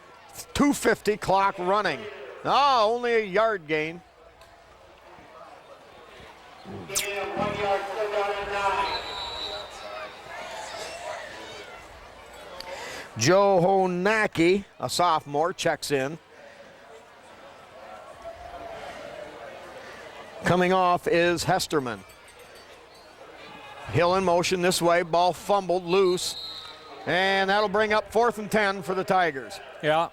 2:50 clock running. Oh, only a yard gain. Joe Honacki, a sophomore, checks in. Coming off is Hesterman. Hill in motion this way, ball fumbled loose, and that'll bring up 4th and 10 for the Tigers. Yeah.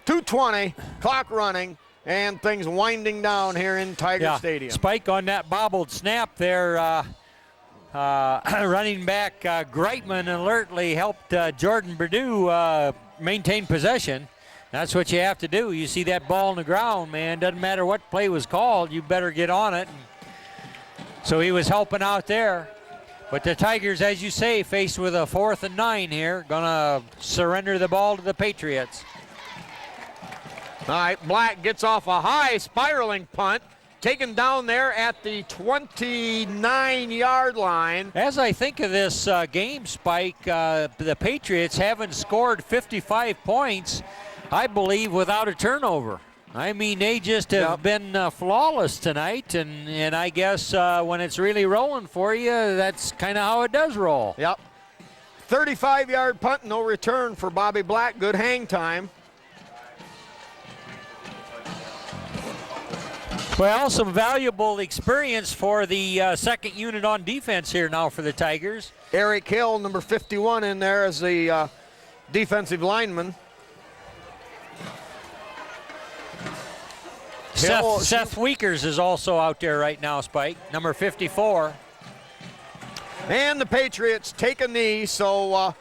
2:20, clock running, and things winding down here in Tiger Stadium. Spike on that bobbled snap there. Running back Greitman alertly helped Jordan Purdue maintain possession. That's what you have to do. You see that ball on the ground, man. Doesn't matter what play was called, you better get on it. So he was helping out there. But the Tigers, as you say, faced with a 4th and 9 here, gonna surrender the ball to the Patriots. All right, Black gets off a high spiraling punt, taken down there at the 29-yard line. As I think of this game, Spike, the Patriots haven't scored 55 points, I believe, without a turnover. I mean, they just have been flawless tonight, and I guess when it's really rolling for you, that's kind of how it does roll. Yep. 35-yard punt, no return for Bobby Black. Good hang time. Well, some valuable experience for the second unit on defense here now for the Tigers. Eric Hill, number 51, in there as the defensive lineman. Seth Weekers is also out there right now, Spike, number 54. And the Patriots take a knee, so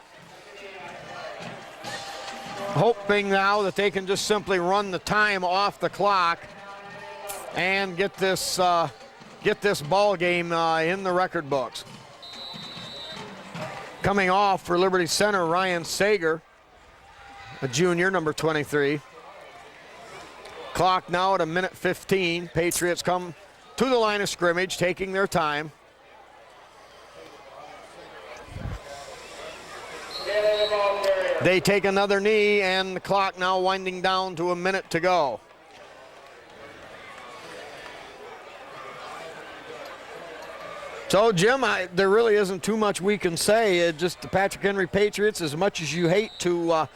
hoping now that they can just simply run the time off the clock and get this ball game in the record books. Coming off for Liberty Center, Ryan Sager, a junior, number 23. Clock now at 1:15. Patriots come to the line of scrimmage, taking their time. They take another knee, and the clock now winding down to 1 minute to go. So, Jim, there really isn't too much we can say. Just the Patrick Henry Patriots, as much as you hate to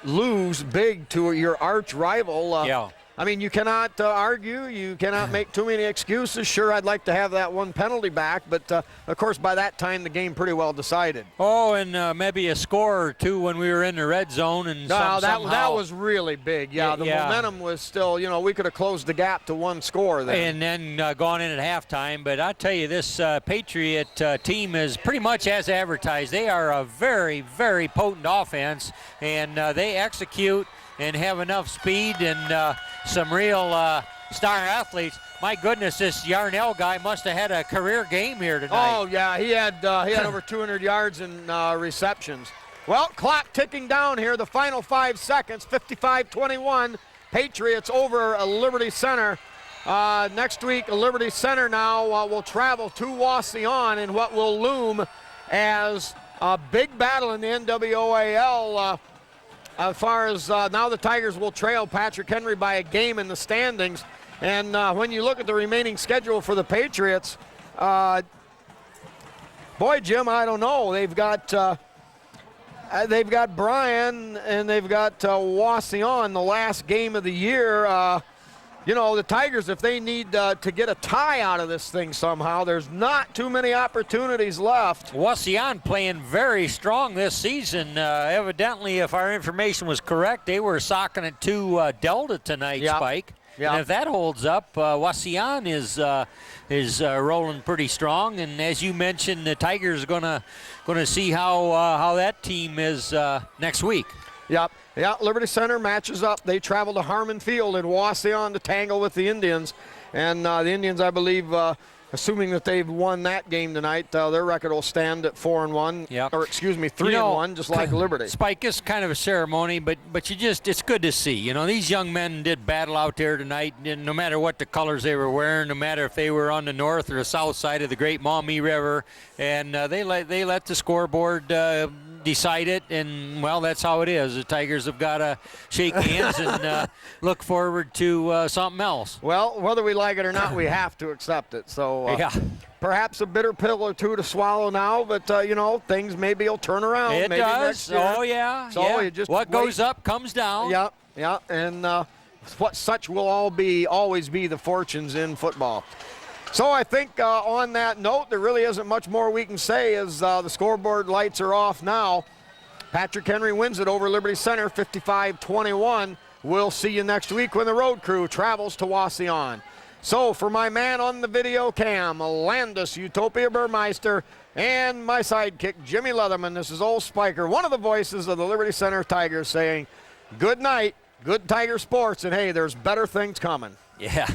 lose big to your arch rival. Yeah. I mean, you cannot argue. You cannot make too many excuses. Sure, I'd like to have that one penalty back, but, of course, by that time, the game pretty well decided. Oh, and maybe a score or two when we were in the red zone. And No, that somehow, was really big. Yeah, the Yeah. momentum was still, we could have closed the gap to one score there. and then gone in at halftime. But I tell you, this Patriot team is pretty much as advertised. They are a very, very potent offense, and they execute and have enough speed and some real star athletes. My goodness, this Yarnell guy must have had a career game here tonight. Oh, yeah, he had over 200 yards in receptions. Well, clock ticking down here, the final 5 seconds, 55-21. Patriots over Liberty Center. Next week, Liberty Center now will travel to Wauseon in what will loom as a big battle in the NWOAL. As far as now the Tigers will trail Patrick Henry by a game in the standings. And when you look at the remaining schedule for the Patriots, boy, Jim, I don't know. They've got Bryan and they've got Wauseon, the last game of the year. The Tigers, if they need to get a tie out of this thing somehow, there's not too many opportunities left. Wauseon playing very strong this season. Evidently, if our information was correct, they were socking it to Delta tonight, Yep. Spike. Yep. And if that holds up, Wauseon is rolling pretty strong. And as you mentioned, the Tigers are gonna see how that team is next week. Yep. Yeah, Liberty Center matches up. They travel to Harmon Field in Wauseon to tangle with the Indians. And the Indians, I believe, assuming that they've won that game tonight, their record will stand at 4-1. Yep. Or, 3-1, just like Liberty. Spike, is kind of a ceremony, but it's good to see. These young men did battle out there tonight, and no matter what the colors they were wearing, no matter if they were on the north or the south side of the Great Maumee River, and they let the scoreboard decide it, and, well, that's how it is. The Tigers have got to shake hands and look forward to something else. Well, whether we like it or not, we have to accept it. So Yeah. perhaps a bitter pill or two to swallow now, but, things maybe will turn around. It maybe does. next year. Oh, yeah. So yeah. you just what wait. goes up comes down. Yeah, and what such will always be the fortunes in football. So I think on that note, there really isn't much more we can say as the scoreboard lights are off now. Patrick Henry wins it over Liberty Center, 55-21. We'll see you next week when the road crew travels to Wauseon. So for my man on the video cam, Landis Utopia Burmeister, and my sidekick, Jimmy Leatherman, this is Old Spiker, one of the voices of the Liberty Center Tigers, saying good night, good Tiger sports, and hey, there's better things coming. Yeah.